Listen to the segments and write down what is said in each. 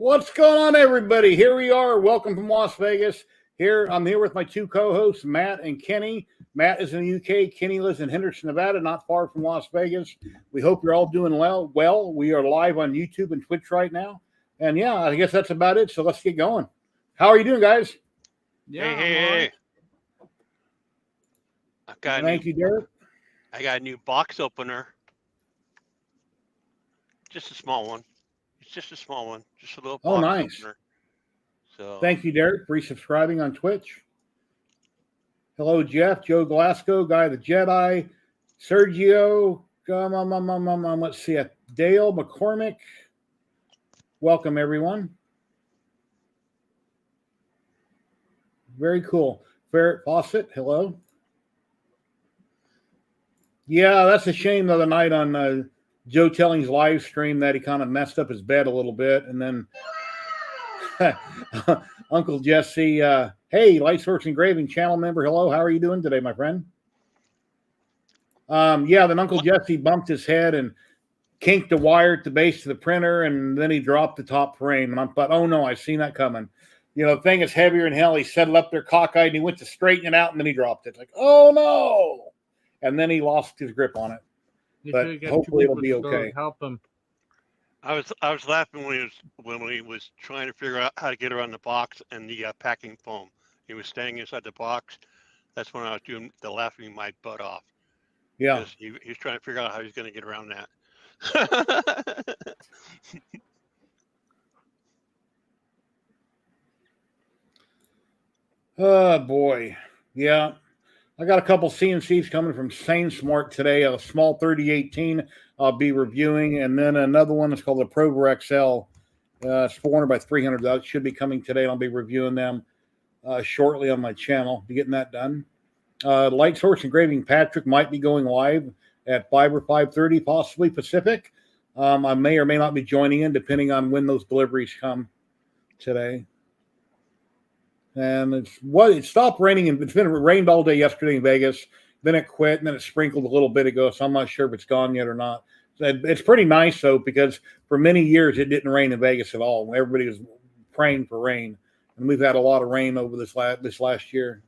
What's going on, everybody? Here we are. Welcome from Las Vegas. I'm here with my two co-hosts, Matt and Kenny. Matt is in the UK. Kenny lives in Henderson, Nevada, not far from Las Vegas. We hope you're all doing well. We are live on YouTube and Twitch right now. And yeah, I guess that's about it. So let's get going. How are you doing, guys? Yeah, hey. Thank you, Derek. I got a new box opener. Just a small one. It's just a small one. Just a little box opener. So thank you, Derek, for resubscribing on Twitch. Hello, Jeff, Joe Glasgow, Guy the Jedi, Sergio, let's see, Dale McCormick. Welcome, everyone. Very cool. Ferret Fawcett, hello. Yeah, that's a shame the other night on Joe Telling's live stream that he kind of messed up his bed a little bit. And then Uncle Jesse, hey, Lightsource Engraving channel member, hello. How are you doing today, my friend? Yeah, then Uncle Jesse bumped his head and kinked the wire at the base of the printer, and then he dropped the top frame. And I thought, oh, no, I've seen that coming. You know, the thing is heavier than hell. He set it up there cockeyed, and he went to straighten it out, and then he dropped it. It's like, oh, no. And then he lost his grip on it. But hopefully it'll be okay. Help him. I was laughing when he was trying to figure out how to get around the box and the packing foam. He was staying inside the box. That's when I was doing the laughing my butt off. Yeah. He was trying to figure out how he's going to get around that. Oh, boy. Yeah. I got a couple CNCs coming from SaneSmart today, a small 3018 I'll be reviewing, and then another one is called the Prover XL. It's 400 by 300. That should be coming today, and I'll be reviewing them shortly on my channel. Be getting that done. Light Source Engraving Patrick might be going live at 5 or 5:30, possibly Pacific. I may or may not be joining in, depending on when those deliveries come today. And it stopped raining, and it's been rained all day yesterday in Vegas. Then it quit, and then it sprinkled a little bit ago, so I'm not sure if it's gone yet or not. It's pretty nice, though, because for many years it didn't rain in Vegas at all. Everybody was praying for rain, and we've had a lot of rain over this last year.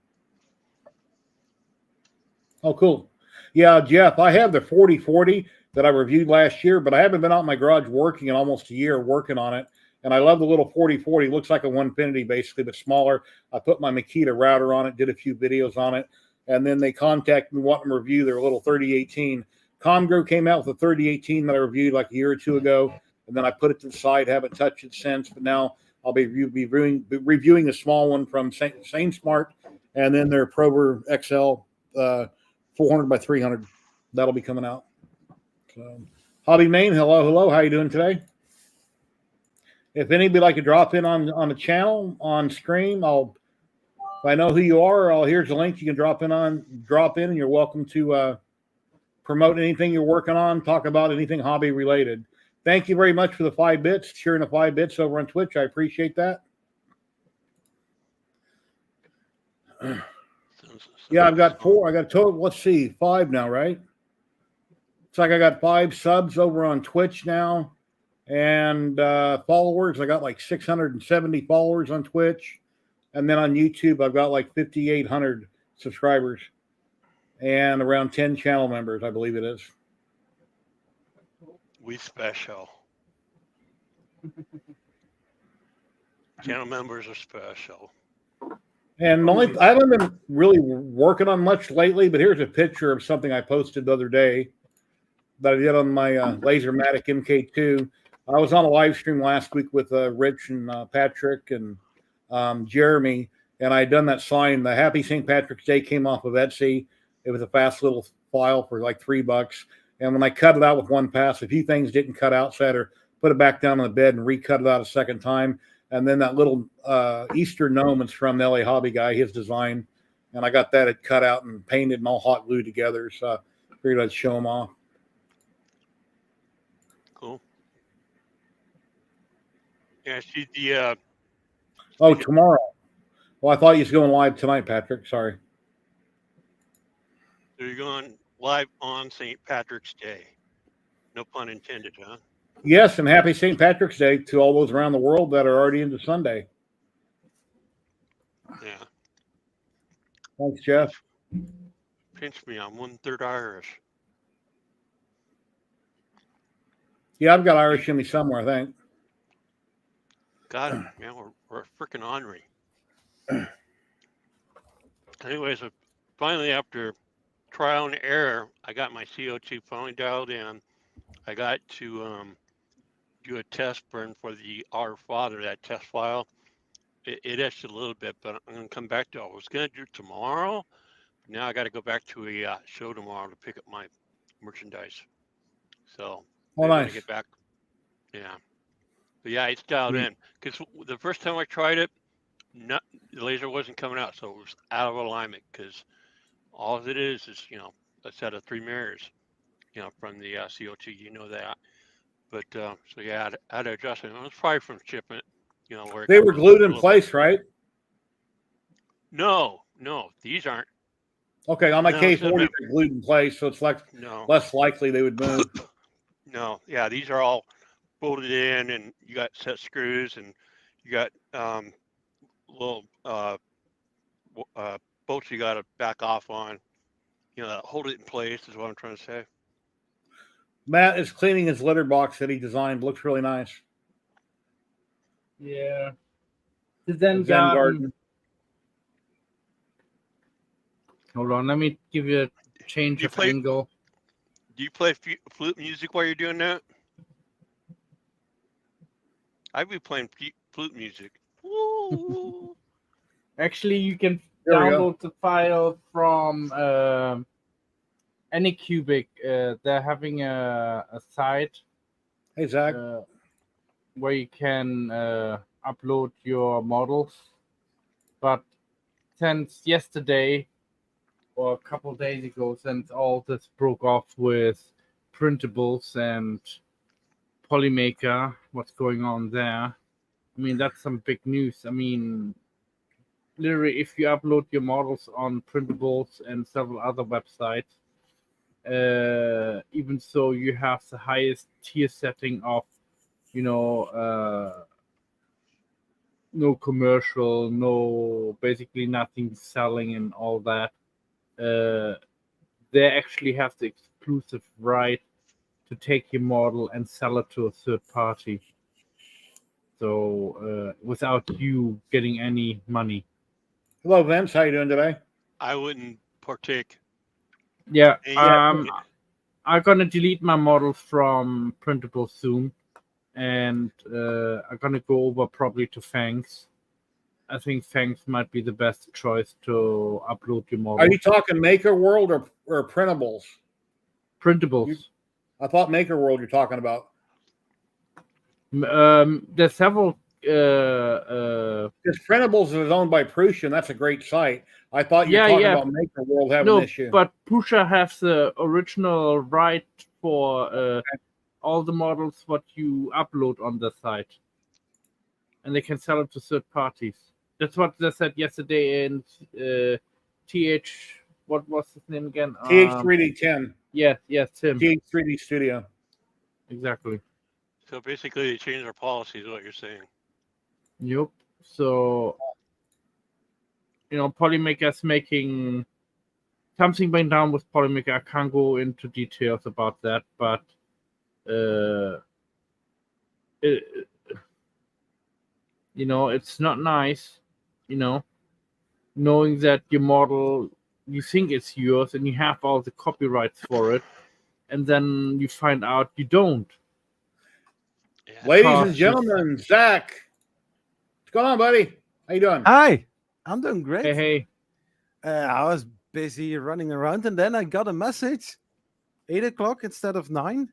Oh, cool. Yeah, Jeff, I have the 4040 that I reviewed last year, but I haven't been out in my garage working in almost a year working on it. And I love the little 4040. It looks like a 150 basically, but smaller. I put my Makita router on it, did a few videos on it. And then they contacted me wanting to review their little 3018. Comgrow came out with a 3018 that I reviewed like a year or two ago. And then I put it to the side, haven't touched it since. But now I'll be reviewing a small one from SaneSmart, and then their Prover XL 400 by 300. That'll be coming out. So, Hobby Main, hello. How you doing today? If anybody like to drop in on the channel on stream, if I know who you are, here's the link. You can drop in, and you're welcome to promote anything you're working on, talk about anything hobby related. Thank you very much for the 5 bits, sharing the 5 bits over on Twitch. I appreciate that. Yeah, I've got 4. I got total. Let's see, 5 now, right? It's like I got 5 subs over on Twitch now. And followers, I got like 670 followers on Twitch, and then on YouTube I've got like 5,800 subscribers and around 10 channel members, I believe it is. We special. Channel members are special. And I haven't been really working on much lately, but here's a picture of something I posted the other day that I did on my LaserMatic MK2. I was on a live stream last week with Rich and Patrick and Jeremy, and I had done that sign. The Happy St. Patrick's Day came off of Etsy. It was a fast little file for like $3. And when I cut it out with one pass, a few things didn't cut out, so I had to put it back down on the bed and recut it out a second time. And then that little Easter gnome is from the LA Hobby Guy, his design. And I got that cut out and painted and all hot glued together. So I figured I'd show them off. Cool. Yeah, see the. Oh, tomorrow. Well, I thought you was going live tonight, Patrick. Sorry. So you're going live on St. Patrick's Day. No pun intended, huh? Yes, and happy St. Patrick's Day to all those around the world that are already into Sunday. Yeah. Thanks, Jeff. Pinch me. I'm 1/3 Irish. Yeah, I've got Irish in me somewhere, I think. Got it, man. We're freaking ornery. Anyways, finally, after trial and error, I got my CO2 finally dialed in. I got to do a test burn for the Our Father, that test file. It etched a little bit, but I'm going to come back to it. I was going to do it tomorrow. Now I got to go back to a show tomorrow to pick up my merchandise. So maybe when I get back, yeah. But yeah, it's dialed in. Because the first time I tried it, the laser wasn't coming out, so it was out of alignment. Because all it is, a set of 3 mirrors, from the CO2. You know that. But so yeah, I had to adjust it. It was probably from shipment. Where they were glued in place, right? No, these aren't. Okay, on my K40, they're glued in place, so it's like less likely they would move. No, yeah, these are all bolted in, and you got set screws, and you got little bolts you got to back off on. That hold it in place is what I'm trying to say. Matt is cleaning his litter box that he designed. Looks really nice. Yeah. The Zen Garden. Hold on, let me give you a change of angle. Do you play flute music while you're doing that? I'd be playing flute music. Actually, you can download the file from Anycubic. They're having a site. Hey, Zach. Where you can upload your models. But since yesterday, or a couple of days ago, since all this broke off with printables and Polymaker, what's going on there? I mean, that's some big news. I mean, literally, if you upload your models on printables and several other websites, even so you have the highest tier setting of, no commercial, no, basically nothing selling and all that, they actually have the exclusive right to take your model and sell it to a third party. So without you getting any money. Hello, Vince. How you doing today? I wouldn't partake. Yeah. I'm gonna delete my models from Printable soon, and I'm gonna go over probably to Fangs. I think Fangs might be the best choice to upload your model. Are you talking Maker World or printables? Printables. I thought Maker World you're talking about. There's several. Because Printables is owned by Prussian. That's a great site. I thought you were talking about Maker World having an issue. But Prussian has the original right for all the models what you upload on the site, and they can sell it to third parties. That's what they said yesterday in TH. What was his name again? TH3D10. Yes, Tim. TH3D Studio. Exactly. So basically, they changed their policy, is what you're saying. Yep. So, Polymaker's making something went down with Polymaker. I can't go into details about that, but it's not nice, knowing that your model, you think it's yours and you have all the copyrights for it, and then you find out you don't. Yeah. Ladies and gentlemen, Zach. What's going on, buddy? How you doing? Hi. I'm doing great. Hey. I was busy running around, and then I got a message, 8 o'clock instead of 9.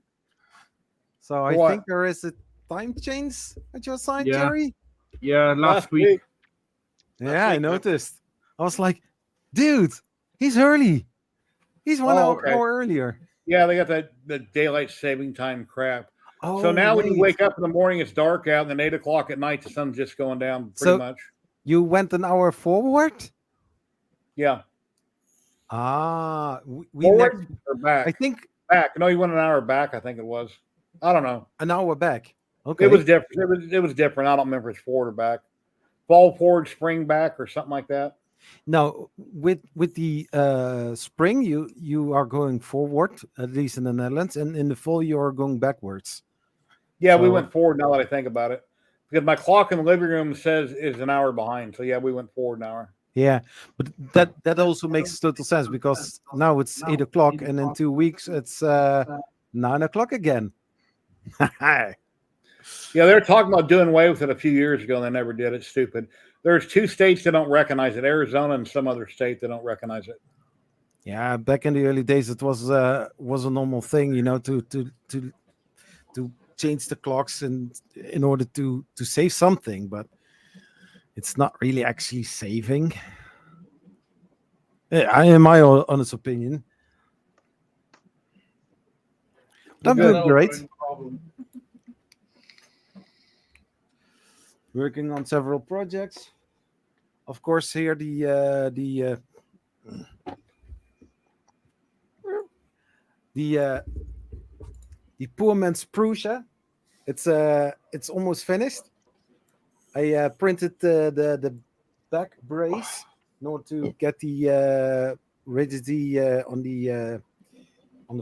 So I think there is a time change at your side, Jerry. Yeah, last week. Yeah, I noticed. I was like, dude, he's early. He's 1 hour earlier. Yeah, they got the daylight saving time crap. So now when you wake up in the morning, it's dark out, and then 8 o'clock at night, the sun's just going down pretty much. You went an hour forward? Yeah. We forward or back? I think back. No, you went an hour back, I think it was. I don't know. An hour back. Okay. It was different. It was different. I don't remember if it's forward or back. Fall forward, spring back, or something like that. Now with the spring, you are going forward, at least in the Netherlands, and in the fall you are going backwards. Yeah, we So- went forward now that I think about it. Because my clock in the living room says is an hour behind. So yeah, we went forward an hour. Yeah, but that also makes total sense because now it's 8 o'clock, and in 2 weeks it's 9 o'clock again. Yeah, they were talking about doing away with it a few years ago, and they never did. It's stupid. There's 2 states that don't recognize it: Arizona and some other state that don't recognize it. Yeah, back in the early days, it was a normal thing, to change the clocks and in order to save something, but it's not really actually saving. Yeah, in my honest opinion. But I'm Good. doing great. Working on several projects. Of course, here the poor man's Prusa. It's almost finished. I printed the back brace in order to get the rigidity on the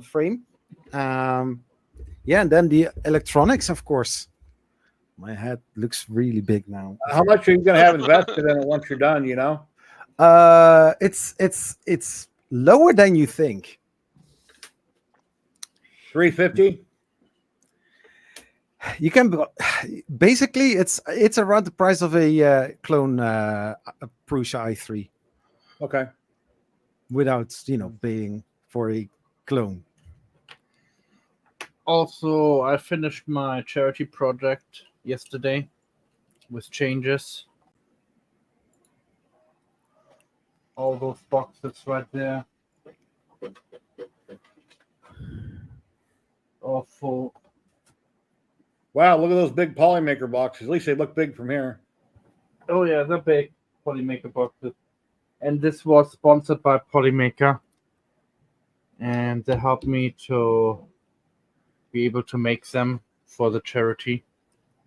frame. Yeah, and then the electronics, of course. My head looks really big now. How much are you going to have invested in it once you're done? It's lower than you think. 350. You can basically it's around the price of a clone a Prusa i3 Okay. without paying for a clone. Also, I finished my charity project yesterday with changes. All those boxes right there. All full. Wow, look at those big Polymaker boxes. At least they look big from here. Oh yeah, the big Polymaker boxes. And this was sponsored by Polymaker. And they helped me to be able to make them for the charity.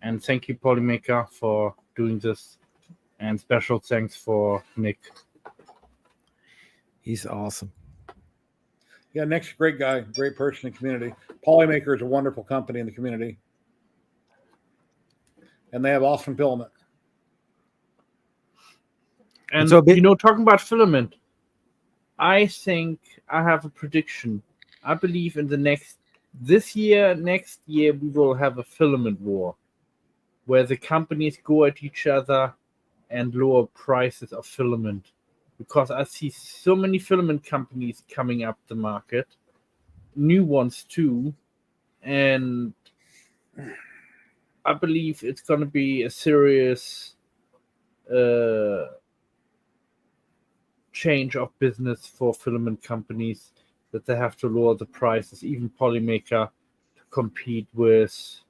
And thank you, Polymaker, for doing this. And special thanks for Nick. He's awesome. Yeah, Nick's a great guy, great person in the community. Polymaker is a wonderful company in the community. And they have awesome filament. And so talking about filament, I think I have a prediction. I believe in next year, we will have a filament war where the companies go at each other and lower prices of filament. Because I see so many filament companies coming up the market, new ones too, and I believe it's going to be a serious change of business for filament companies, that they have to lower the prices, even Polymaker, to compete with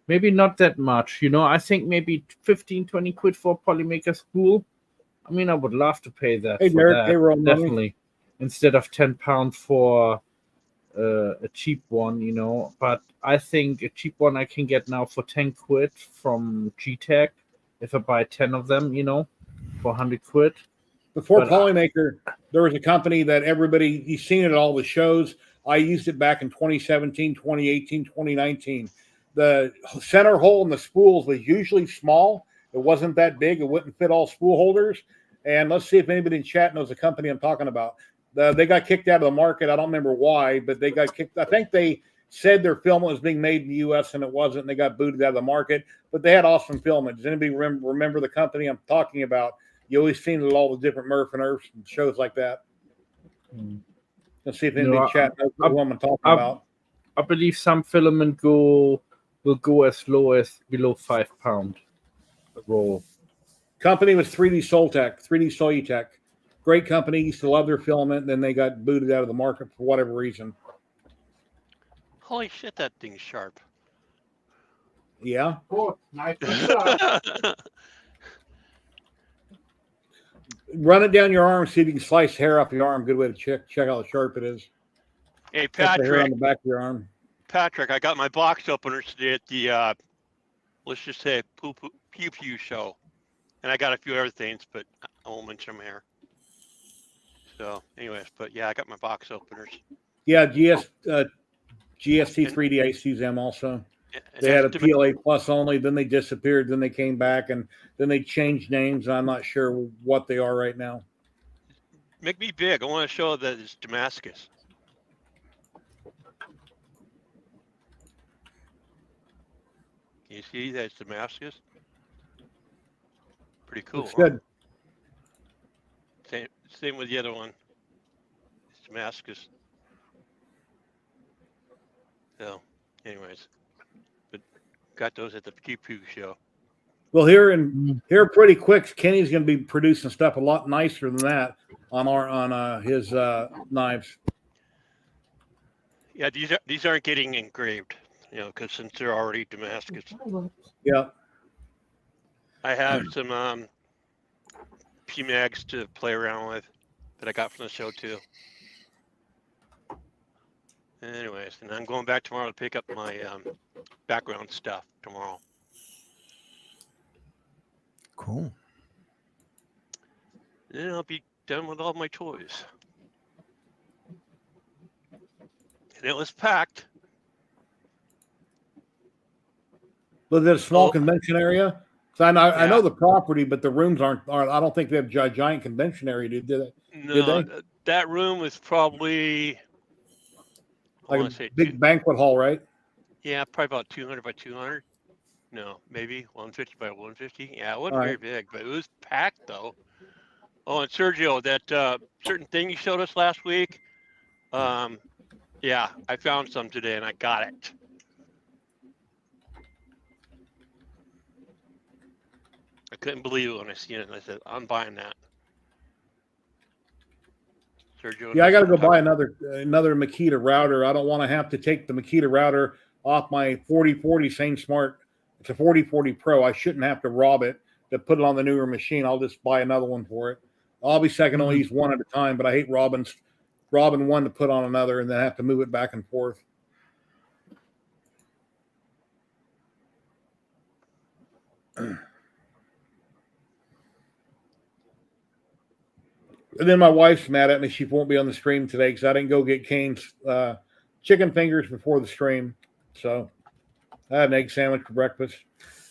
maybe not that much. I think maybe 15, 20 quid for Polymaker spool. I mean, I would love to pay that. Hey, for Derek, that, payroll money. definitely, instead of £10 for a cheap one, But I think a cheap one I can get now for 10 quid from G-Tech if I buy 10 of them, for 100 quid. Before Polymaker, there was a company that you've seen it at all the shows. I used it back in 2017, 2018, 2019. The center hole in the spools was usually small. It wasn't that big. It wouldn't fit all spool holders. And let's see if anybody in chat knows the company I'm talking about. They got kicked out of the market. I don't remember why, but they got kicked. I think they said their filament was being made in the U.S. and it wasn't. And they got booted out of the market. But they had awesome filament. Does anybody remember the company I'm talking about? You always seen it at all the different Murph and Earths and shows like that. Let's see if anybody in chat knows what I'm talking about. I believe some filament will go as low as below £5 a roll. Company was 3D Solutech. Great company. Used to love their filament. Then they got booted out of the market for whatever reason. Holy shit, that thing's sharp. Yeah. Oh, nice. Run it down your arm, see if you can slice hair off your arm. Good way to check how sharp it is. Hey, Check the hair on Patrick, the back of your arm. Patrick, I got my box openers today at the let's just say Pew Pew show, and I got a few other things, but I won't mention them here. So, anyways, but yeah, I got my box openers. Yeah, GST 3D. I used to use them also. They had a PLA Plus only, then they disappeared, then they came back, and then they changed names. I'm not sure what they are right now. Make me big. I want to show that it's Damascus. Can you see that it's Damascus? Pretty cool. Looks good. Same with the other one. It's Damascus. So, anyways, but got those at the Pew Pew show. Well, here pretty quick, Kenny's going to be producing stuff a lot nicer than that on his knives. Yeah, these aren't getting engraved, because since they're already Damascus. Yeah. I have some PMags to play around with that I got from the show too. Anyways, and I'm going back tomorrow to pick up my background stuff tomorrow. Cool. Then I'll be done with all my toys. And it was packed. Was it a small convention area? So I know the property, but the rooms aren't. I don't think they have a giant convention area. Did they? No, that room was probably like a big banquet hall, right? Yeah, probably about 200 by 200. No, maybe 150 by 150. Yeah, it wasn't very big, but it was packed though. Oh, and Sergio, that certain thing you showed us last week. Yeah, I found some today and I got it. I couldn't believe it when I seen it. And I said, I'm buying that. Sergio. Yeah, I got to go buy another Makita router. I don't want to have to take the Makita router off my 4040 Sane Smart. It's a 4040 Pro. I shouldn't have to rob it to put it on the newer machine. I'll just buy another one for it. Obviously, I can only use one at a time, but I hate robbing one to put on another and then have to move it back and forth. And then my wife's mad at me. She won't be on the stream today because I didn't go get Kane's chicken fingers before the stream. So I had an egg sandwich for breakfast.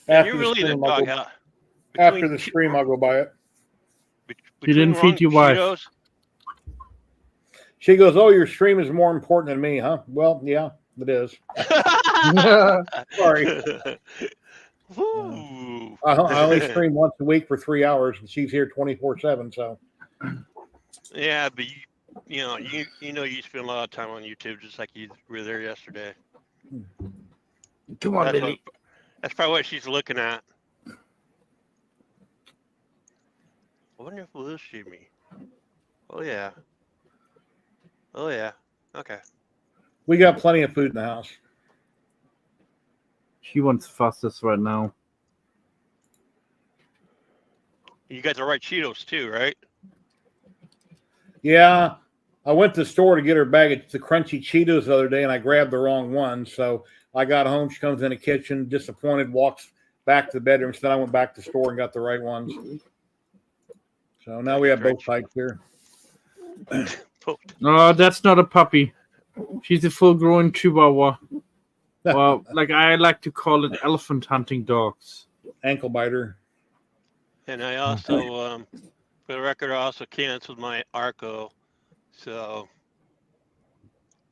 You're really the dog, huh? After the stream, I'll go buy it. You didn't feed your wife. She goes, "Oh, your stream is more important than me, huh?" Well, yeah, it is. Sorry. I only stream once a week for 3 hours, and she's here 24/7. So. Yeah, but you spend a lot of time on YouTube, just like you were there yesterday. Come on, Lily. That's probably what she's looking at. I wonder if we'll see me. Oh yeah. Oh yeah. Okay. We got plenty of food in the house. She wants fastest right now. You got the right Cheetos too, right? Yeah, I went to the store to get her bag of the crunchy Cheetos the other day, and I grabbed the wrong one. So I got home. She comes in the kitchen, disappointed, walks back to the bedroom. So then I went back to the store and got the right ones. So now we have both types here. No, that's not a puppy. She's a full-grown Chihuahua. Well, like I like to call it elephant hunting dogs. Ankle biter. And I also, for the record, I also canceled my Arco. So,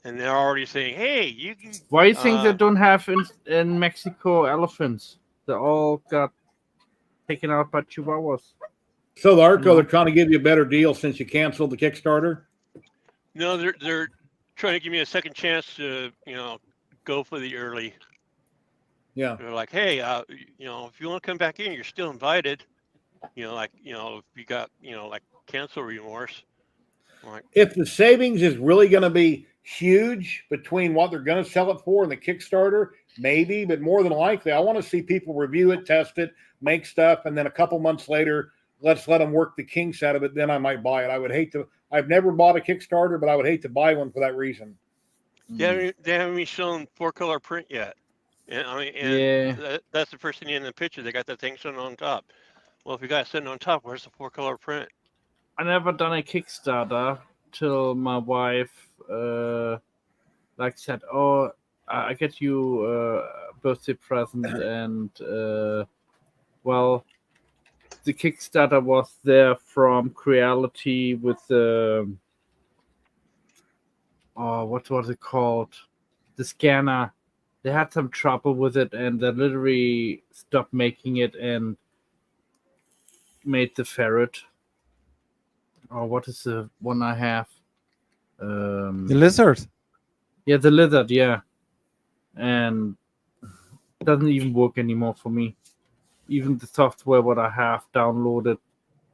and they're already saying, "Hey, you can." Why do you think they don't have in Mexico elephants? They all got taken out by Chihuahuas. So the Arco, they're trying to give you a better deal since you canceled the Kickstarter. No, they're trying to give me a second chance to go for the early. Yeah. They're like, hey, if you want to come back in, you're still invited. If you got like cancel remorse. Like, if the savings is really going to be huge between what they're going to sell it for and the Kickstarter, maybe, but more than likely, I want to see people review it, test it, make stuff, and then a couple months later, let's let them work the kinks out of it. Then I might buy it. I would hate to. I've never bought a Kickstarter, but I would hate to buy one for that reason. They haven't even shown 4-color print yet. And I mean, Yeah. that's the first thing in the picture. They got that thing sitting on top. Well, if you got it sitting on top, where's the 4-color print? I never done a Kickstarter till my wife like said, "Oh, I get you a birthday present," and well, the Kickstarter was there from Creality with the what was it called? The scanner. They had some trouble with it, and they literally stopped making it and made the ferret. Or what is the one I have? The lizard. Yeah, the lizard. Yeah, and it doesn't even work anymore for me. Even the software what I have downloaded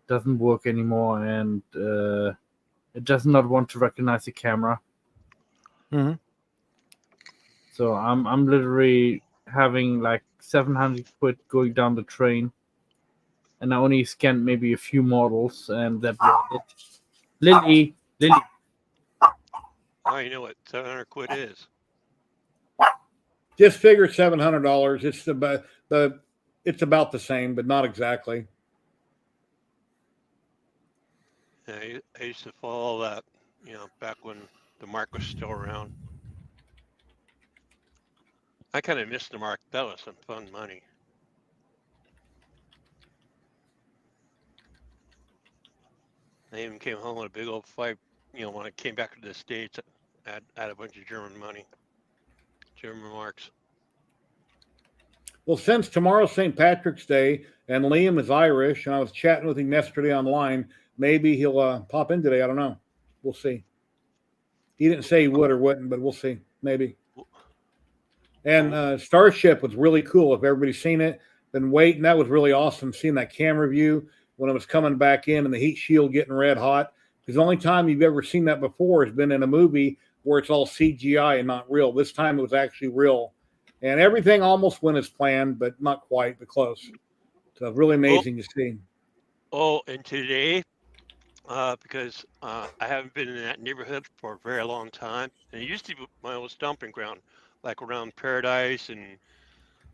doesn't work anymore, and it does not want to recognize the camera. Mm-hmm. So I'm literally having like 700 quid going down the train, and I only scanned maybe a few models, and that was it. Lily. Oh, you know what 700 quid is? Just figure $700. It's about the same, but not exactly. Yeah, I used to follow that, back when the mark was still around. I kind of missed the mark. That was some fun money. I even came home with a big old fight. When I came back to the States, I had a bunch of German money, German marks. Well, since tomorrow's St. Patrick's Day and Liam is Irish, and I was chatting with him yesterday online, maybe he'll pop in today. I don't know. We'll see. He didn't say he would or wouldn't, but we'll see. Maybe. And Starship was really cool. If everybody's seen it, been waiting. That was really awesome seeing that camera view when it was coming back in and the heat shield getting red hot. Because the only time you've ever seen that before has been in a movie where it's all CGI and not real. This time it was actually real. And everything almost went as planned, but not quite, but close. So really amazing to see. Oh, and today, because I haven't been in that neighborhood for a very long time, and it used to be my old stomping ground, like around Paradise and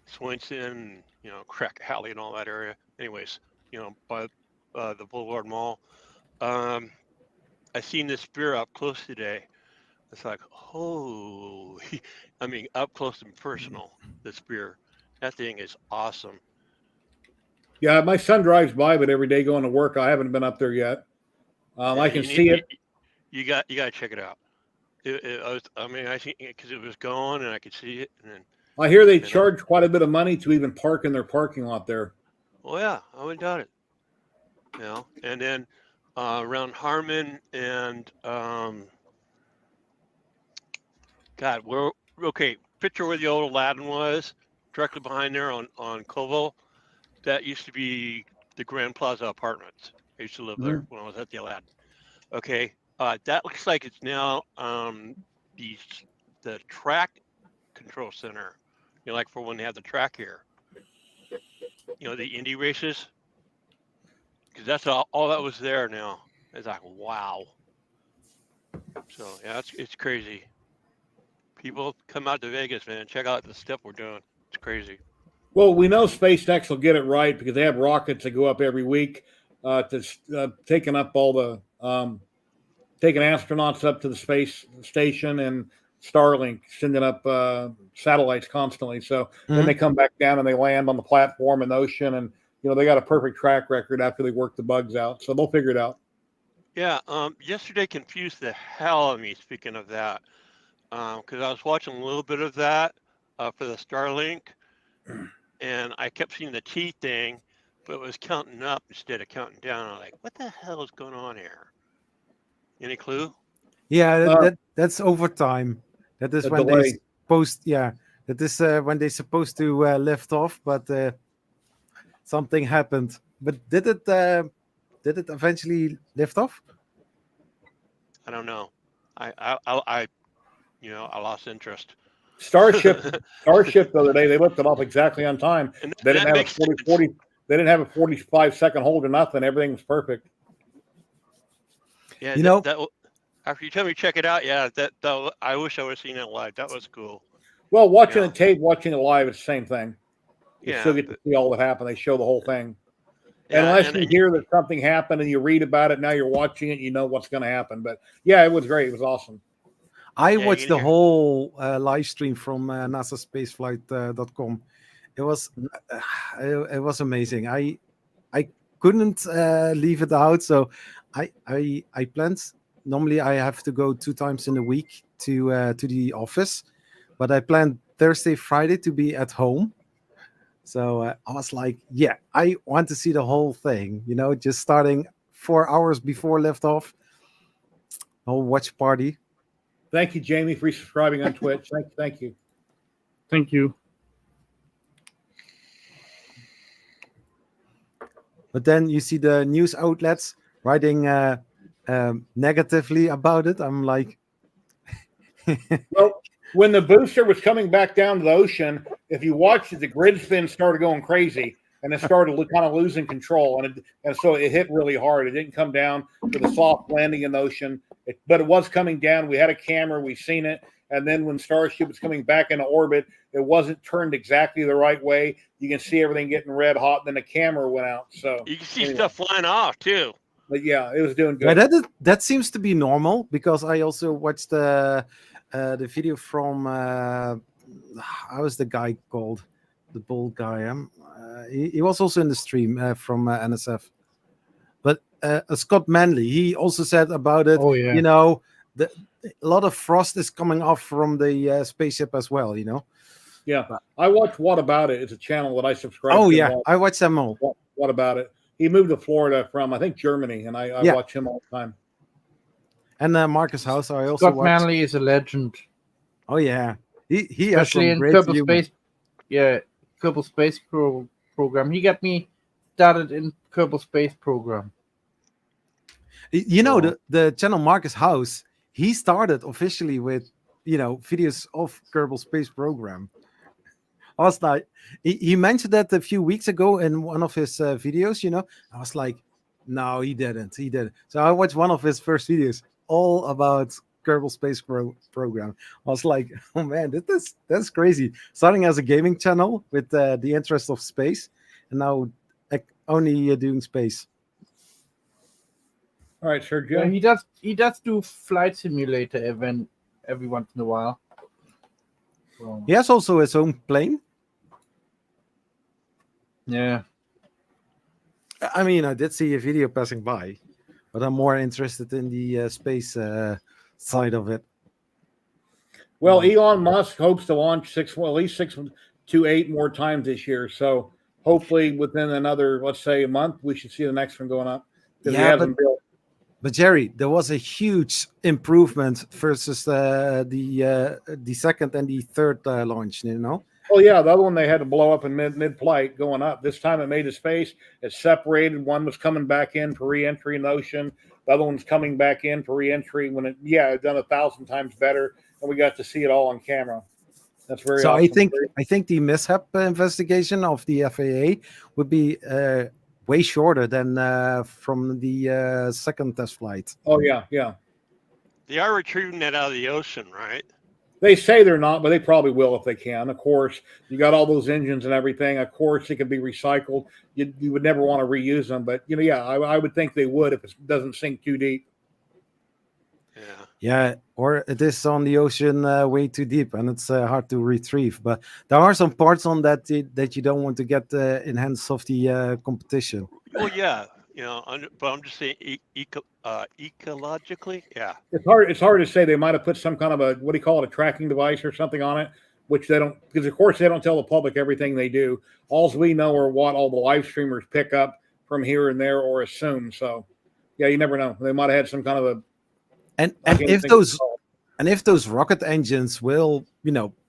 Swenson, Crack Alley and all that area. Anyways, by the Boulevard Mall. I seen this spear up close today. It's like, holy, I mean, up close and personal, the spear. That thing is awesome. Yeah, my son drives by it every day going to work. I haven't been up there yet. I can see it. You got to check it out. I think because it was gone and I could see it. And then I hear they charge quite a bit of money to even park in their parking lot there. Oh yeah, I wouldn't doubt it. And then around Harmon and God, picture where the old Aladdin was, directly behind there on Colville. That used to be the Grand Plaza Apartments. I used to live there when I was at the Aladdin. Okay, that looks like it's now the track control center. Like for when they have the track here. The Indy races. Because that's all that was there now. It's like, wow. So yeah, it's crazy. People come out to Vegas, man. Check out the stuff we're doing. It's crazy. Well, we know SpaceX will get it right because they have rockets that go up every week, taking up all the taking astronauts up to the space station, and Starlink sending up satellites constantly. So then they come back down and they land on the platform in the ocean, and they got a perfect track record after they work the bugs out. So they'll figure it out. Yeah. Yesterday confused the hell out of me. Speaking of that, because I was watching a little bit of that for the Starlink. And I kept seeing the T thing, but it was counting up instead of counting down. I'm like, what the hell is going on here? Any clue? Yeah, that's overtime. That is when delay. they supposed. Yeah, that is when they're supposed to lift off, but something happened. But did it eventually lift off? I don't know. I lost interest. Starship the other day, they lifted off exactly on time. They didn't have a 40. They didn't have a 45-second hold or nothing. Everything was perfect. Yeah, After you tell me to check it out, yeah, that I wish I would have seen it live. That was cool. Well, watching Yeah. the tape, watching it live, it's the same thing. You Yeah, still get to see all that happened. They show the whole thing. yeah, Unless and, you and hear that something happened and you read about it, now you're watching it, you know what's going to happen. But yeah, it was great. It was awesome. I Yeah, you watched can the hear- whole live stream from NASAspaceflight.com. It was it was amazing. I couldn't leave it out, so I planned. Normally, I have to go 2 times in a week to the office, but I planned Thursday, Friday to be at home. So I was like, yeah, I want to see the whole thing. You know, just starting 4 hours before liftoff, whole watch party. Thank you, Jamie, for subscribing on Twitch. Thank you. Thank you. But then you see the news outlets writing negatively about it. I'm like, Well, when the booster was coming back down to the ocean, if you watched it, the grid fin started going crazy and it started kind of losing control. And so it hit really hard. It didn't come down with a soft landing in the ocean, but it was coming down. We had a camera, we seen it. And then when Starship was coming back into orbit, it wasn't turned exactly the right way. You can see everything getting red hot. And then the camera went out. So you can see anyway. stuff flying off too. But yeah, it was doing yeah, good. that seems to be normal because I also watched the video from how is the guy called, the bald guy? He was also in the stream from NSF, but Scott Manley, he also said about it. Oh, yeah. You know, a lot of frost is coming off from the spaceship as well. You know. Yeah, I watch What About It. It's a channel that I subscribe to. Oh yeah, I watch them all. What About It? He moved to Florida from, I think, Germany, and I watch him all the time. And Marcus House, I also Scott watch. Manley is a legend. Oh yeah, he has Especially some in great Kerbal humor. Space. Yeah, Kerbal Space program. He got me started in Kerbal Space program. You know, the channel Marcus House, he started officially with, you know, videos of Kerbal Space Program. I was like, he mentioned that a few weeks ago in one of his videos, you know. I was like, no, he didn't. So I watched one of his first videos all about Kerbal Space Program. I was like, oh man, that's crazy. Starting as a gaming channel with the interest of space, and now only doing space. All right, Sergio. Yeah, he does do flight simulator event every once in a while. So, He has also his own plane. yeah. I mean, I did see a video passing by, but I'm more interested in the space side of it. Well, Elon Musk hopes to launch at least 6 to 8 more times this year. So hopefully within another, let's say, a month, we should see the next one going up. Yeah, but Jerry, there was a huge improvement versus the second and the third launch. You know. Oh yeah, the other one they had to blow up in mid-flight going up. This time it made a space. It separated. One was coming back in for re-entry in the ocean. The other one's coming back in for re-entry. It done 1,000 times better, and we got to see it all on camera. That's very. So awesome. I think the mishap investigation of the FAA would be way shorter than from the second test flight. Oh yeah. They are retrieving that out of the ocean, right? They say they're not, but they probably will if they can. Of course, you got all those engines and everything. Of course, it can be recycled. You would never want to reuse them, but I would think they would if it doesn't sink too deep. Yeah. Yeah, or it is on the ocean way too deep, and it's hard to retrieve. But there are some parts on that you don't want to get in hands of the competition. Well, yeah, but I'm just saying ecologically, yeah. It's hard to say. They might have put some kind of a tracking device or something on it, which they don't, because of course they don't tell the public everything they do. All we know are what all the live streamers pick up from here and there or assume. So yeah, you never know. They might have had some kind of a and if those rocket engines will,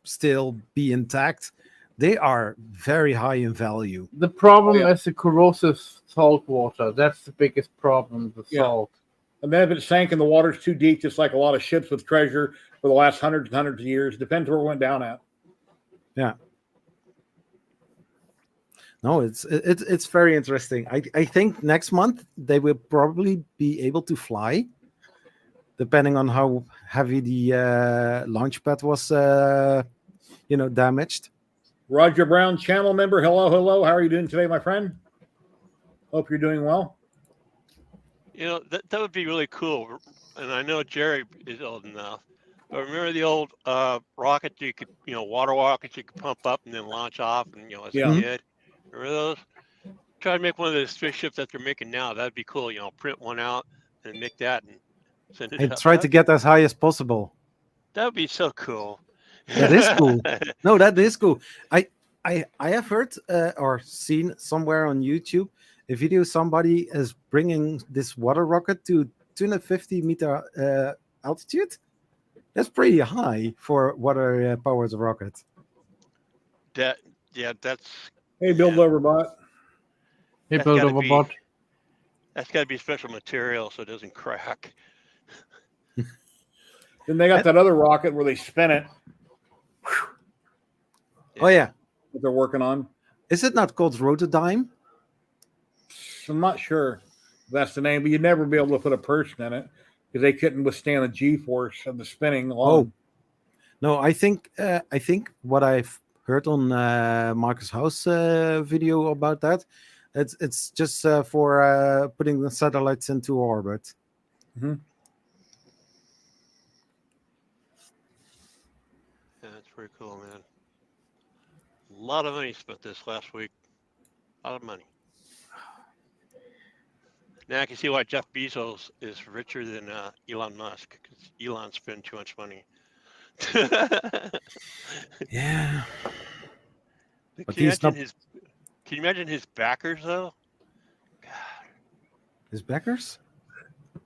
still be intact, they are very high in value. The problem is the corrosive salt water. That's the biggest problem, the salt. And then if it sank and the water's too deep, just like a lot of ships with treasure for the last hundreds and hundreds of years, depends where it went down at. Yeah. No, it's very interesting. I think next month they will probably be able to fly. depending on how heavy the launch pad was, damaged. Roger Brown, channel member. Hello, hello. How are you doing today, my friend? Hope you're doing well. That would be really cool. And I know Jerry is old enough. But remember the old rockets you could, water rockets you could pump up and then launch off, and as a kid, remember those? Try to make one of those spaceships that they're making now. That'd be cool. Print one out and make that and send it. And try to get as high as possible. That would be so cool. That is cool. No, that is cool. I have heard or seen somewhere on YouTube a video somebody is bringing this water rocket to 250-meter altitude. That's pretty high for water powered rocket. That's. Hey, Build Overbot. Hey, Build Overbot. That's got to be special material so it doesn't crack. Then they got that other rocket where they spin it. Oh yeah, that they're working on. Is it not called Rotodyne? I'm not sure if that's the name, but you'd never be able to put a person in it because they couldn't withstand the G-force of the spinning alone. Oh, no, I think what I've heard on Marcus House video about that, it's just for putting the satellites into orbit. Mm-hmm. Yeah, that's pretty cool, man. A lot of money spent this last week. A lot of money. Now I can see why Jeff Bezos is richer than Elon Musk, because Elon spent too much money. Yeah. But can you imagine his backers, though? God. His backers?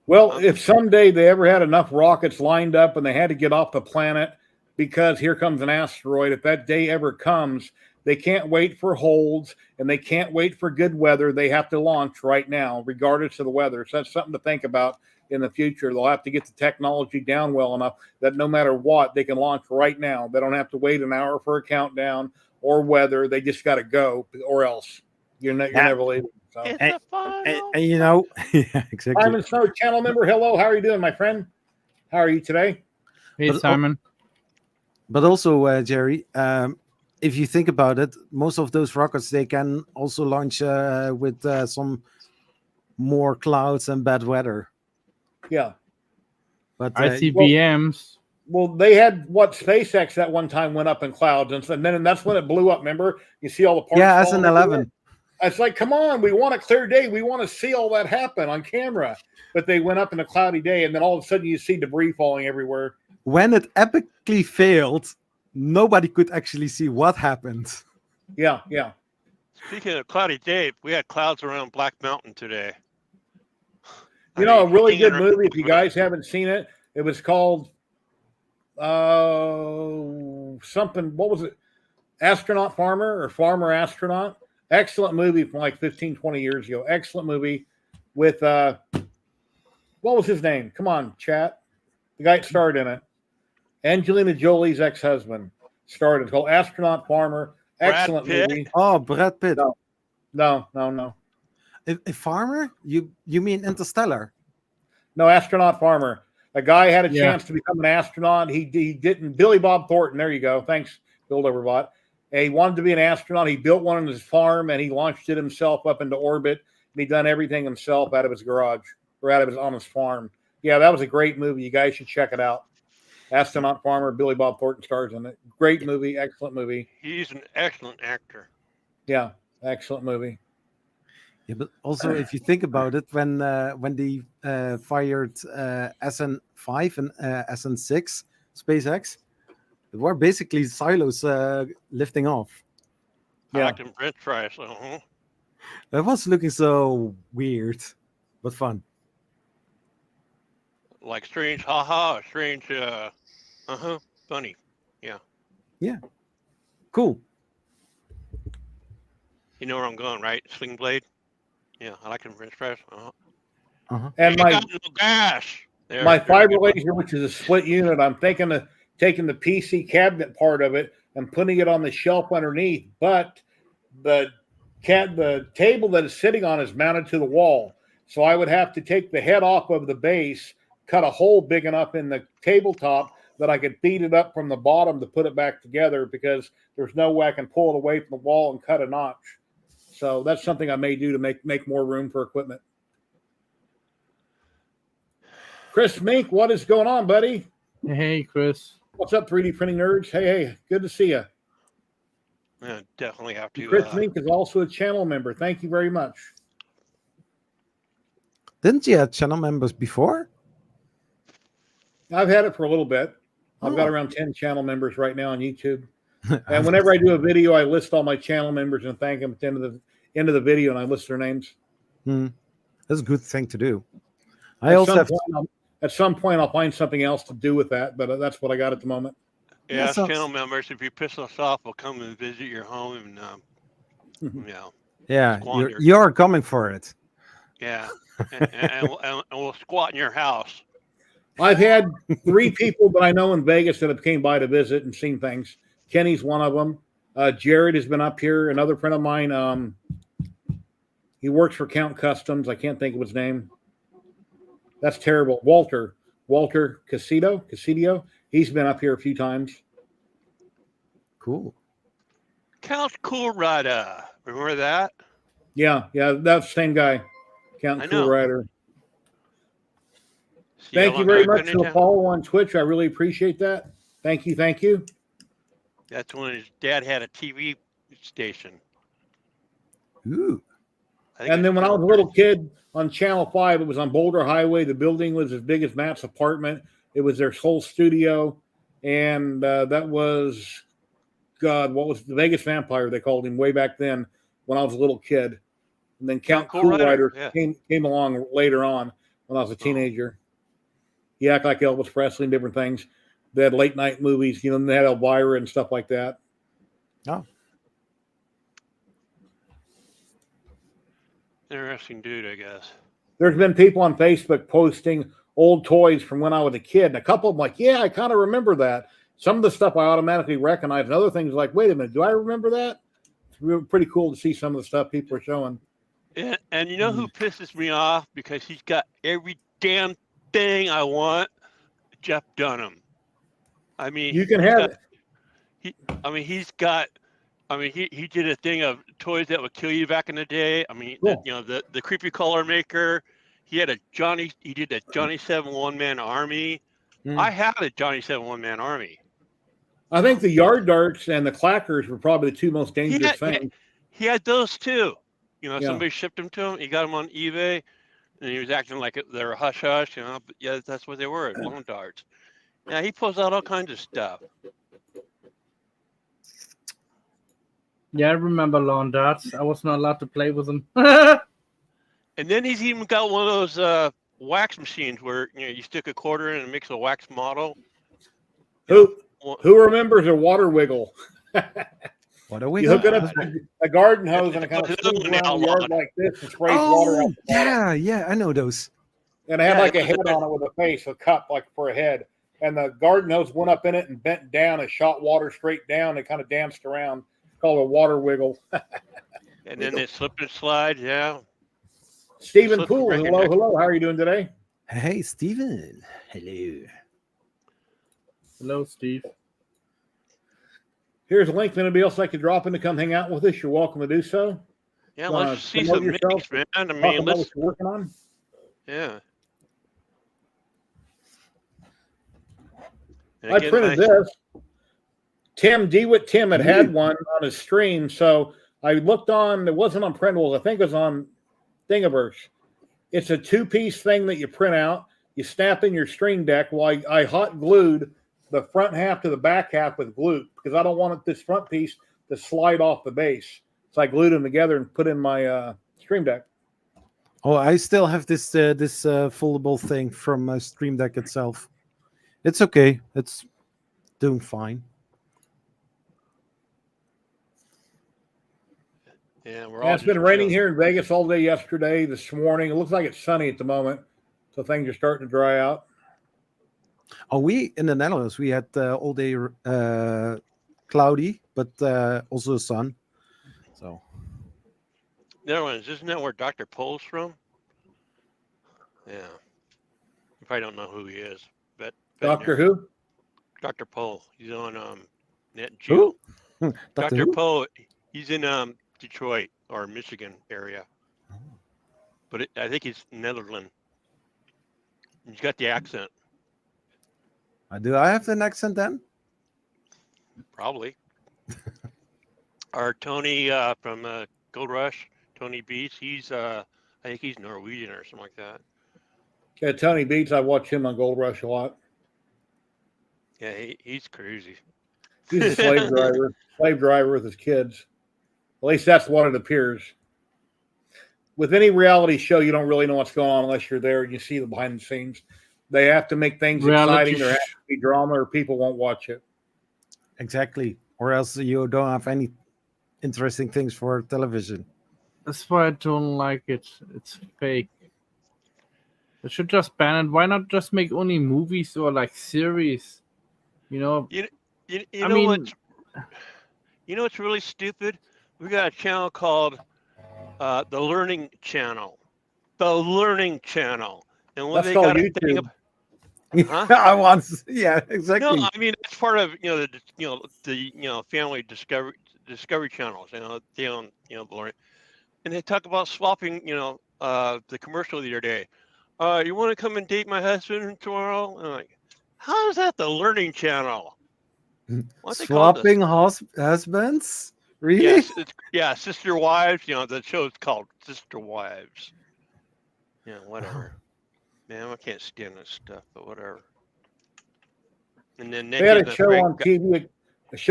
Well, if someday they ever had enough rockets lined up and they had to get off the planet because here comes an asteroid, if that day ever comes, they can't wait for holds and they can't wait for good weather. They have to launch right now, regardless of the weather. So that's something to think about in the future. They'll have to get the technology down well enough that no matter what, they can launch right now. They don't have to wait an hour for a countdown or weather. They just got to go, or else you're never leaving. So. It's and yeah, exactly. Simon Snow, channel member. Hello, how are you doing, my friend? How are you today? Hey, Simon. But also, Jerry, if you think about it, most of those rockets, they can also launch with some more clouds and bad weather. Yeah. But ICBMs. Well, they had SpaceX that one time went up in clouds, and then that's when it blew up. Remember, you see all the parts. Yeah, SN11. It's like, come on, we want a clear day. We want to see all that happen on camera. But they went up in a cloudy day, and then all of a sudden you see debris falling everywhere. When it epically failed, nobody could actually see what happened. Yeah, yeah. Speaking of cloudy day, we had clouds around Black Mountain today. A really good movie, if you guys haven't seen it, it was called something, what was it? Astronaut Farmer or Farmer Astronaut. Excellent movie from like 15, 20 years ago. Excellent movie with, what was his name? Come on, chat. The guy that starred in it. Angelina Jolie's ex-husband starred. It's called Astronaut Farmer. Excellent movie. Oh, Brad Pitt. No. A farmer? You mean Interstellar? No, Astronaut Farmer. A guy had a chance to become an astronaut. He didn't. Billy Bob Thornton. There you go. Thanks, Build Overbot. And he wanted to be an astronaut. He built one on his farm and he launched it himself up into orbit. And he done everything himself out of his garage or on his farm. Yeah, that was a great movie. You guys should check it out. Astronaut Farmer. Billy Bob Thornton stars in it. Great movie. Excellent movie. He's an excellent actor. Yeah, excellent movie. Yeah, but also if you think about it, when they fired SN5 and SN6 SpaceX, it were basically silos lifting off. I like them French fries. It was looking so weird, but fun. Like strange, haha, strange, funny. Yeah. Cool. You know where I'm going, right? Sling Blade. Yeah, I like them French fries. And no gas. My fiber laser, which is a split unit, I'm thinking of taking the PC cabinet part of it and putting it on the shelf underneath. But the table that it's sitting on is mounted to the wall. So I would have to take the head off of the base, cut a hole big enough in the tabletop that I could feed it up from the bottom to put it back together, because there's no way I can pull it away from the wall and cut a notch. So that's something I may do to make more room for equipment. Chris Mink, what is going on, buddy? Hey, Chris. What's up, 3D printing nerds? Hey, good to see you. Yeah, definitely have to. Chris Mink is also a channel member. Thank you very much. Didn't you have channel members before? I've had it for a little bit. I've got around 10 channel members right now on YouTube. And whenever I do a video, I list all my channel members and thank them at the end of the video, and I list their names. That's a good thing to do. At some point, I'll find something else to do with that, but that's what I got at the moment. Yeah, channel members, if you piss us off, we'll come and visit your home and, yeah, you're coming for it. Yeah, and we'll squat in your house. I've had 3 people that I know in Vegas that have came by to visit and seen things. Kenny's one of them. Jared has been up here. Another friend of mine. He works for Count Customs. I can't think of his name. That's terrible. Walter Casidio. He's been up here a few times. Cool. Count Cool Rider. Remember that? Yeah, that's the same guy. Count Cool Rider. Thank you very much for the follow on Twitch. I really appreciate that. Thank you. That's when his dad had a TV station. Ooh. And then when I was a little kid on Channel 5, it was on Boulder Highway. The building was as big as Matt's apartment. It was their whole studio. And that was, God, what was the Vegas Vampire, they called him way back then when I was a little kid. And then Count Cool Rider came along later on when I was a teenager. He acted like Elvis Presley and different things. They had late night movies, they had Elvira and stuff like that. Oh. Interesting dude, I guess. There's been people on Facebook posting old toys from when I was a kid. And a couple of them like, yeah, I kind of remember that. Some of the stuff I automatically recognize, and other things like, wait a minute, do I remember that? It's pretty cool to see some of the stuff people are showing. And you know who pisses me off? Because he's got every damn thing I want. Jeff Dunham. I mean, you can have it. He did a thing of toys that would kill you back in the day. I mean, cool. The creepy color maker. He did a Johnny 7 one-man army. I had a Johnny 7 one-man army. I think the yard darts and the clackers were probably the 2 most dangerous things. He had those too. Somebody shipped them to him. He got them on eBay, and he was acting like they were hush hush. But yeah, that's what they were, lawn darts. Yeah, he pulls out all kinds of stuff. Yeah, I remember lawn darts. I was not allowed to play with them. And then he's even got one of those wax machines where you stick a quarter in and it makes a wax model. Who remembers a water wiggle? What are we? You hook it up to a garden hose and it kind of spins around the yard like this and sprays water out the bottom. Yeah, I know those. And it had like a head on it with a face, a cup like for a head. And the garden hose went up in it and bent down and shot water straight down and kind of danced around. It's called a water wiggle. And then it slipped and slide, yeah. Stephen Poole, hello. How are you doing today? Hey, Stephen. Hello. Hello, Steve. Here's a link. If anybody else like to drop in to come hang out with us, you're welcome to do so. Yeah, let's see some mix, man. I mean, what you're working on. Yeah. I printed this. Tim Dewitt had one on his stream, so I looked on. It wasn't on Printables. I think it was on Thingiverse. It's a 2-piece thing that you print out. You snap in your stream deck. Well, I hot glued the front half to the back half with glue because I don't want this front piece to slide off the base. So I glued them together and put in my stream deck. Oh, I still have this foldable thing from my stream deck itself. It's okay. It's doing fine. Yeah, it's been raining here in Vegas all day yesterday, this morning. It looks like it's sunny at the moment, so things are starting to dry out. Oh, we in the Netherlands, we had all day cloudy, but also sun. So, Netherlands, isn't that where Dr. Pole's from? Yeah. probably don't know who he is. But Doctor Who? Dr. Poe. He's on Net Who? Geo. Doctor Dr. Who? Poe. He's in Detroit or Michigan area, but I think he's Netherlands. He's got the accent, Do I have an accent then? probably. Our Tony from Gold Rush, Tony Beats. He's I think he's Norwegian or something like that. Yeah, Tony Beats. I watch him on Gold Rush a lot. Yeah, he's crazy. He's a slave driver with his kids. At least that's what it appears. With any reality show, you don't really know what's going on unless you're there and you see the behind the scenes. They have to make things Reality exciting. There has to be drama, or people won't watch it. Exactly. Or else you don't have any interesting things for television. That's why I don't like it. It's fake. They should just ban it. Why not just make only movies or like series? You know, You I know mean, what's really stupid? We got a channel called the Learning Channel. The Learning Channel. And what That's they called got a thing YouTube. Huh? I want, yeah, exactly. No, I mean it's part of the family discovery channels. They own Learning, and they talk about swapping. The commercial the other day. You want to come and date my husband tomorrow? And I'm like, how is that the Learning Channel? What they call this? Swapping husbands? Really? Yes, Sister Wives. The show's called Sister Wives. Yeah, whatever. Man, I can't stand this stuff, but whatever. And then They had a show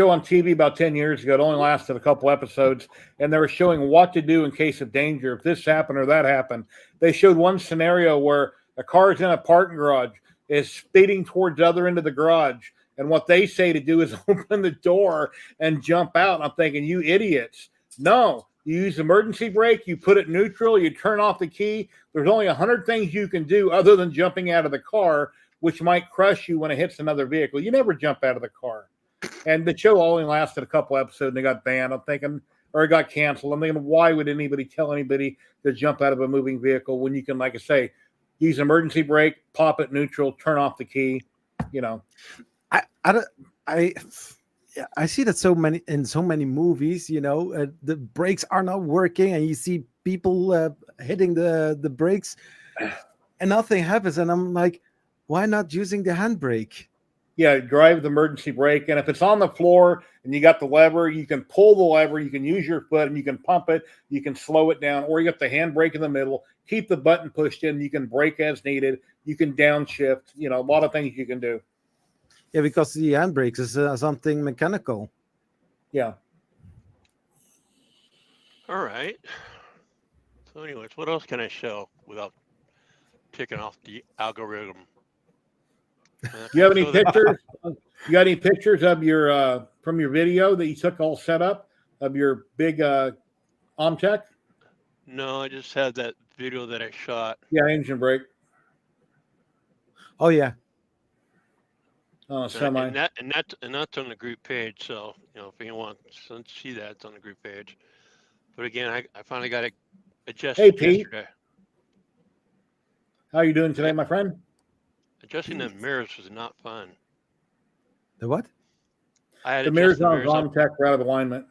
on TV about 10 years ago. It only lasted a couple episodes, and they were showing what to do in case of danger if this happened or that happened. They showed one scenario where a car is in a parking garage, is speeding towards the other end of the garage, and what they say to do is open the door and jump out. And I'm thinking, you idiots. No, you use emergency brake, you put it neutral, you turn off the key. There's only 100 things you can do other than jumping out of the car, which might crush you when it hits another vehicle. You never jump out of the car. And the show only lasted a couple episodes and they got banned. I'm thinking, or it got canceled. I'm thinking, why would anybody tell anybody to jump out of a moving vehicle when you can, like I say, use emergency brake, pop it neutral, turn off the key, I see that in so many movies, the brakes are not working and you see people hitting the brakes and nothing happens. And I'm like, why not using the handbrake? Yeah, drive the emergency brake. And if it's on the floor and you got the lever, you can pull the lever, you can use your foot and you can pump it, you can slow it down, or you got the handbrake in the middle, keep the button pushed in, you can brake as needed, you can downshift, a lot of things you can do. Yeah, because the handbrakes is something mechanical. Yeah. All right. So anyways, what else can I show without ticking off the algorithm? You have any pictures? You got any pictures of your from your video that you took all set up of your big Omtech? No, I just had that video that I shot. Yeah, engine brake. Oh yeah. Semi. And that's on the group page. So if anyone wants to see that, it's on the group page. But again, I finally got it adjusted Hey, Pete. yesterday. How are you doing today, my friend? Adjusting the mirrors was not fun. The what? I had The mirrors on Omtech were out of alignment.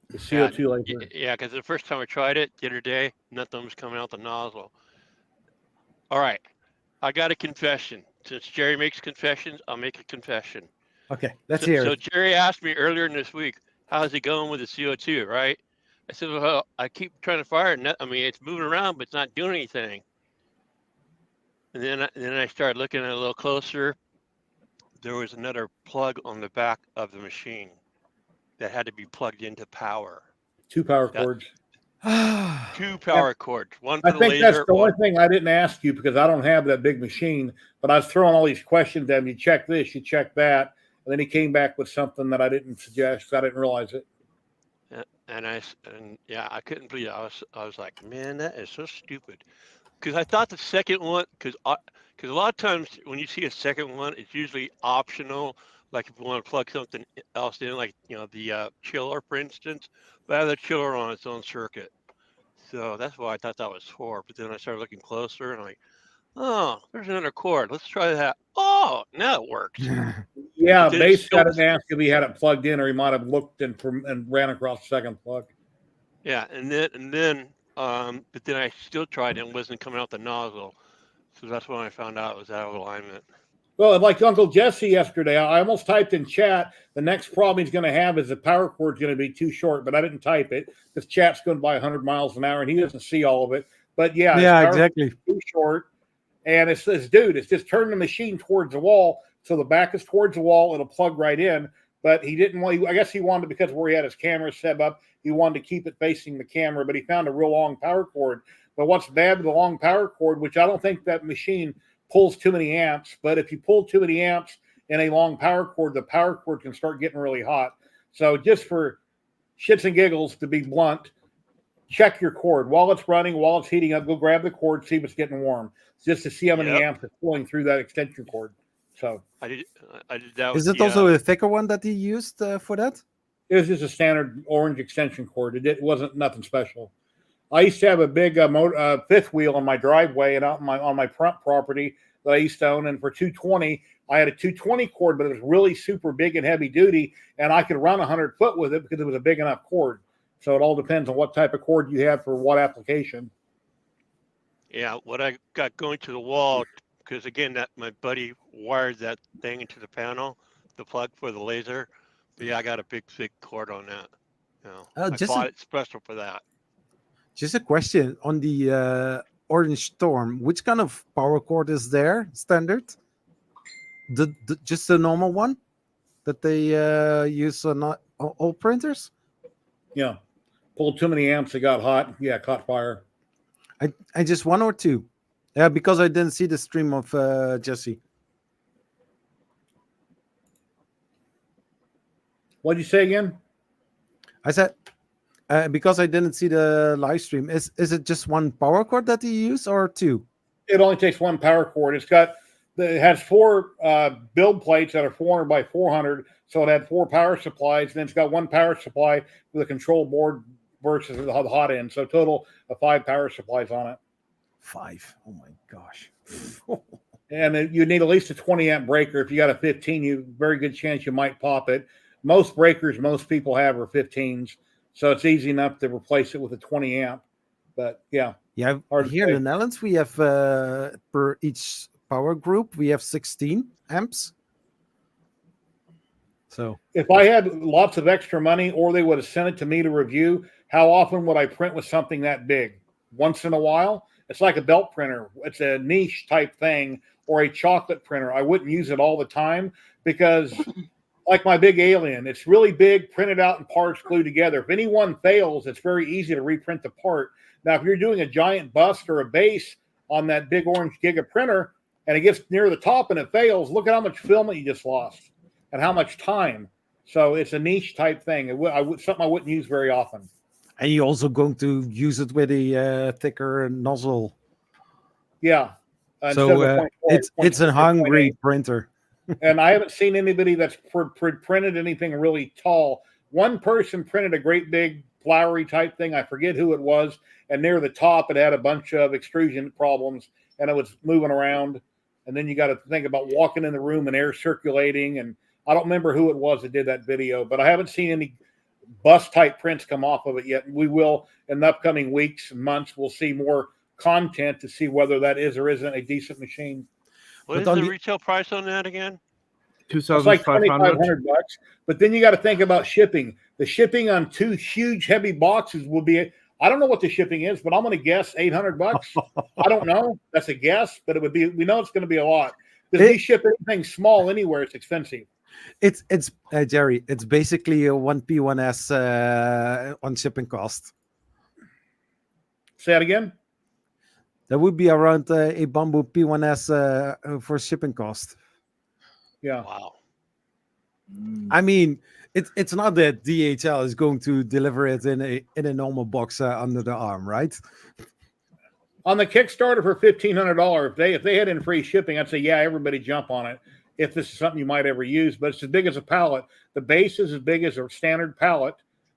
The CO2 laser. Yeah, because the first time I tried it the other day, nothing was coming out the nozzle. All right, I got a confession. Since Jerry makes confessions, I'll make a confession. Okay, let's hear So it. Jerry asked me earlier in this week, how's it going with the CO2, right? I said, well, I keep trying to fire it. It's moving around, but it's not doing anything. And then I started looking at it a little closer. There was another plug on the back of the machine that had to be plugged into power. 2 power cords. 2 power cords. One for I the think laser. that's the only thing I didn't ask you because I don't have that big machine. But I was throwing all these questions at him. You check this, you check that. And then he came back with something that I didn't suggest. I didn't realize it. And I couldn't believe it. I was like, man, that is so stupid. Because I thought the second one, because a lot of times when you see a second one, it's usually optional. Like if you want to plug something else in, like the chiller, for instance. But I have the chiller on its own circuit, so that's why I thought that was for. But then I started looking closer, and I'm like, Oh, there's another cord. Let's try that. Oh, now it works. Yeah, But then Base still, got an ask if he had it plugged in, or he might have looked and ran across the second plug. yeah, but then I still tried it and wasn't coming out the nozzle. So that's when I found out it was out of alignment. Well, like Uncle Jesse yesterday, I almost typed in chat. The next problem he's going to have is the power cord's going to be too short, but I didn't type it because chat's going by 100 miles an hour and he doesn't see all of it. But yeah, Yeah, exactly. Too short. And it says, dude, it's just turn the machine towards the wall. So the back is towards the wall. It'll plug right in. But he didn't want, I guess he wanted, because where he had his camera set up, he wanted to keep it facing the camera, but he found a real long power cord. But what's bad with the long power cord, which I don't think that machine pulls too many amps, but if you pull too many amps in a long power cord, the power cord can start getting really hot. So just for shits and giggles, to be blunt, check your cord while it's running, while it's heating up. Go grab the cord, see if it's getting warm, just to see how many amps are flowing through that extension cord. So I did that. Is it also a thicker one that he used for that? It was just a standard orange extension cord. It wasn't nothing special. I used to have a big fifth wheel on my driveway and out on my front property that I used to own. And for 220, I had a 220 cord, but it was really super big and heavy duty, and I could run 100 foot with it because it was a big enough cord. So it all depends on what type of cord you have for what application. Yeah, what I got going to the wall, because again, that my buddy wired that thing into the panel, the plug for the laser. But yeah, I got a big, thick cord on that. You know, I bought it special for that. Just a question on the Orange Storm. Which kind of power cord is there? Standard? Just the normal one that they use on all printers? Yeah. Pulled too many amps, it got hot. Yeah, caught fire. I just one or two. Yeah, because I didn't see the stream of Jesse. What'd you say again? I said because I didn't see the live stream. Is it just one power cord that you use or two? It only takes one power cord. It has four build plates that are 400 by 400. So it had four power supplies. Then it's got one power supply with a control board versus the hot end. So total of 5 power supplies on it. 5. Oh my gosh. And you need at least a 20 amp breaker. If you got a 15, you very good chance you might pop it. Most breakers most people have are 15s. So it's easy enough to replace it with a 20 amp. But yeah. Yeah, here in the Netherlands, we have per each power group, we have 16 amps. So if I had lots of extra money, or they would have sent it to me to review, how often would I print with something that big? Once in a while? It's like a belt printer. It's a niche type thing, or a chocolate printer. I wouldn't use it all the time because, like my big alien, it's really big, printed out in parts glued together. If any one fails, it's very easy to reprint the part. Now, if you're doing a giant bust or a base on that big orange Giga printer and it gets near the top and it fails, look at how much film you just lost and how much time. So it's a niche type thing. Something I wouldn't use very often. And you're also going to use it with a thicker nozzle. Yeah. So it's a hungry printer. And I haven't seen anybody that's printed anything really tall. One person printed a great big flowery type thing. I forget who it was. And near the top, it had a bunch of extrusion problems and it was moving around. And then you got to think about walking in the room and air circulating. And I don't remember who it was that did that video, but I haven't seen any bust type prints come off of it yet. We will in the upcoming weeks and months. We'll see more content to see whether that is or isn't a decent machine. What is the retail price on that again? It's like $2,500. But then you got to think about shipping. The shipping on 2 huge heavy boxes will be, I don't know what the shipping is, but I'm going to guess $800. I don't know. That's a guess, but it would be, we know it's going to be a lot. Because you ship anything small anywhere, it's expensive. It's Jerry, it's basically a 1P1S on shipping cost. Say that again? That would be around a Bamboo P1S for shipping cost. Yeah. Wow. I mean, it's not that DHL is going to deliver it in a normal box under the arm, right? On the Kickstarter for $1,500, if they had in free shipping, I'd say, yeah, everybody jump on it. If this is something you might ever use, but it's as big as a pallet. The base is as big as a standard pallet,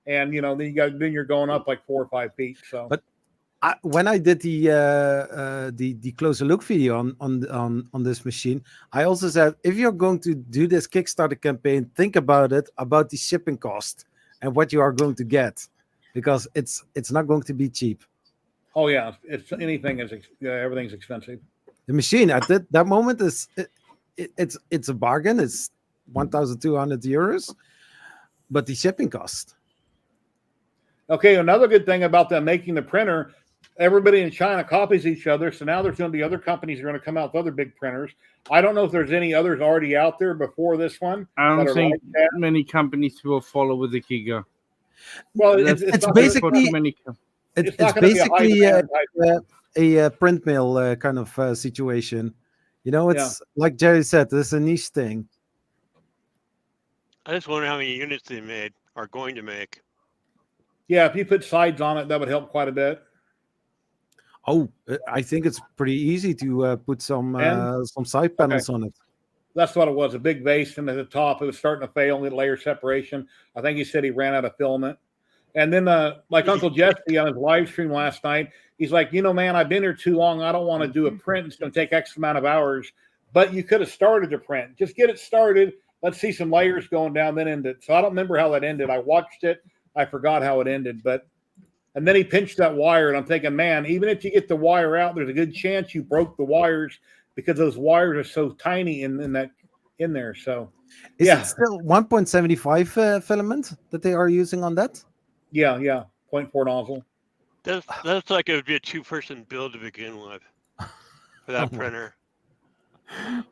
and then you're going up like 4 or 5 feet. So, but when I did the closer look video on this machine, I also said if you're going to do this Kickstarter campaign, think about it, about the shipping cost and what you are going to get, because it's not going to be cheap. Oh yeah, it's anything is everything's expensive. The machine at that moment is it's a bargain. It's 1,200 euros, but the shipping cost. Okay, another good thing about them making the printer, everybody in China copies each other. So now there's going to be other companies that are going to come out with other big printers. I don't know if there's any others already out there before this one. I don't that are think like that. many companies will follow with the Giga. Well, That's- it's not basically- for too many It's not gonna be a high basically demand type. a print mill kind of situation. You know, it's like Jerry said, this is a niche thing. I just wonder how many units they made are going to make. Yeah, if you put sides on it, that would help quite a bit. Oh, I think it's pretty easy to put some side panels on it. That's what it was, a big vase, and at the top it was starting to fail, and layer separation. I think he said he ran out of filament. And then like Uncle Jesse on his live stream last night, he's like, man, I've been here too long. I don't want to do a print. It's going to take X amount of hours. But you could have started the print. Just get it started. Let's see some layers going down, then end it. So I don't remember how that ended. I watched it. I forgot how it ended. And then he pinched that wire, and I'm thinking, man, even if you get the wire out, there's a good chance you broke the wires because those wires are so tiny in there. So Is it still 1.75 filament that they are using on that? Yeah, 0.4 nozzle. That's like it would be a 2-person build to begin with for that printer.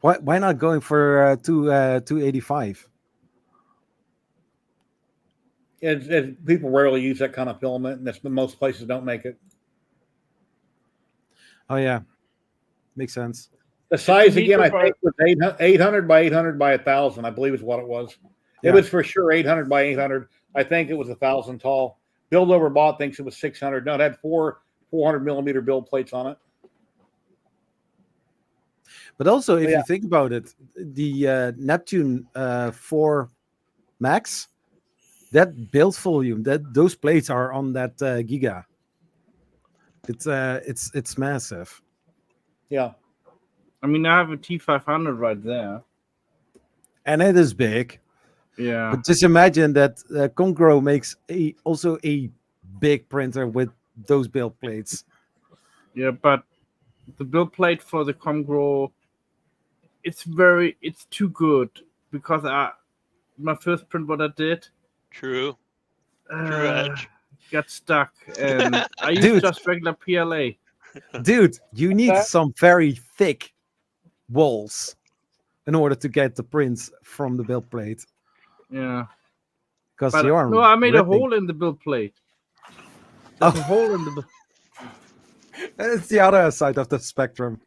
Why not going for 285? People rarely use that kind of filament, and most places don't make it. Oh yeah, makes sense. The size again, I think, was 800 by 800 by 1,000. I believe is what it was. Yeah. It was for sure 800 by 800. I think it was 1,000 tall. Build Over Bot thinks it was 600. No, it had 400 millimeter build plates on it. But also, if you think about it, the Neptune 4 Max, that build volume, those plates are on that Giga. It's massive. Yeah. I mean, I have a T500 right there. And it is big. Yeah. But just imagine that Congro makes also a big printer with those build plates. Yeah, but the build plate for the Congro, it's too good, because my first print what I did, True edge, got stuck, and I used just regular PLA. Dude, you need some very thick walls in order to get the prints from the build plate. Yeah. Because no, I made a hole in the build plate. There's a hole in the. It's the other side of the spectrum.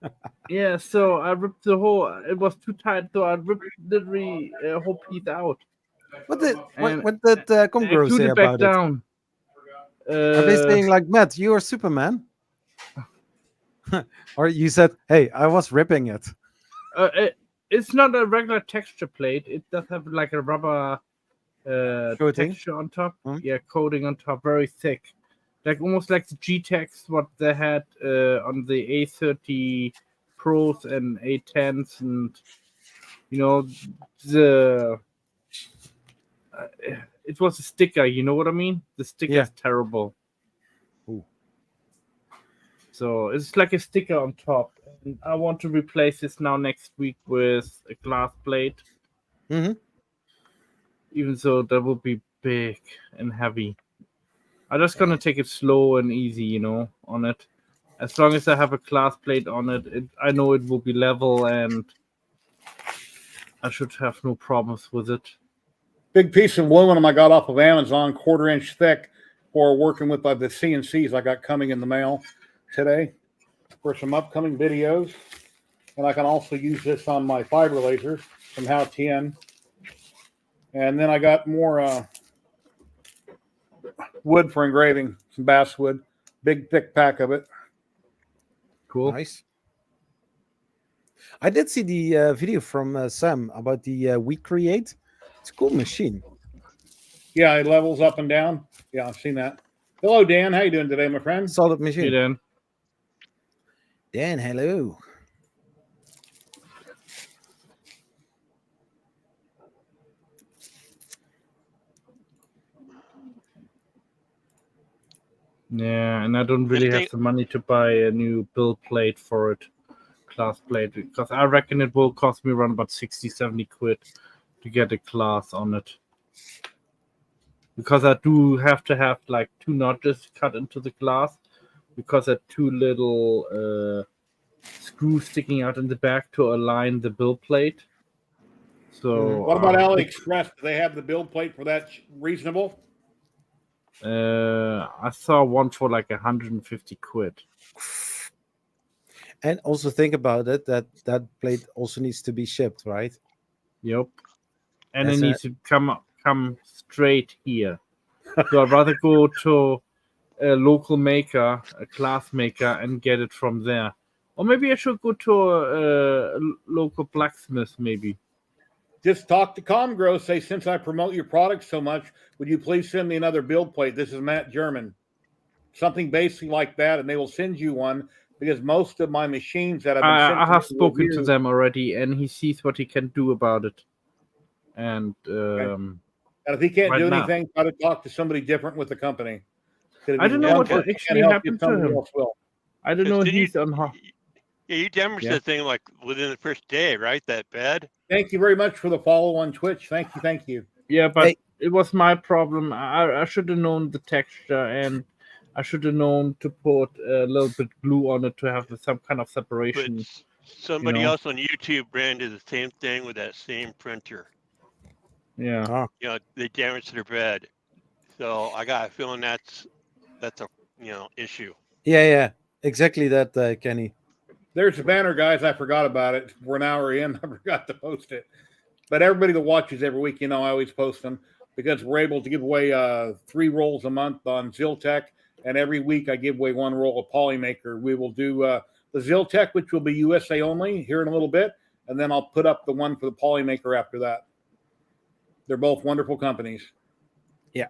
Yeah, so I ripped the hole. It was too tight, so I ripped literally a whole piece out. What did Congro say about down. it? Are they saying like, Matt, you are Superman? Or you said, hey, I was ripping it. It's not a regular texture plate. It does have like a rubber texture on top. Yeah, coating on top, very thick. Like almost like the G-Tex, what they had on the A30 Pros and A10s, and it was a sticker. You know what I mean? The sticker is terrible. Ooh. So it's like a sticker on top. And I want to replace this now next week with a glass plate. Mm-hmm. Even so, that will be big and heavy. I'm just gonna take it slow and easy, on it. As long as I have a glass plate on it, I know it will be level, and I should have no problems with it. Big piece of aluminum I got off of Amazon, 1/4 inch thick, for working with the CNCs I got coming in the mail today for some upcoming videos. And I can also use this on my fiber lasers from How Tien. And then I got more wood for engraving, some basswood, big thick pack of it. Cool. Nice. I did see the video from Sam about the We Create. It's a cool machine. Yeah, it levels up and down. Yeah, I've seen that. Hello, Dan. How you doing today, my friend? Solid Hey, machine. Dan. Dan, hello. Yeah, and I don't really have the money to buy a new build plate for it, class plate, because I reckon it will cost me around about 60, 70 quid to get a class on it. Because I do have to have like 2 notches cut into the glass, because there are 2 little screws sticking out in the back to align the build plate. So What about AliExpress? Do they have the build plate for that reasonable? I saw one for like 150 quid. And also think about it, that plate also needs to be shipped, right? Yep. And As it a- needs to come straight here. So I'd rather go to a local maker, a class maker, and get it from there. Or maybe I should go to a local blacksmith, maybe. Just talk to Comgrow. Say, since I promote your product so much, would you please send me another build plate? This is Matt German. Something basically like that, and they will send you one, because most of my machines that have been sent I have to spoken to review, them already, and he sees what he can do about it. And and if he can't right do now. anything, try to talk to somebody different with the company. If I don't know one what person actually can't help you, happened to somebody him. else will. I don't know. Didn't He's on. Yeah, you damaged Yeah. the thing like within the first day, right? That bed. Thank you very much for the follow on Twitch. Thank you, thank you. Yeah, but Hey. it was my problem. I should have known the texture, and I should have known to put a little bit glue on it to have some kind of But separation. somebody know. else on YouTube ran into the same thing with that same printer. Yeah. Ah, You know, they damaged their bed. So I got a feeling that's a issue. yeah, exactly that, Kenny. There's the banner, guys. I forgot about it. We're an hour in. I forgot to post it. But everybody that watches every week, I always post them, because we're able to give away 3 rolls a month on Ziltech. And every week I give away 1 roll of Polymaker. We will do the Ziltech, which will be USA only here in a little bit. And then I'll put up the one for the Polymaker after that. They're both wonderful companies. Yeah.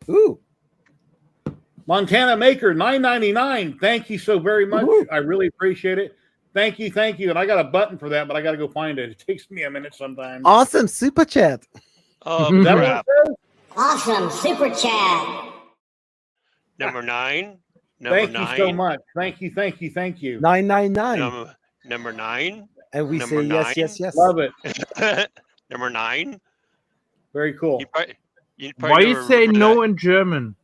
Ooh. Montana Maker, $9.99. Thank you so very much. Woo-hoo. I really appreciate it. Thank you. And I got a button for that, but I got to go find it. It takes me a minute sometimes. Awesome super chat. Oh Is that what crap! it says? Awesome super chat. Number 9. Thank you so much. Thank you. 999. Number 9. And we number say 9. yes. Love it. Number 9. Very cool. You Why you never say remember no that. in German?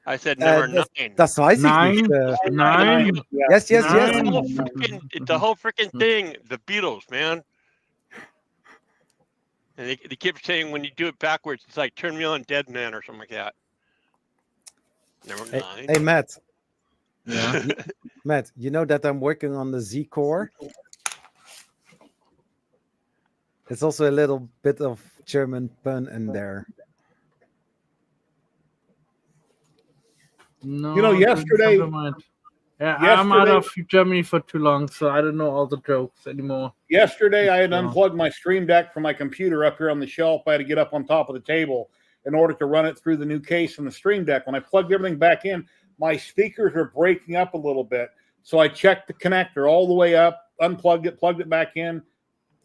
I said number 9. Das weiß ich nicht. 9. Yeah. Yes. It's the whole freaking thing. The Beatles, man. And they keep saying when you do it backwards, it's like "Turn Me On, Dead Man" or something like that. Number 9. Hey, Matt. Yeah. Matt, you know that I'm working on the Z Core? It's also a little bit of German pun in there. No. Yesterday- never mind. Yeah, I'm out of Germany for too long, so I don't know all the jokes anymore. Yesterday, I had Yeah. unplugged my Stream Deck from my computer up here on the shelf. I had to get up on top of the table in order to run it through the new case in the Stream Deck. When I plugged everything back in, my speakers are breaking up a little bit. So I checked the connector all the way up, unplugged it, plugged it back in,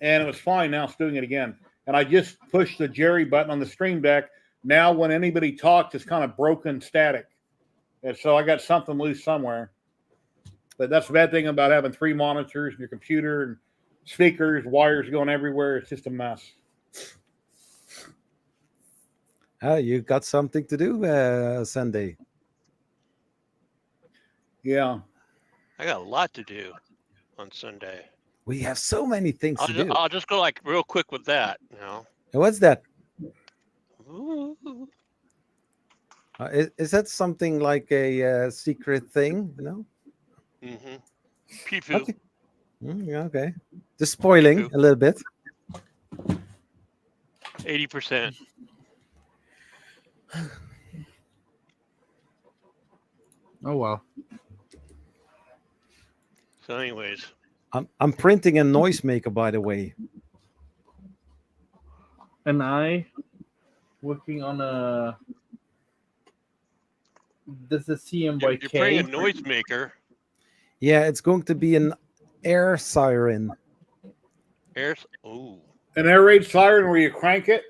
and it was fine. Now it's doing it again. And I just pushed the Jerry button on the Stream Deck. Now when anybody talks, it's kind of broken static. And so I got something loose somewhere. But that's the bad thing about having 3 monitors and your computer and speakers, wires going everywhere. It's just a mess. You got something to do Sunday. Yeah. I got a lot to do on Sunday. We have so many things to do. I'll just go like real quick with that. And what's that? Ooh. Is that something like a secret thing? No? Mm-hmm. Pee-poo. Okay. Okay. Just spoiling a little bit. 80%. Oh well. So, anyways, I'm printing a noisemaker, by the way. And I working on a. This is You're playing a CMYK. noisemaker. Yeah, it's going to be an air siren. Oh. An air raid siren where you crank it.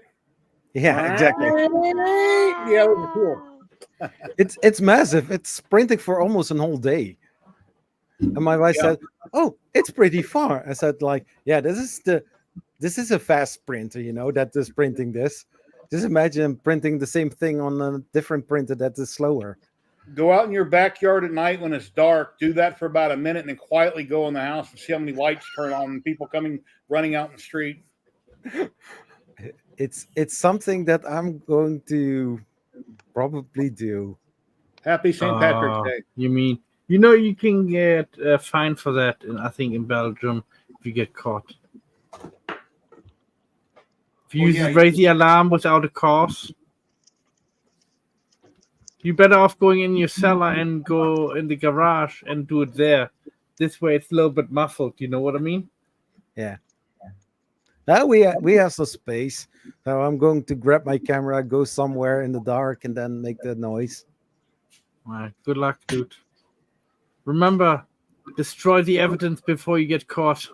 Yeah, exactly. Yeah, that was cool. It's massive. It's sprinting for almost a whole day. And my wife said, "Oh, it's pretty far." I said, "Like, yeah, this is a fast sprinter, that is printing this. Just imagine printing the same thing on a different printer that is slower." Go out in your backyard at night when it's dark. Do that for about a minute, and then quietly go in the house and see how many lights turn on and people running out in the street. It's something that I'm going to probably do. Happy St. Patrick's Day. You mean you can get fined for that? I think in Belgium, if you get caught. If you raise the alarm without a cause, you're better off going in your cellar and go in the garage and do it there. This way, it's a little bit muffled. You know what I mean? Yeah. Now we have some space, so I'm going to grab my camera, go somewhere in the dark, and then make the noise. All right. Good luck, dude. Remember, destroy the evidence before you get caught.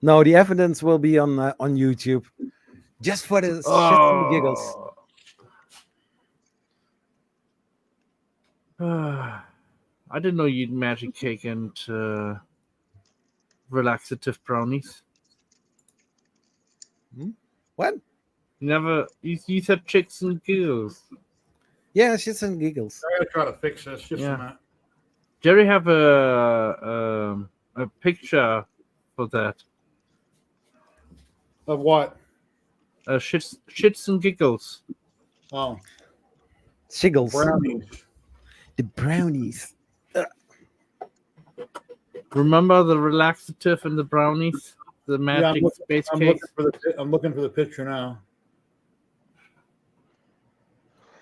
No, the evidence will be on YouTube, just for the shits and giggles. I didn't know you'd magic cake and relaxative brownies. What? You said chicks and giggles. Yeah, shits and giggles. I gotta try to fix this. Just a minute. Jerry have a picture for that. Of what? Shits and giggles. Oh, Shiggles. brownies. The brownies. Remember the relaxative and the brownies? The magic space cake. I'm looking for the picture now.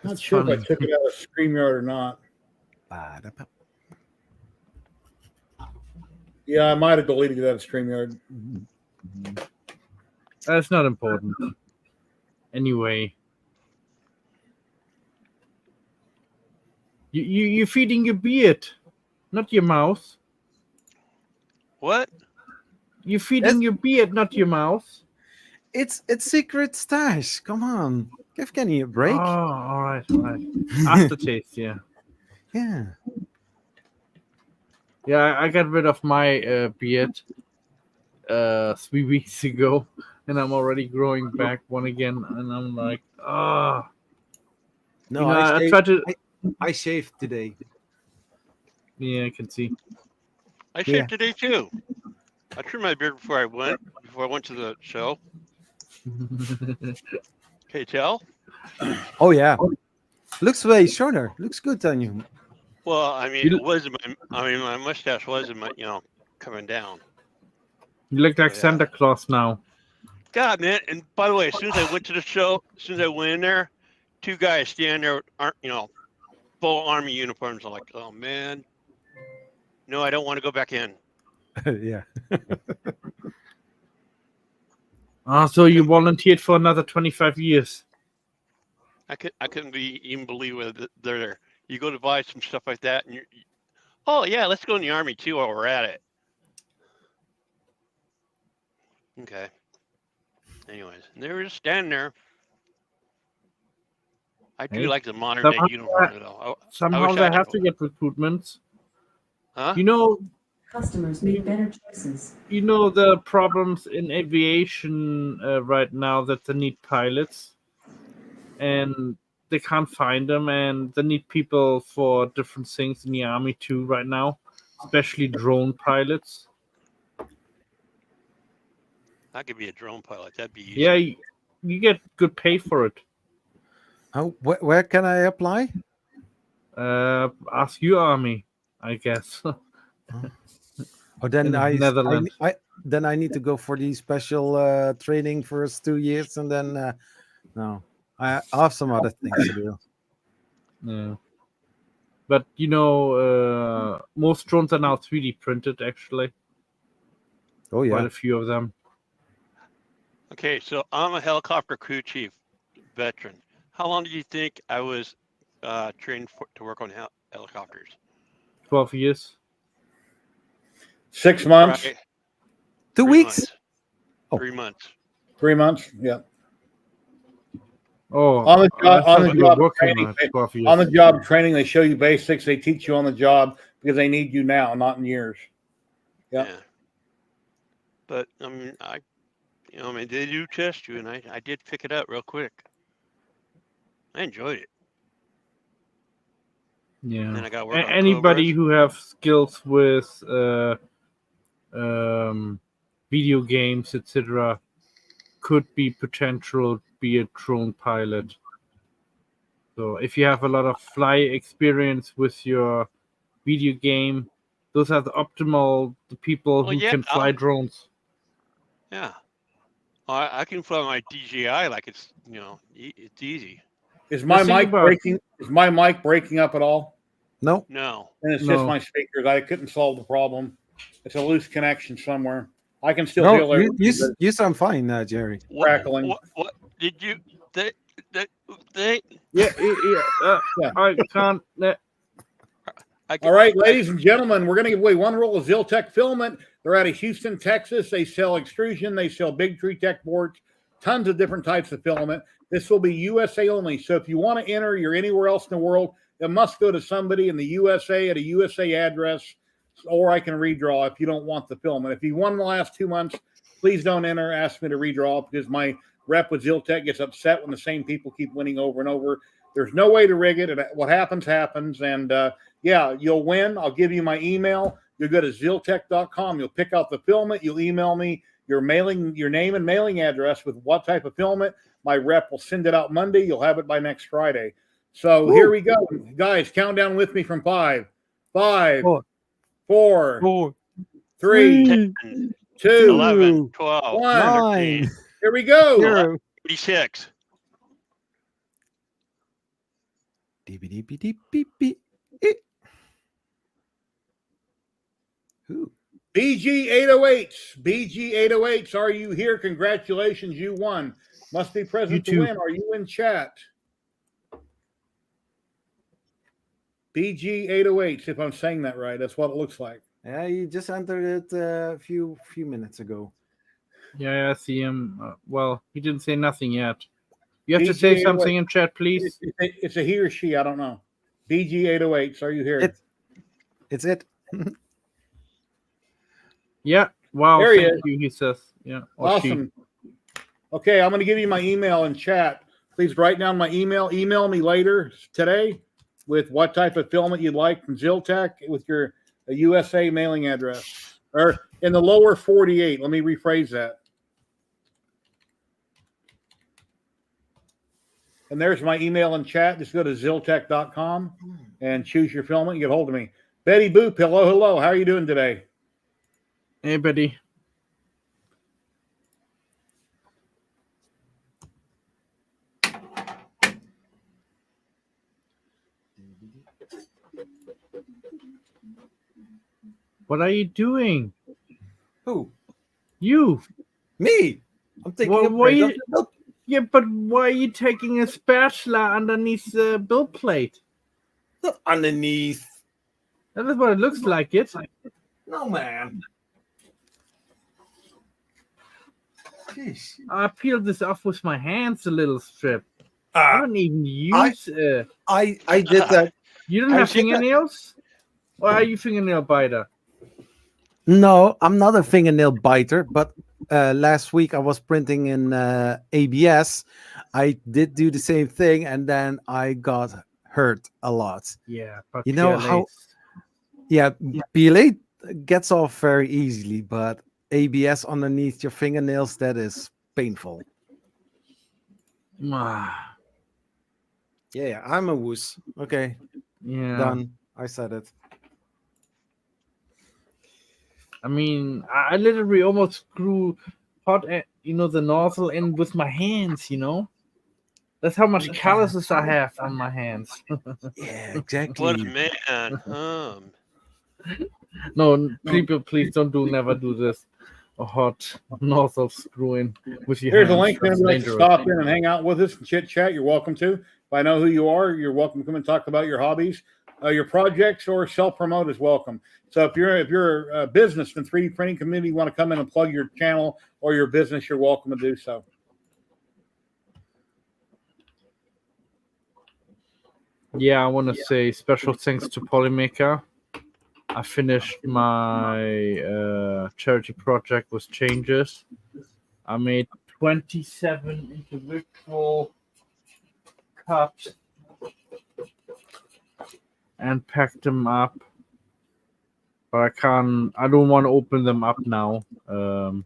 Not sure if I took it out of StreamYard or not. Yeah, I might have deleted it out of StreamYard. That's not important. Anyway. You're feeding your beard, not your mouth. What? You're feeding your beard, not your mouth. It's secret stash. Come on, give Kenny a break. Oh, all right. Aftertaste, yeah. Yeah. Yeah, I got rid of my beard 3 weeks ago, and I'm already growing back one again, and I'm like, No, I tried to. I shaved today. Yeah, I can see. I shaved today too. I trimmed my beard before I went to the show. Can you tell? Oh yeah, looks way shorter. Looks good on you. Well, I mean, my mustache wasn't coming down. You look like Santa Claus now. God, man! And by the way, as soon as I went to the show, as soon as I went in there, 2 guys standing there, full army uniforms. I'm like, oh man, no, I don't want to go back in. Yeah. So you volunteered for another 25 years. I couldn't even believe it. They're there. You go to buy some stuff like that, and oh yeah, let's go in the army too while we're at it. Okay. Anyways, and they were just standing there. I do like the modern day uniform though. Somehow they have to get recruitments. Huh? Customers make better choices. The problems in aviation right now, that they need pilots and they can't find them, and they need people for different things in the army too right now, especially drone pilots. I could be a drone pilot. That'd be easy. Yeah, you get good pay for it. Oh, where can I apply? Ask your army, I guess. Oh, then Netherlands. I need to go for the special training first 2 years, and then no, I have some other things to do. Yeah. But most drones are now 3D printed actually. Oh yeah. Quite a few of them. Okay, so I'm a helicopter crew chief. veteran. How long do you think I was trained to work on helicopters? 12 years. 6 months, Right. 2 3 weeks. months. Oh. 3 months. 3 months. Yeah. Oh, On the I job, thought you were working training, on it 12 years. on the job training, they show you basics. They teach you on the job because they need you now, not in years. Yep. Yeah. But I mean, they do test you, and I did pick it up real quick. I enjoyed it. Yeah. Then I got to work on Anybody Cobras. who have skills with video games, etc., could be potential be a drone pilot. So if you have a lot of fly experience with your video game, those are the people who can fly drones. Yeah. I can fly my DJI like it's it's easy. Is my think mic about- breaking? Is my mic breaking up at all? No. No. And it's No. just my speakers. I couldn't solve the problem. It's a loose connection somewhere. I can still No, hear everything. you sound fine, Jerry. Crackling. What did you? They. Yeah. Yeah. I can't. All right, ladies and gentlemen, we're going to give away one roll of Ziltech filament. They're out of Houston, Texas. They sell extrusion. They sell big tree tech boards, tons of different types of filament. This will be USA only. So if you want to enter, you're anywhere else in the world, it must go to somebody in the USA at a USA address, or I can redraw if you don't want the filament. If you won the last 2 months, please don't enter. Ask me to redraw because my rep with Ziltech gets upset when the same people keep winning over and over. There's no way to rig it. What happens, happens. And yeah, you'll win. I'll give you my email. You'll go to ziltech.com. You'll pick out the filament. You'll email me your name and mailing address with what type of filament. My rep will send it out Monday. You'll have it by next Friday. So Here we go. Guys, count down with me from 5, 5, 4, 3, 2, 11, 12, 9. Here we go. 0. 86. BG808s. BG808s. Are you here? Congratulations. You won. Must be present to win. Are you in chat? BG808s, if I'm saying that right. That's what it looks like. Yeah, you just entered it a few minutes ago. Yeah, I see him. Well, he didn't say nothing yet. You have to say something in chat, please. It's a he or she. I don't know. BG808s. Are you here? It's it. Yeah. Wow. There he Thank is. you. He says. Yeah. Awesome. Okay, I'm going to give you my email in chat. Please write down my email. Email me later today with what type of filament you'd like from Ziltech with your USA mailing address. Or in the lower 48. Let me rephrase that. And there's my email in chat. Just go to ziltech.com and choose your filament. You get hold of me. Betty Boop, hello. How are you doing today? Hey, Betty. What are you doing? Who? You. Me. I'm taking Well, a why print you- of the milk. Yeah, but why are you taking a spatula underneath the build plate? Not underneath. That is what it looks like. It. No, man. Jeez. I peeled this off with my hands, a little strip. I don't even use. I did that. You don't I have did that- fingernails? Or are you fingernail biter? No, I'm not a fingernail biter, but last week I was printing in ABS. I did do the same thing, and then I got hurt a lot. Yeah, but You know how- Yeah, PLA gets off very easily, but ABS underneath your fingernails, that is painful. Ah, Yeah, I'm a wuss. Okay, yeah. done. I said it. I mean, I literally almost screw the nozzle in with my hands, That's how much calluses I have on my hands. Yeah, exactly. What a man. No, people, please never do this. a hot nozzle screwing with your Here's a hands. link. If That's anybody like to dangerous. stop in and hang out with us and chit chat, you're welcome to. If I know who you are, you're welcome to come and talk about your hobbies, your projects, or self promote is welcome. So if you're a business in 3D printing community, you want to come in and plug your channel or your business, you're welcome to do so. Yeah, I want to say special thanks to Polymaker. I finished my charity project with changes. I made 27 individual cups and packed them up. But I don't want to open them up now. And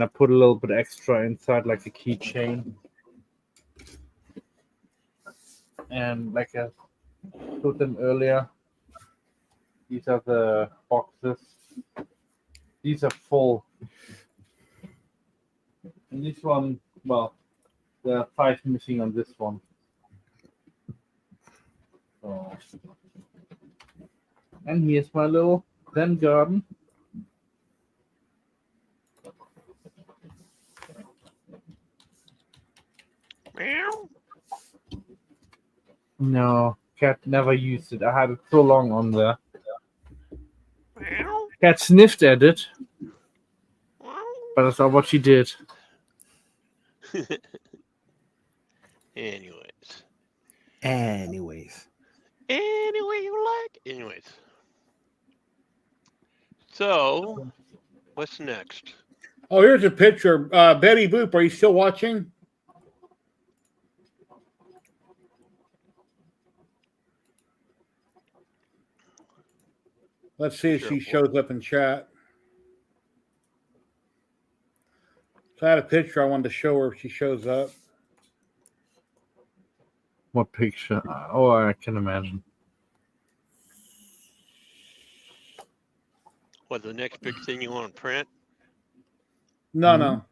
I put a little bit extra inside, like a keychain. And like I put them earlier, these are the boxes. These are full. And this one, well, there are 5 missing on this one. So. And here's my little Zen garden. Meow. No, cat never used it. I had it so long on there. Meow. Cat sniffed at it, Meow. but that's not what she did. Anyways. Anyways. Way you like. Anyways. So, what's next? Oh, here's a picture. Betty Boop, are you still watching? Let's see if she shows up in chat. So I had a picture I wanted to show her if she shows up. What picture? Oh, I can imagine. What, the next big thing you want to print? No.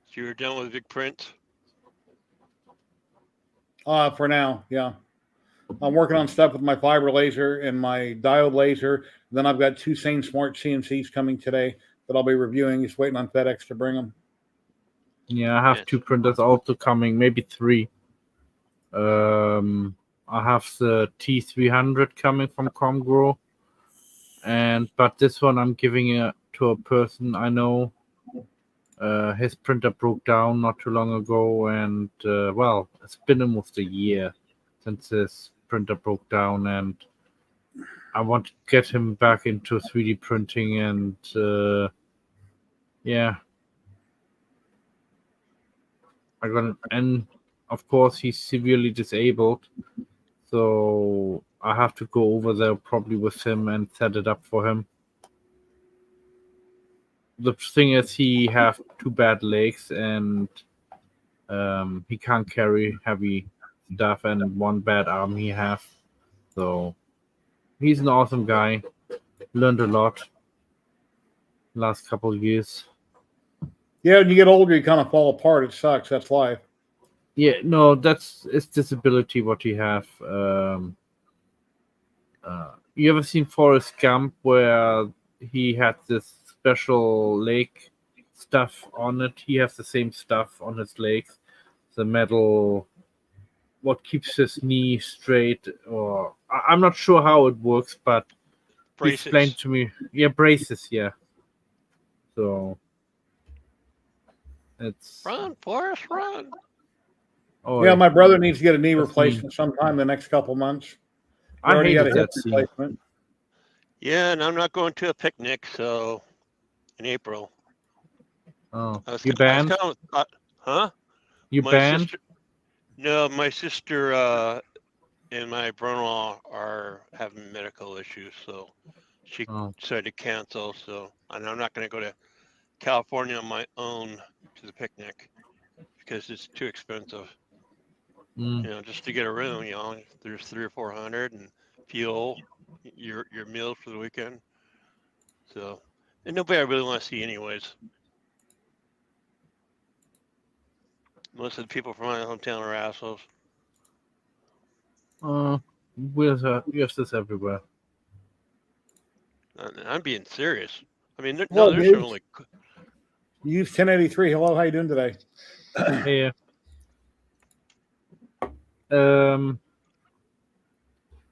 So you're done with big prints? For now, yeah. I'm working on stuff with my fiber laser and my diode laser. Then I've got 2 Sane Smart CNCs coming today that I'll be reviewing. Just waiting on FedEx to bring them. Yeah, I have 2 printers also coming, maybe 3. I have the T300 coming from Comgrow, but this one I'm giving it to a person I know. His printer broke down not too long ago, and well, it's been almost a year since his printer broke down, and I want to get him back into 3D printing, and yeah. And of course he's severely disabled, so I have to go over there probably with him and set it up for him. The thing is, he have 2 bad legs, and he can't carry heavy stuff, and 1 bad arm he have. So he's an awesome guy. Learned a lot last couple of years. Yeah, when you get older, you kind of fall apart. It sucks. That's life. Yeah, no, it's disability what he have. You ever seen Forrest Gump where he had this special leg stuff on it? He has the same stuff on his legs. The metal, what keeps his knee straight, or I'm not sure how it works, but he explained to me. Yeah, braces, yeah. So it's Run, Forrest, run. Oh, yeah, my brother needs to get a knee That's replacement sometime in the next couple months. I already had a hated hip that scene. replacement. Yeah, and I'm not going to a picnic, so in April. Oh, I was, you I was banned? kind of, huh? You My banned? sister, no, my sister and my brother-in-law are having medical issues, so she Oh. decided to cancel. So, and I'm not going to go to California on my own to the picnic because it's too expensive. Mm. You know, just to get a room, you know, there's $300 or $400 and fuel, your meals for the weekend. So, and nobody I really want to see anyways. Most of the people from my hometown are assholes. We have this everywhere. I'm being serious. I mean, Well, there's dude. only. You use 1083. Hello, how you doing today? Hey,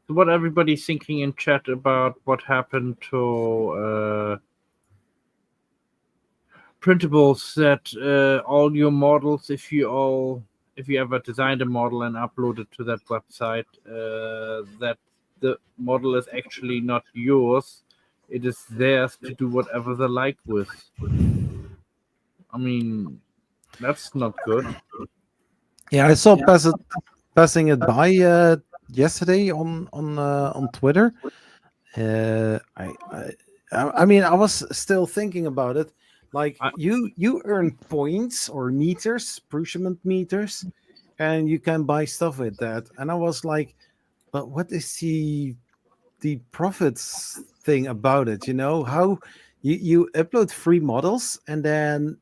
what everybody's thinking in chat about what happened to printables that all your models, if you ever designed a model and uploaded to that website, that the model is actually not yours. It is theirs to do whatever they like with. I mean, that's not good. Yeah, I saw passing it by yesterday on Twitter. I mean, I was still thinking about it. Like you earn points or meters, Prussian meters, and you can buy stuff with that. And I was like, but what is the profits thing about it? You know how you upload free models and then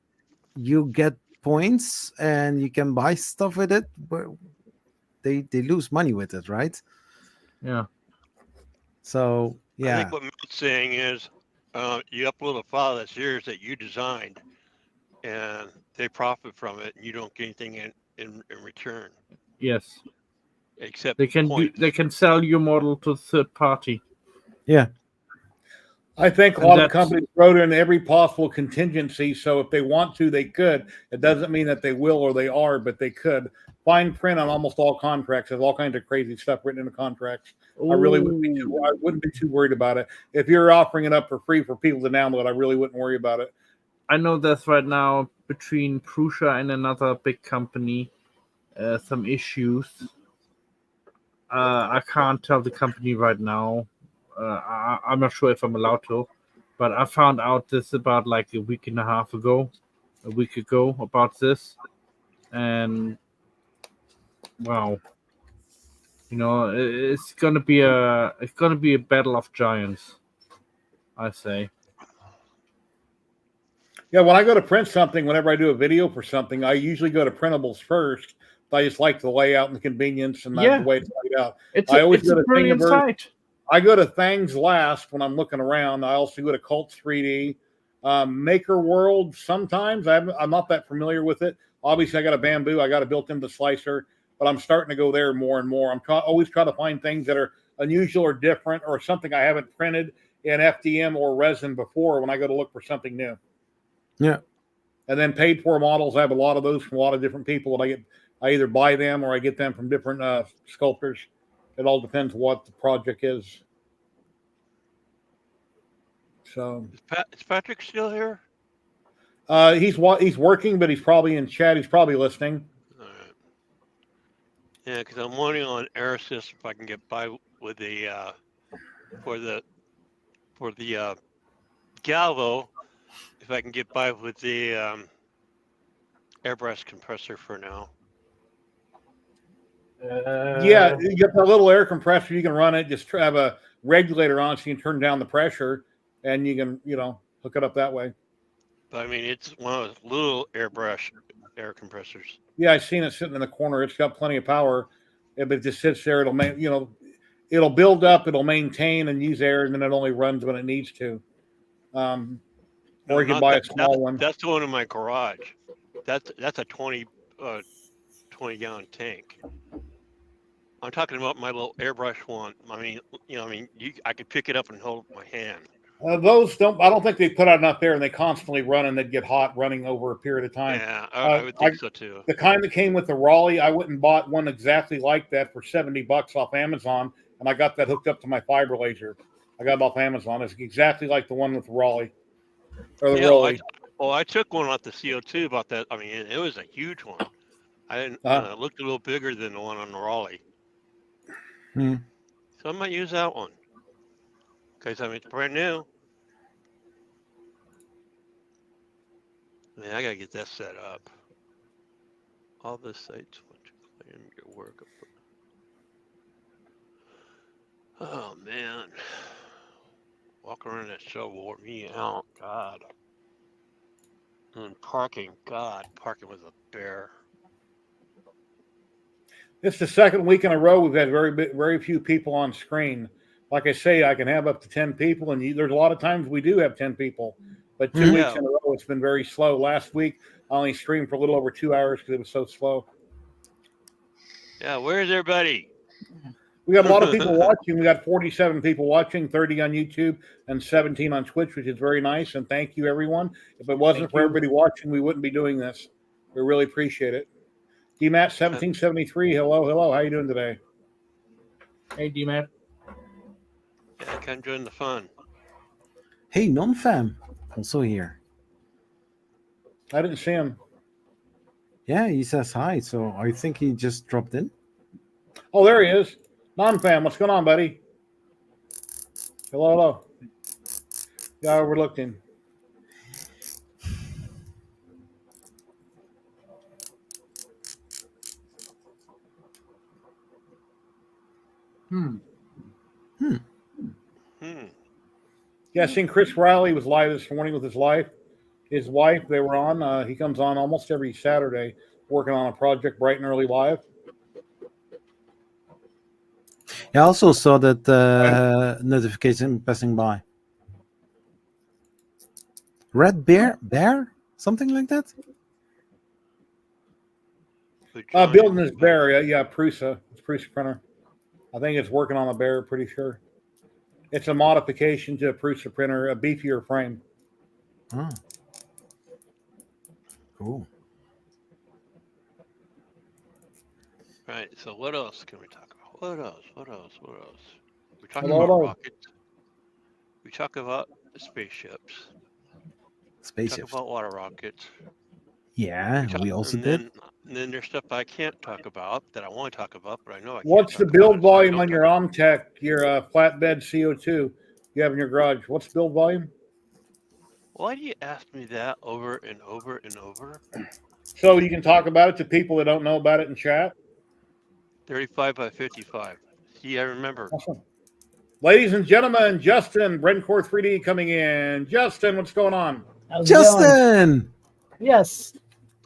you get points and you can buy stuff with it, but they lose money with it, right? Yeah. So I yeah, think what Matt's saying is, you upload a file that's yours that you designed, and they profit from it, and you don't get anything in return Yes. except They can points. they can sell your model to a third party. yeah. I think a And lot of that's- companies wrote in every possible contingency. So if they want to, they could. It doesn't mean that they will or they are, but they could. Fine print on almost all contracts. There's all kinds of crazy stuff written in the contracts. I really wouldn't be too worried about it. If you're offering it up for free for people to download, I really wouldn't worry about it. I know there's right now between Prusa and another big company some issues. I can't tell the company right now. I'm not sure if I'm allowed to, but I found out this about like a week ago about this, and wow, you know, it's gonna be a battle of giants, I say. Yeah, when I go to print something, whenever I do a video for something, I usually go to printables first. I just like the layout and the convenience and the way it's laid out. It's I always it's go a to brilliant Thingiverse. site. I go to Things last when I'm looking around. I also go to Cults 3D, Maker World. Sometimes I'm not that familiar with it. Obviously, I got a Bamboo. I got a built-in slicer, but I'm starting to go there more and more. Always try to find things that are unusual or different or something I haven't printed in FDM or resin before when I go to look for something new. Yeah. And then paid for models. I have a lot of those from a lot of different people. And I either buy them or I get them from different sculptors. It all depends what the project is. So Is Patrick still here? he's working, but he's probably in chat. He's probably listening. All right. Yeah, because I'm wondering on Aerosis if I can get by with the for the Galvo, if I can get by with the airbrush compressor for now. Yeah, you get the little air compressor. You can run it. Just have a regulator on so you can turn down the pressure, and you can hook it up that way. But I mean, it's one of those little airbrush air compressors. Yeah, I've seen it sitting in the corner. It's got plenty of power. If it just sits there, it'll build up, it'll maintain and use air, and then it only runs when it needs to. Or you can buy a small one. That's the one in my garage. That's a 20 gallon tank. I'm talking about my little airbrush one. I mean, I could pick it up and hold it in my hand. Those don't. I don't think they put out enough air, and they constantly run, and they'd get hot running over a period of time. Yeah, I would think so too. The kind that came with the Raleigh, I went and bought one exactly like that for $70 off Amazon, and I got that hooked up to my fiber laser. I got it off Amazon. It's exactly like the one with the Raleigh. Or the Raleigh. I took one off the CO2 about that. I mean, it was a huge one. It looked a little bigger than the one on the Raleigh. Hmm. So I might use that one. Because, I mean, it's brand new. Man, I got to get that set up. All the sites want to claim your work. Oh, man. Walking around that show wore me out. God. And parking. God, parking was a bear. It's the second week in a row we've had very few people on screen. like I say, I can have up to 10 people, and there's a lot of times we do have 10 people. But 2 weeks in a row, it's been very slow. Last week, I only streamed for a little over 2 hours because it was so slow. Yeah, where's everybody? We got a lot of people watching. We got 47 people watching, 30 on YouTube and 17 on Twitch, which is very nice. And thank you, everyone. If it wasn't for everybody watching, we wouldn't be doing this. We really appreciate it. DMAT1773, hello. How you doing today? Hey, D-Matt. Yeah, come join the fun. Hey, non-fam, also here. I didn't see him. Yeah, he says hi, so I think he just dropped in. Oh, there he is. Non-fam, what's going on, buddy? Hello. Yeah, overlooked him. Yeah, I seen Chris Riley was live this morning with his wife. They were on. He comes on almost every Saturday working on a project bright and early live. I also saw that notification passing by. Red Bear? Something like that? Building this bear. Yeah, Prusa. It's Prusa printer. I think it's working on a bear, pretty sure. It's a modification to a Prusa printer, a beefier frame. Oh. Cool. Right. So what else can we talk about? What else? We talk Hello. about rockets. We talk about spaceships. We talk about water rockets. Yeah, we also did. And then there's stuff I can't talk about that I want to talk about, but I know I can't. What's the build volume on your Omtech, your flatbed CO2 you have in your garage? What's build volume? Why do you ask me that over and over and over? So you can talk about it to people that don't know about it in chat. 35 by 55. See, I remember. Awesome. Ladies and gentlemen, Justin, Brencore 3D coming in. Justin, what's going on? How's it going? Justin! Yes.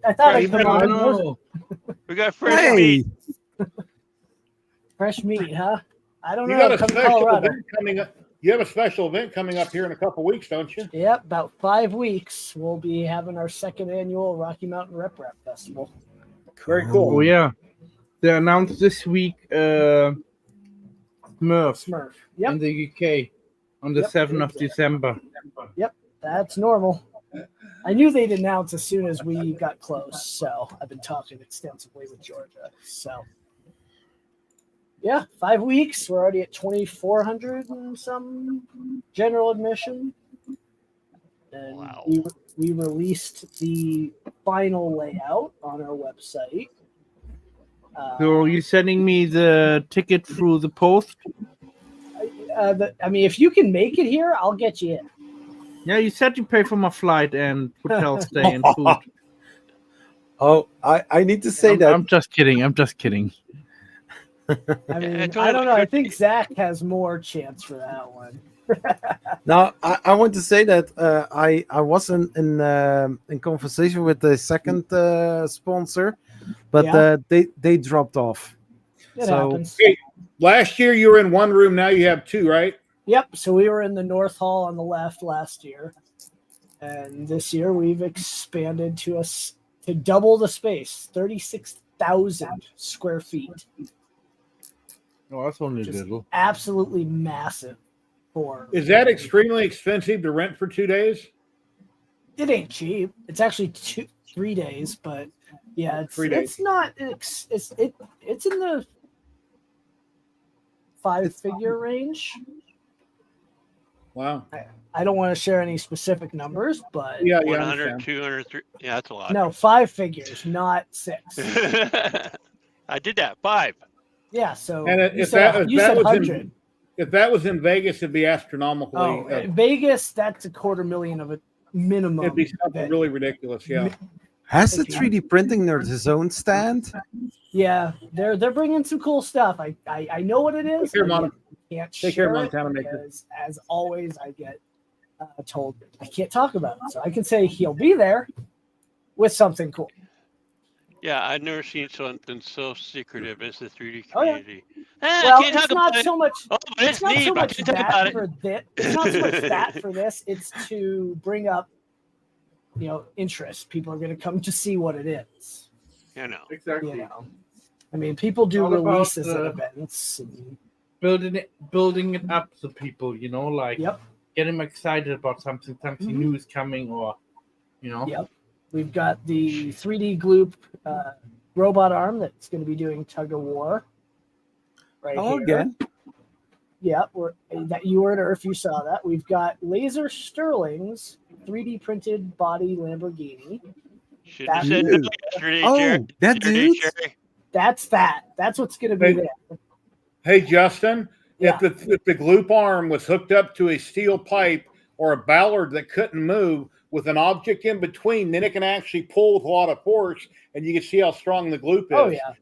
I thought Fresh I'd come on. No. We got fresh Hey! meat. Fresh meat, huh? I don't You know. got a Come to special Colorado. event coming up. You have a special event coming up here in a couple weeks, don't you? Yep, about 5 weeks. We'll be having our second annual Rocky Mountain Rep Festival. Very cool. Oh, yeah. They announced this week Smurf Smurf. Yep, in the UK on the Yep. 7th of December. that's normal. I knew they'd announce as soon as we got close, so I've been talking extensively with Georgia. So, yeah, 5 weeks. We're already at 2,400 and some general admission. And Wow. we released the final layout on our website. So you're sending me the ticket through the post? I mean, if you can make it here, I'll get you in. Yeah, you said you pay for my flight and hotel stay and food. Oh, I need to say I'm just kidding. I'm just kidding. I mean, it's I only don't know. like I think Zach has more chance for that one. Now, I want to say that I was in conversation with the second sponsor, but Yeah. they dropped off. It So- happens. Last year you were in one room. Now you have two, right? Yep. So we were in the North Hall on the left last year, and this year we've expanded to double the space, 36,000 square feet. Oh, that's only Just little. absolutely massive. Is that extremely expensive to rent for 2 days? It ain't cheap. It's actually 3 days, but yeah, it's 3 days. it's not. It's in the 5-figure range. Wow. I don't want to share any specific numbers, but Yeah, I 100, understand. 200, 300. Yeah, that's a lot. no, 5 figures, not 6. I did that. 5. Yeah, so And you if said, that you said was 100. if that was in Vegas, it'd be astronomically. Oh, Vegas, that's $250,000 of a minimum. it'd be something venue. really ridiculous. Yeah. Has the Okay. 3D printing his own stand? Yeah, they're bringing some cool stuff. I know what it is. Take care, I Mon- can't Take care, share it Montana Maker. because, as always, I get told I can't talk about it. So I can say he'll be there with something cool. Yeah, I've never seen something so secretive as the 3D Oh, yeah. community. I Well, can't it's talk not about so much. it. Oh, but It's it's not neat, so but I much can't talk about that it. for this. It's not so much that for this. It's to bring up, interest. People are going to come to see what it is. You know. Exactly. I mean, people do All about releases the- at events. And, Building it up to people, like yep. get them excited about something Mhm. new is coming, or Yep. We've got the 3D Gloop robot arm that's going to be doing tug of war. Right Oh, here. again. Yeah, that you were at Earth. You saw that. We've got Laser Sterling's 3D printed body Lamborghini. Should have said Dude. no yesterday, Oh, Jerry. that Yesterday, dude? Jerry. That's that. That's what's going to be Hey. there. Hey, Justin, Yeah. if the gloop arm was hooked up to a steel pipe or a ballard that couldn't move with an object in between, then it can actually pull with a lot of force, and you can see how strong the gloop is. Oh yeah.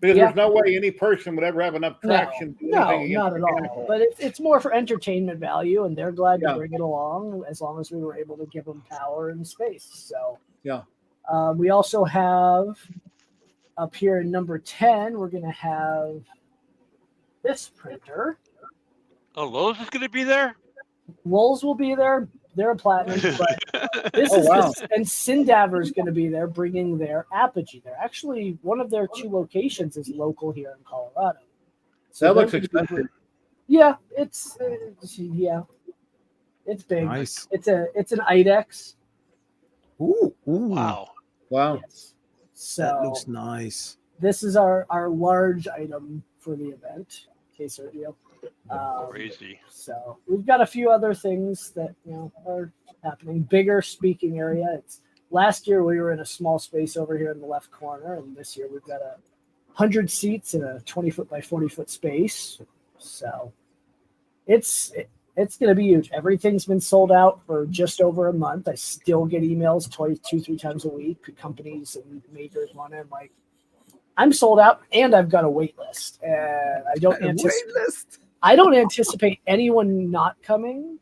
Because Yeah. there's no way any person would ever have enough traction. to do No, anything against not at all. mechanical. But it's more for entertainment value, and they're glad to Yeah. bring it along as long as we were able to give them power and space. So Yeah. We also have up here in number 10, we're going to have this printer. Oh, Lowe's is going to be there? Wolves will be there. They're a platinum, but this Oh, is wow. and Sindaver is going to be there, bringing their apogee. They're actually one of their 2 locations is local here in Colorado. So That looks they're- expensive. Yeah, it's big. Nice. It's an IDEX. Ooh. Wow. Wow. Yes. So That looks nice. this is our large item for the event. Okay, Sergio. Crazy. So we've got a few other things that are happening. Bigger speaking area. It's last year we were in a small space over here in the left corner, and this year we've got 100 seats in a 20-foot by 40-foot space. So it's going to be huge. Everything's been sold out for just over a month. I still get emails 2-3 times a week. Companies and makers want it. I'm like, I'm sold out, and I've got a wait list, and I don't anticipate anyone not coming.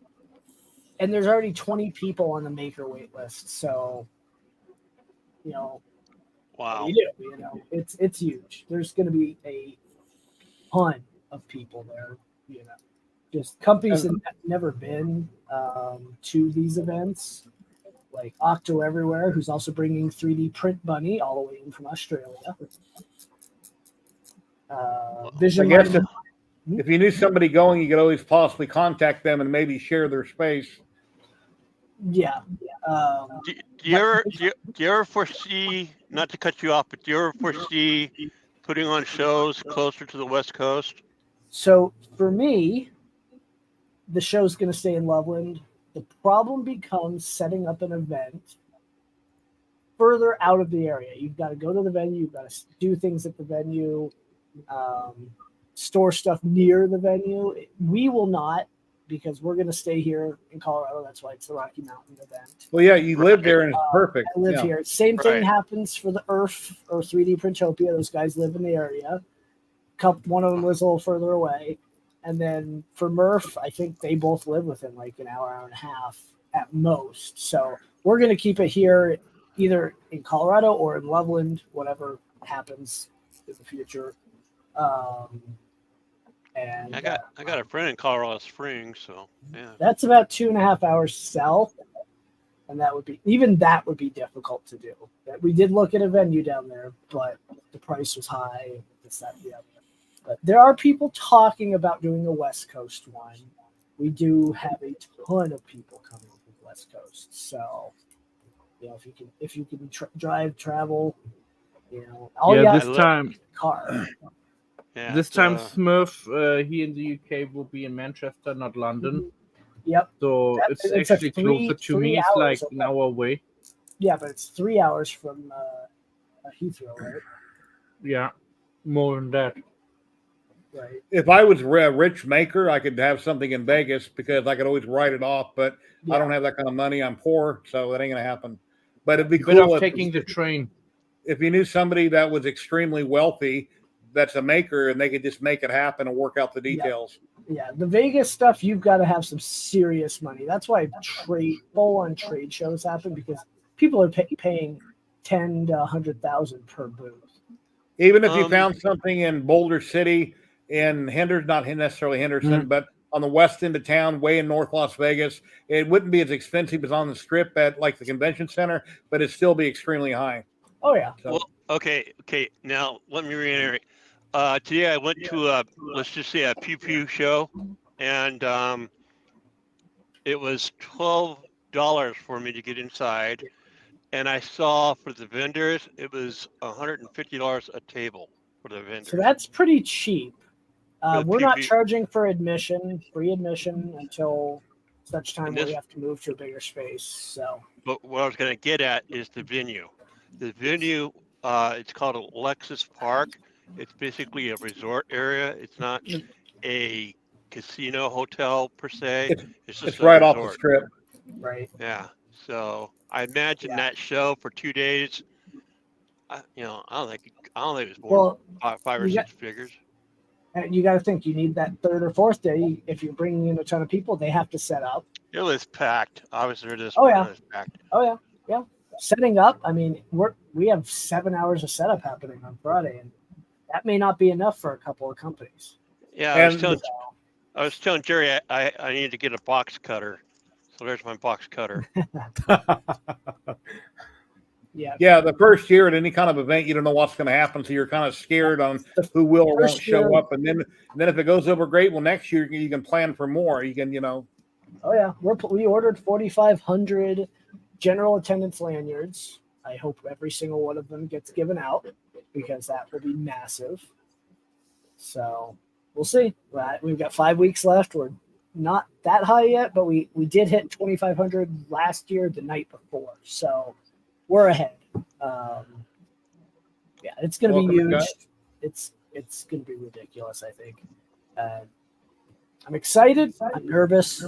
And there's already 20 people on the maker wait list, so Wow. what do you do? It's huge. There's going to be a ton of people there. Just companies that have never been to these events, like Octo Everywhere, who's also bringing 3D Print Bunny all the way in from Australia. Vision. I guess if you knew somebody going, you could always possibly contact them and maybe share their space. Yeah. Do you ever foresee, not to cut you off, but do you ever foresee putting on shows closer to the West Coast? So for me, the show's going to stay in Loveland. The problem becomes setting up an event further out of the area. You've got to go to the venue. You've got to do things at the venue, store stuff near the venue. We will not, because we're going to stay here in Colorado. That's why it's the Rocky Mountain event. Well, yeah, you live there and it's perfect. I live Yeah. here. Same thing Right. happens for the Earth or 3D Printopia. Those guys live in the area. One of them lives a little further away. And then for Murph, I think they both live within like an hour and a half at most. So we're going to keep it here, either in Colorado or in Loveland, whatever happens in the future. And I got a friend in Colorado Springs, so yeah. that's about 2.5 hours south. And that would be difficult to do. We did look at a venue down there, but the price was high. This, that, the other. But there are people talking about doing a West Coast one. We do have a ton of people coming from the West Coast. So, if you can travel, all you have this is time, a car. Yeah, this time Smurf here in the UK will be in Manchester, not London. Yep. So It's it's a actually closer to me. It's like hours an hour away. Yeah, but it's 3 hours from Heathrow, right? Yeah, more than that. Right. If I was a rich maker, I could have something in Vegas because I could always write it off. But I don't have that kind of money. I'm poor, so that ain't gonna happen. But it'd be cool taking the train. If you knew somebody that was extremely wealthy, that's a maker, and they could just make it happen and work out the details. Yeah, the Vegas stuff, you've got to have some serious money. That's why full-on trade shows happen, because people are paying 10 to 100,000 per booth. Even if you found something in Boulder City, in Henderson, not necessarily Henderson, but on the west end of town, way in North Las Vegas, it wouldn't be as expensive as on the strip at like the convention center, but it'd still be extremely high. Oh yeah. So, Well, okay. Now let me reiterate. Today I went to let's just say a pew pew show, and it was $12 for me to get inside, and I saw for the vendors it was $150 a table for the vendors. So that's pretty cheap. For the We're not PV. charging for admission, free admission until such time And where this- we have to move to a bigger space. So But what I was going to get at is the venue. The venue, it's called Alexis Park. It's basically a resort area. It's not a casino hotel per se. It's just it's a right off the resort. strip. right. Yeah. So I imagine Yeah. that show for 2 days. I don't think it was more Well, than five or you six figures. you got to think you need that third or fourth day. If you're bringing in a ton of people, they have to set up. It was packed. Obviously, this Oh, one yeah. was packed. Oh yeah, yeah. Setting up. I mean, we have 7 hours of setup happening on Friday, and that may not be enough for a couple of companies. Yeah, And I was telling Jerry I need to get a box cutter. So there's my box cutter. Yeah. yeah, the first year at any kind of event, you don't know what's going to happen, so you're kind of scared on who will or won't first show year- up. And then if it goes over great, well, next year you can plan for more. You can, Oh yeah, we ordered 4,500 general attendance lanyards. I hope every single one of them gets given out because that will be massive. So we'll see. We've got 5 weeks left. We're not that high yet, but we did hit 2,500 last year the night before, so we're ahead. Yeah, it's going to be Welcome, huge. guys. It's going to be ridiculous. I think. I'm excited. I'm nervous.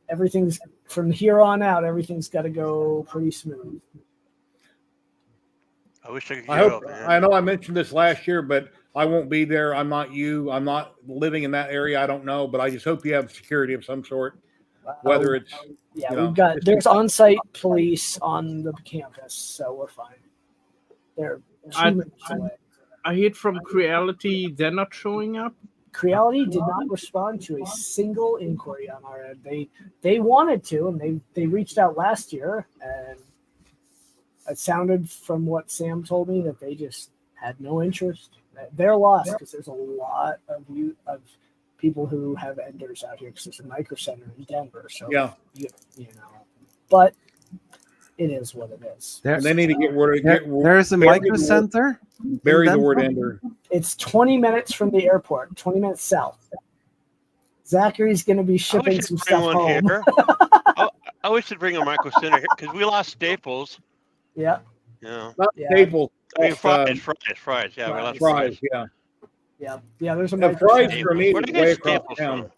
Everything's from here on out. Everything's got to go pretty smooth. I wish I could I get hope. up, man. I know I mentioned this last year, but I won't be there. I'm not you. I'm not living in that area. I don't know, but I just hope you have security of some sort. Whether it's Yeah, you know, we've got it's- there's on-site police on the campus, so we're fine. They're 2 minutes away. I heard from Creality they're not showing up. Creality did not respond to a single inquiry on our end. They wanted to, and they reached out last year, and it sounded from what Sam told me that they just had no interest. They're lost because there's a lot of people who have enders out here because there's a micro center in Denver. So yeah, you know, but it is what it is. and they need to get rid of There's a bury micro the word- center. bury the Denver? word ender. It's 20 minutes from the airport, 20 minutes south. Zachary's going to be I shipping wish some they'd bring stuff one home. here. I wish they'd bring a micro center here because we lost Staples. Yeah, Not Yeah. Staples. I mean, Fries. fries. Yeah, we lost Fries. fries. Yeah. yeah. There's a Yeah, micro Fries center. for me Where is do you way get across Staples town. from?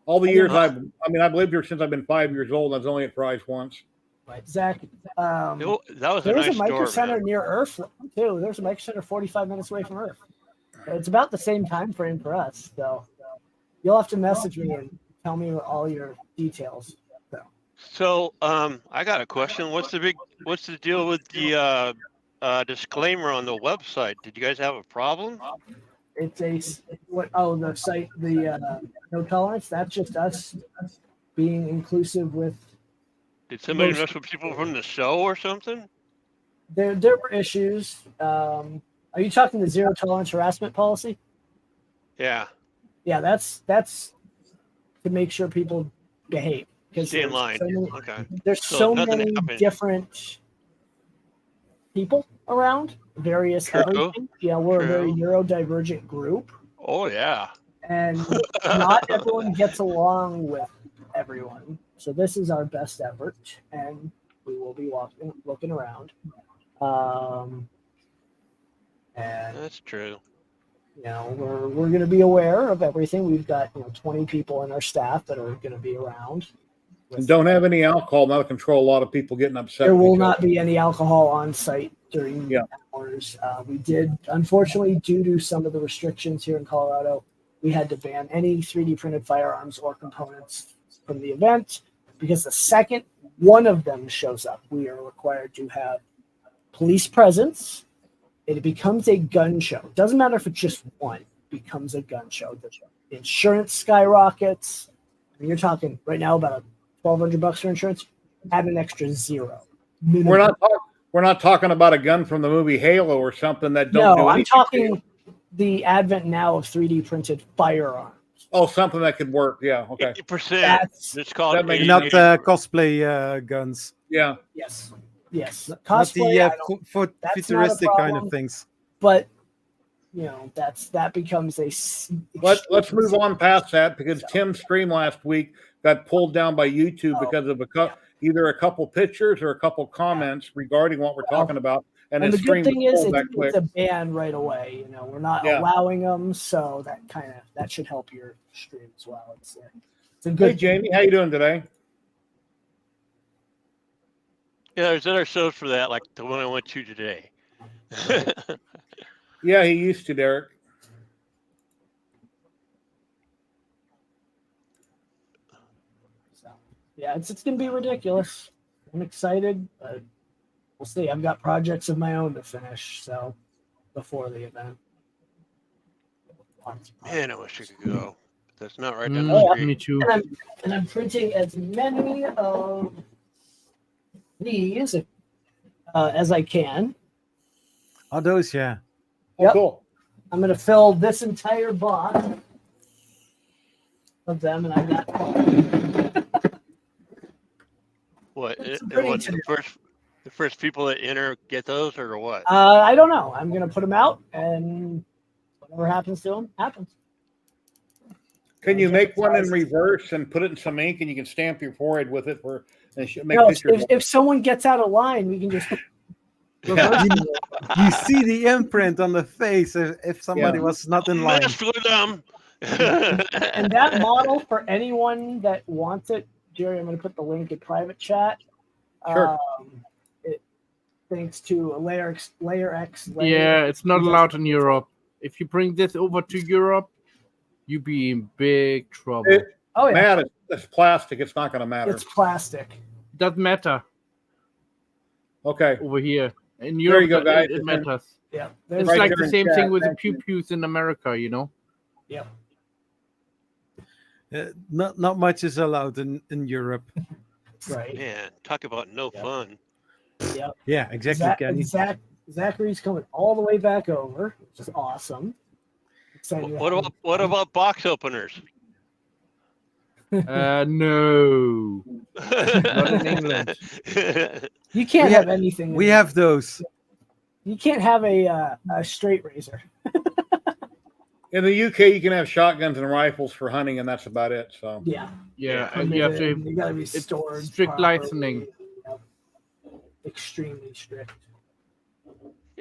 All the I years didn't I've lived here since I've been 5 years old. And I was only at Fries once. Right, Zach. That was a There's nice a micro store, center man. near Earth too. There's a micro center 45 minutes away from Earth. It's about the same time frame for us. So you'll have to message me and tell me all your details. So, I got a question. What's the deal with the disclaimer on the website? Did you guys have a problem? It's the site, the no tolerance. That's just us being inclusive with. Did somebody Most- mess with people from the show or something? There were issues. Are you talking the zero tolerance harassment policy? Yeah, Yeah, that's to make sure people behave. Because stay in line. So many, Okay. there's So so nothing many happened. different people around, various True. everything. Yeah, we're a very True. neurodivergent group, Oh yeah. and not everyone gets along with everyone. So this is our best effort, and we will be looking around. And That's true. you know, we're going to be aware of everything. We've got 20 people in our staff that are going to be around. And don't have any alcohol. That'll control a lot of people getting upset. There with will each not other. be any alcohol on site during hours. We did, unfortunately, due to some of the restrictions here in Colorado, we had to ban any 3D printed firearms or components from the event because the second one of them shows up, we are required to have police presence. It becomes a gun show. It doesn't matter if it's just one. It becomes a gun show. The insurance skyrockets. I mean, you're talking right now about $1,200 for insurance. Add an extra $0. Minimum. We're not talking about a gun from the movie Halo or something that don't do No, I'm anything. talking the advent now of 3D printed firearms. Oh, something that could work. Yeah. Okay. 80%. That's It's called that makes 80. Not cosplay guns. Yeah. yes. Not Cosplay, cosplay. not I don't- the that's not a futuristic kind problem. of things. But that becomes a. Let's move on past that because Tim's stream last week got pulled down by YouTube because of either a couple pictures or a couple comments regarding what we're talking about. And the his stream good thing is pulled that quick. it's a ban right away. We're not allowing them, so that should help your stream as well. It's a good. Hey Jamie, how you doing today? Yeah, there's other shows for that, like the one I went to today. Yeah, he used to, Derek. So, yeah, it's gonna be ridiculous. I'm excited, but we'll see. I've got projects of my own to finish, so before the event. Man, I wish I could go. That's not right down the street. Me too. And I'm printing as many of these as I can. Oh, those, yeah. Yep. Cool. I'm going to fill this entire box of them, and I got What? It's It pretty was the first people that enter get those, or what? I don't know. I'm going to put them out, and whatever happens to them, happens. Can you make one in reverse and put it in some ink and you can stamp your forehead with it make No, pictures? if someone gets out of line, we can just reverse it. You see the imprint on the face if somebody was not in line. Mess with them. And that model, for anyone that wants it, Jerry, I'm going to put the link in private chat. Sure. Thanks to a Layer X. Yeah, it's not allowed in Europe. If you bring this over to Europe, you be in big trouble. Oh, yeah. Matt, it's plastic. It's not going to matter. It's plastic. Doesn't matter Okay. over here. In There Europe, you go, guys. it matters. Yeah. It's Right like there the in same chat. thing with the Thank you. pew-pews in America, Yep. Not much is allowed in Europe. Right. Man, talk about no fun. Yep. Yeah, exactly, Kenny. Zachary's coming all the way back over, which is awesome. Excited to have him. What about box openers? No. Not in England. You can't have anything. We have those. You can't have a straight razor. In the UK, you can have shotguns and rifles for hunting, and that's about it. So Yeah. Yeah, and you have to. You gotta be it's stored. strict properly. licensing. Yep. Extremely strict.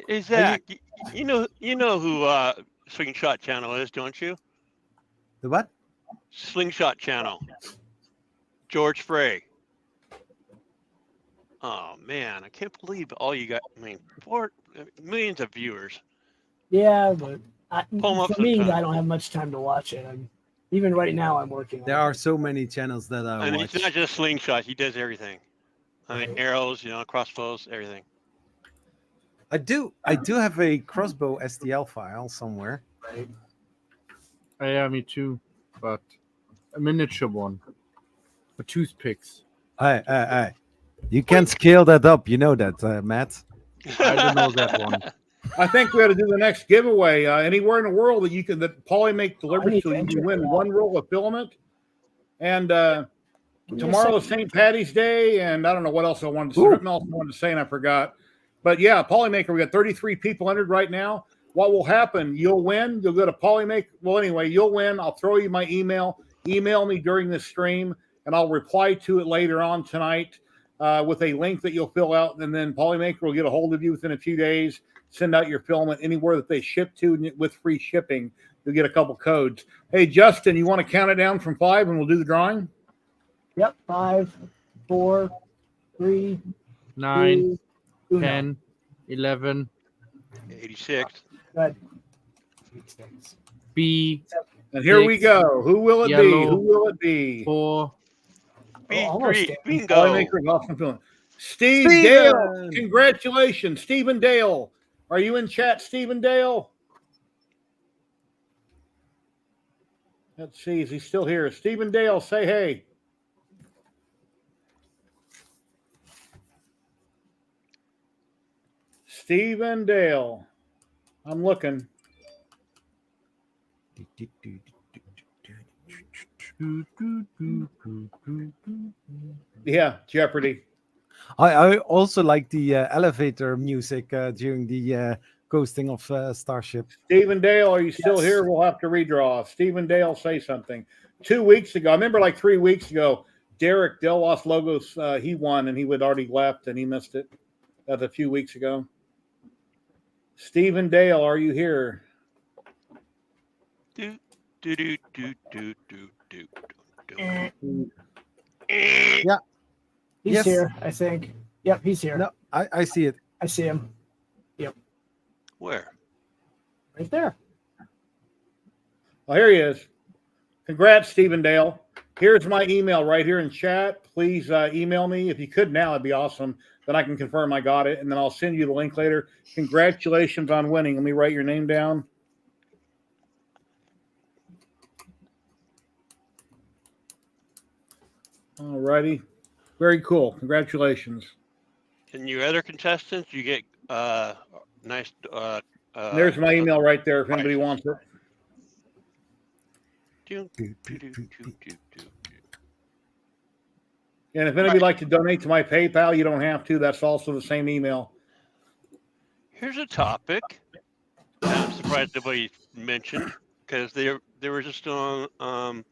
Hey Zach, you know who Slingshot Channel is, don't you? The what? Slingshot Channel. George Frey. Oh man, I can't believe all you got. I mean, millions of viewers. Yeah, but Pull 'em up for me, sometime. I don't have much time to watch it. Even right now, I'm working. There on are so many channels that I And watch. it's not just Slingshot; he does everything. I mean, arrows, crossbows, everything. I do have a crossbow STL file somewhere. Right. Yeah, me too. But a miniature one. For toothpicks. You can scale that up, you know that, Matt. I don't know that one. I think we ought to do the next giveaway. Anywhere in the world that Polymake delivers to, you can win one roll of filament. And tomorrow's St. Patty's Day, and I don't know what else I wanted to say. Something else I wanted to say, and I forgot. But yeah, Polymaker, we got 33 people entered right now. What will happen? You'll win. You'll go to Polymaker. Well, anyway, you'll win. I'll throw you my email. Email me during this stream, and I'll reply to it later on tonight with a link that you'll fill out. And then Polymaker will get a hold of you within a few days. Send out your filament anywhere that they ship to with free shipping. You'll get a couple codes. Hey, Justin, you want to count it down from 5 and we'll do the drawing? Yep. 5, 4, 3, 9, 2, 10, 11. 86. Good. B. And here we go. Who will it be? Yellow. Who will it be? 4. Bingo. almost there. Polymaker is awesome filament. Steve Dale, Steven! congratulations, Stephen Dale. Are you in chat, Stephen Dale? Let's see, is he still here? Stephen Dale, say hey. Stephen Dale. I'm looking. Yeah, Jeopardy. I also like the elevator music during the coasting of Starship. Stephen Dale, are you still Yes. here? We'll have to redraw. Stephen Dale, say something. 2 weeks ago, I remember like 3 weeks ago, Derek Del Los Logos, he won and he would already left and he missed it. That was a few weeks ago. Stephen Dale, are you here? Do, do, do, do, do, do, do, do. He's Yes. here, I think. Yep, he's here. No, I see it. I see him Where? right there. Oh, here he is. Congrats, Stephen Dale. Here's my email right here in chat. Please email me. If you could now, it'd be awesome. Then I can confirm I got it, and then I'll send you the link later. Congratulations on winning. Let me write your name down. All righty. Very cool. Congratulations. And your other contestants, you get nice. There's my email right there if anybody wants it. Do, do, do, do, do, do. And if anybody would like to donate to my PayPal, you don't have to. That's also the same email. Here's a topic that I'm surprised nobody mentioned because they were just on.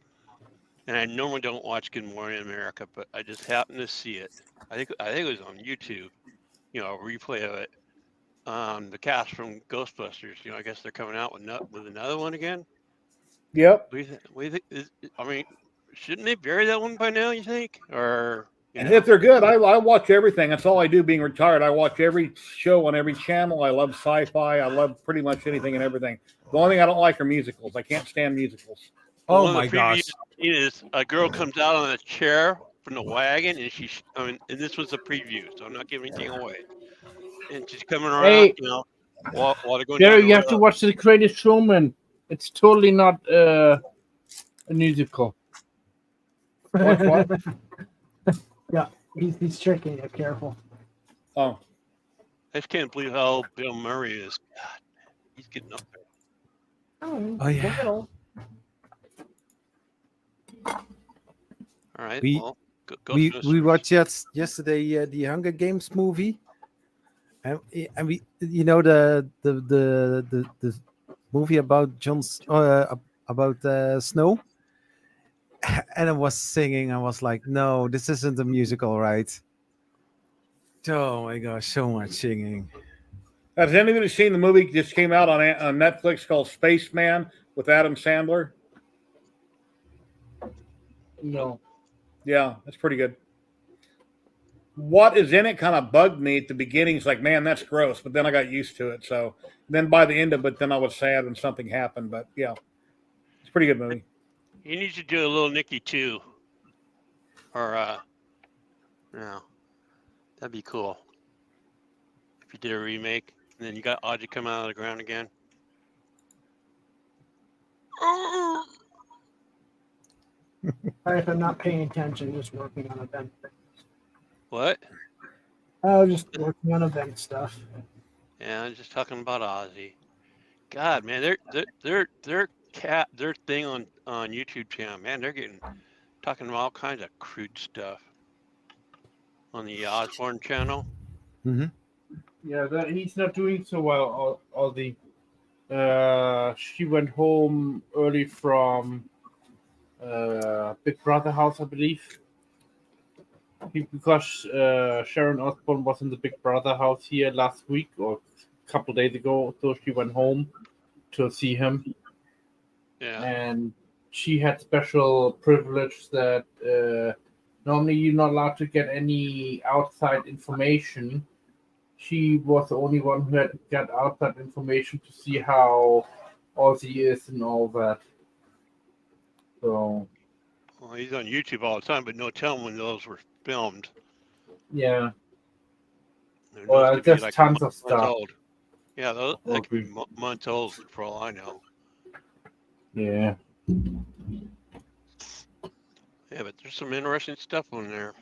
And I normally don't watch Good Morning America, but I just happened to see it. I think it was on YouTube. You know, a replay of it. The cast from Ghostbusters. You know, I guess they're coming out with another one again. Yep. What do you think? I mean, shouldn't they bury that one by now? You think? Or And if they're good, I watch everything. That's all I do. Being retired, I watch every show on every channel. I love sci-fi. I love pretty much anything and everything. The only thing I don't like are musicals. I can't stand musicals. Oh one my of the previews gosh. is a girl comes out on a chair from the wagon, and and this was a preview, so I'm not giving anything away. And she's coming around, Hey. you know, while they're going Jerry, down you the have to road. watch The Greatest Showman. It's totally not a musical. What? Yeah, he's tricking you. Careful. Oh, I just can't believe how Bill Murray is. God, he's getting up there. Oh, yeah. All right, We- well, go We Ghostbusters. watched yesterday the Hunger Games movie, and we the movie about about Snow, and I was singing. I was like, no, this isn't a musical, right? Oh my gosh, so much singing. has anybody seen the movie that just came out on Netflix called Spaceman with Adam Sandler? No. Yeah, that's pretty good. What is in it kind of bugged me at the beginning. It's like, man, that's gross. But then I got used to it. So then by the end of it, then I was sad when something happened. But yeah, it's a pretty good movie. He needs to do a little Nicky too, or no, that'd be cool if you did a remake and then you got Audrey come out of the ground again. Sorry if I'm not paying attention. Just working on event. What? Oh, just working on event stuff. Yeah, I'm just talking about Ozzy. God, man, their thing on YouTube channel, man, they're talking about all kinds of crude stuff on the Osborne channel. Mm-hmm. Yeah, he's not doing so well. All the she went home early from Big Brother house, I believe, because Sharon Osbourne was in the Big Brother house here last week or a couple days ago, so she went home to see him. Yeah. And she had special privilege that normally you're not allowed to get any outside information. She was the only one who had got outside information to see how Ozzy is and all that. So Well, he's on YouTube all the time, but no telling when those were filmed. yeah, Those Well, could be there's like tons of months stuff. old. Yeah, those Will that could be be- months old for all I know. Yeah. Yeah, but there's some interesting stuff on there.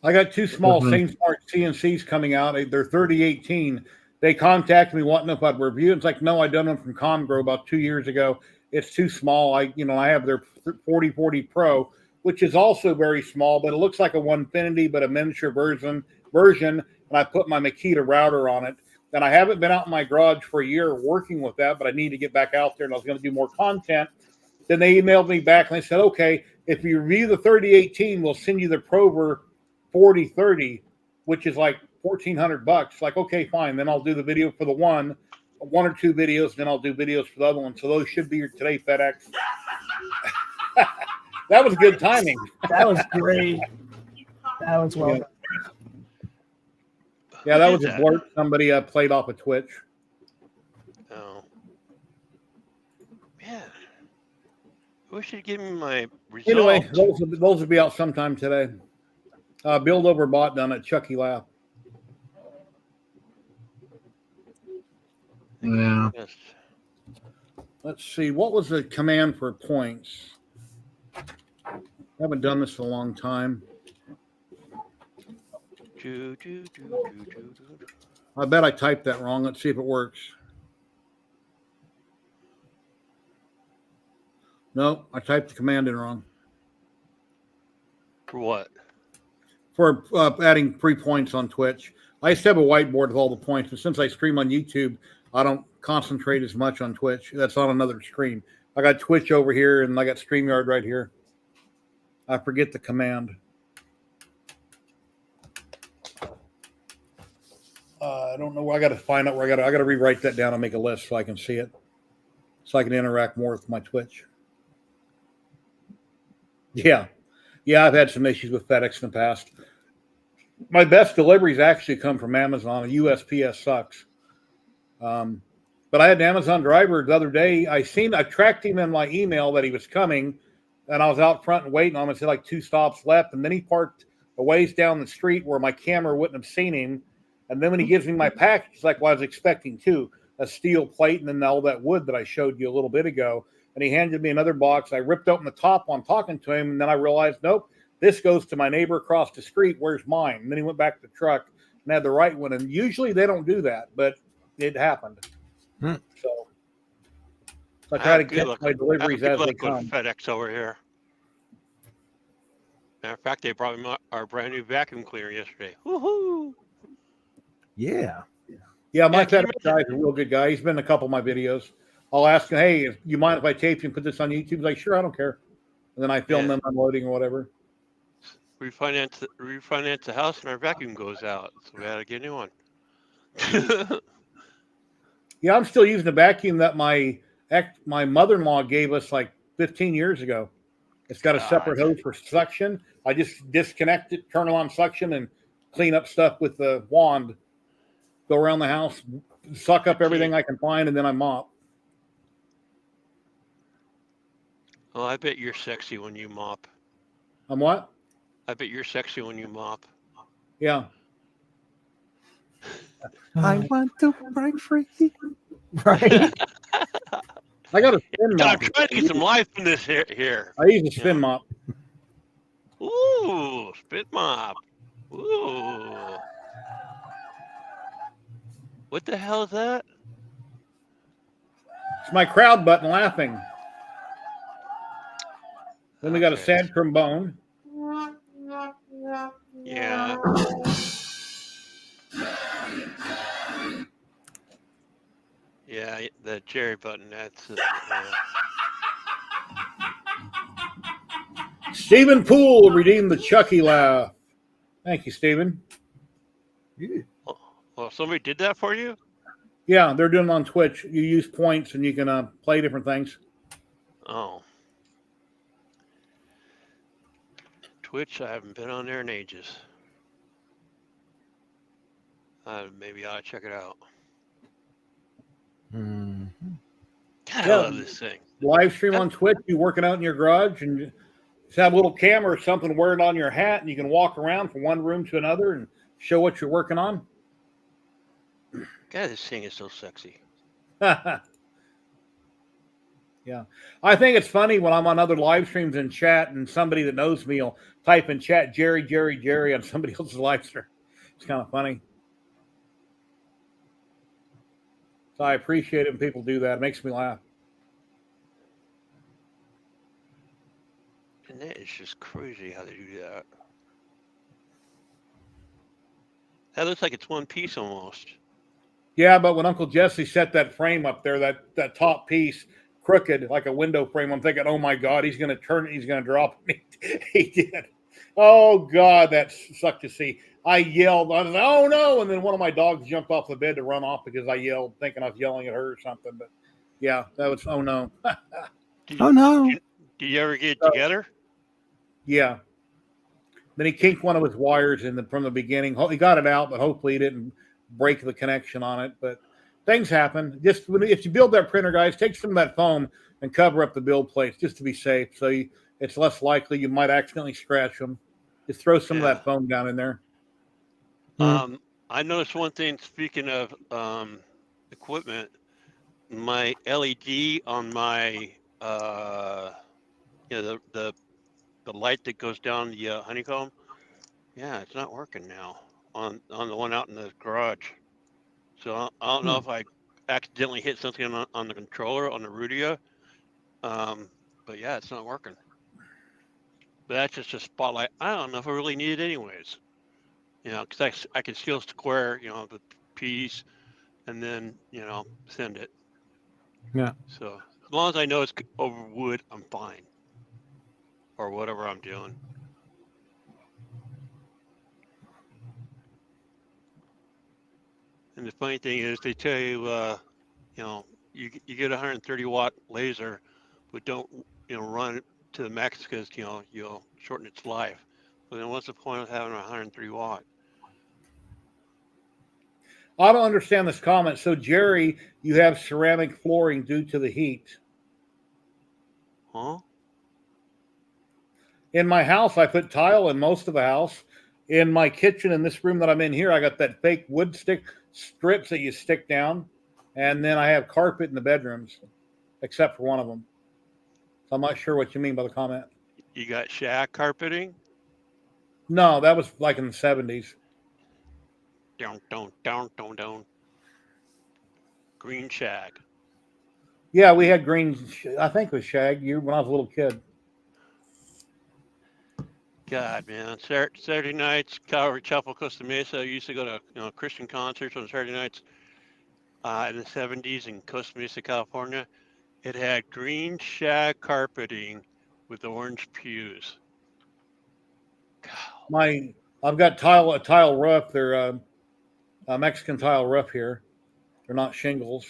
I got two small Mhm. SameSmart CNCs coming out. They're 3018. They contacted me wanting if I'd review it. It's like, no, I done them from Comgrow about 2 years ago. It's too small. I have their 4040 Pro, which is also very small, but it looks like a Onefinity, but a miniature version. And I put my Makita router on it. And I haven't been out in my garage for a year working with that, but I need to get back out there, and I was going to do more content. Then they emailed me back and they said, okay, if you review the 3018, we'll send you the Prover 4030, which is like $1,400. Like, okay, fine. Then I'll do the video for the one or two videos. Then I'll do videos for the other one. So those should be your today FedEx. That was good timing. That was great. That was well Yeah. done. Yeah, that Who was did a blurt somebody played off of Twitch. Oh. Man. I wish you'd give me my results. Anyway, those will be out sometime today. Build over bot done at Chucky Laugh. Yeah. Yes. Let's see. What was the command for points? I haven't done this in a long time. I bet I typed that wrong. Let's see if it works. No, I typed the command in wrong. For what? For adding 3 points on Twitch. I used to have a whiteboard with all the points, but since I stream on YouTube, I don't concentrate as much on Twitch. That's on another screen. I got Twitch over here, and I got StreamYard right here. I forget the command. I don't know where I got to find out where I got to rewrite that down and make a list so I can see it, so I can interact more with my Twitch. Yeah, I've had some issues with FedEx in the past. My best deliveries actually come from Amazon. USPS sucks. But I had an Amazon driver the other day. I tracked him in my email that he was coming, and I was out front and waiting on him. It said like 2 stops left, and then he parked a ways down the street where my camera wouldn't have seen him. And then when he gives me my package, it's like, well, I was expecting a steel plate and then all that wood that I showed you a little bit ago. And he handed me another box. I ripped open the top while I'm talking to him, and then I realized, nope, this goes to my neighbor across the street. Where's mine? And then he went back to the truck and had the right one. And usually they don't do that, but it happened. So I try to catch my deliveries as they come. FedEx over here. Matter of fact, they brought me our brand new vacuum cleaner yesterday. Woohoo! Yeah. Yeah, my Yeah, can you FedEx guy's a real good guy. He's been in a couple of my videos. I'll ask him, hey, if you mind if I tape you and put this on YouTube? He's like, sure, I don't care. And then I film them unloading or whatever. Refinance the house and our vacuum goes out, so we had to get a new one. Yeah, I'm still using the vacuum that my mother-in-law gave us like 15 years ago. It's got a separate hose for suction. I just disconnect it, turn on suction, and clean up stuff with the wand. Go around the house, suck up everything I can find, and then I mop. Well, I bet you're sexy when you mop. I'm what? I bet you're sexy when you mop. Yeah. I want to break free. Right? I got a spin mop. I'm trying to get some life in this here. I use a spin mop. Ooh, spit mop. Ooh. What the hell is that? It's my crowd button laughing. Then we got a sad trombone. Yeah. Yeah, the Jerry button. That's Stephen Poole redeemed the Chucky laugh. Thank you, Stephen. Well, somebody did that for you? Yeah, they're doing it on Twitch. You use points and you can play different things. Oh. Twitch, I haven't been on there in ages. Maybe I ought to check it out. God, I love this thing. Live stream on Twitch, you working out in your garage and just have a little camera or something, wear it on your hat, and you can walk around from one room to another and show what you're working on? God, this thing is so sexy. Yeah. I think it's funny when I'm on other live streams and chat and somebody that knows me will type in chat Jerry, Jerry, Jerry on somebody else's live stream. It's kind of funny. So I appreciate it when people do that. It makes me laugh. And that is just crazy how they do that. That looks like it's one piece almost. Yeah, but when Uncle Jesse set that frame up there, that top piece crooked like a window frame, I'm thinking, oh my God, he's going to turn it, he's going to drop it. He did. Oh God, that sucked to see. I yelled, I was like, oh no, and then one of my dogs jumped off the bed to run off because I yelled, thinking I was yelling at her or something. But yeah, that was oh no. Oh no! Do you ever get together? Yeah. Then he kinked one of his wires from the beginning. He got it out, but hopefully he didn't break the connection on it. But things happen. Just if you build that printer, guys, take some of that foam and cover up the build plates just to be safe. So it's less likely you might accidentally scratch them. Just throw some of that foam down in there. I noticed one thing. Speaking of equipment, my LED on my the light that goes down the honeycomb. Yeah, it's not working now on the one out in the garage. So I don't know if I accidentally hit something on the controller on the Rudia. But yeah, it's not working. But that's just a spotlight. I don't know if I really need it anyways. Because I can still square, the piece and then, send it. Yeah. So as long as I know it's over wood, I'm fine. Or whatever I'm doing. And the funny thing is, they tell you, you get a 130 watt laser, but don't, run it to the max because, you'll shorten its life. But then what's the point of having a 103 watt? I don't understand this comment. So, Jerry, you have ceramic flooring due to the heat. Huh? In my house, I put tile in most of the house. In my kitchen, in this room that I'm in here, I got that fake wood strips that you stick down. And then I have carpet in the bedrooms, except for one of them. So I'm not sure what you mean by the comment. You got shag carpeting? No, that was like in the 70s. Down. Green shag. Yeah, we had green, I think it was shag when I was a little kid. God, man. Saturday nights, Calvary Chapel, Costa Mesa. I used to go to Christian concerts on Saturday nights in the 70s in Costa Mesa, California. It had green shag carpeting with orange pews. God. I've got a tile roof. They're a Mexican tile roof here. They're not shingles.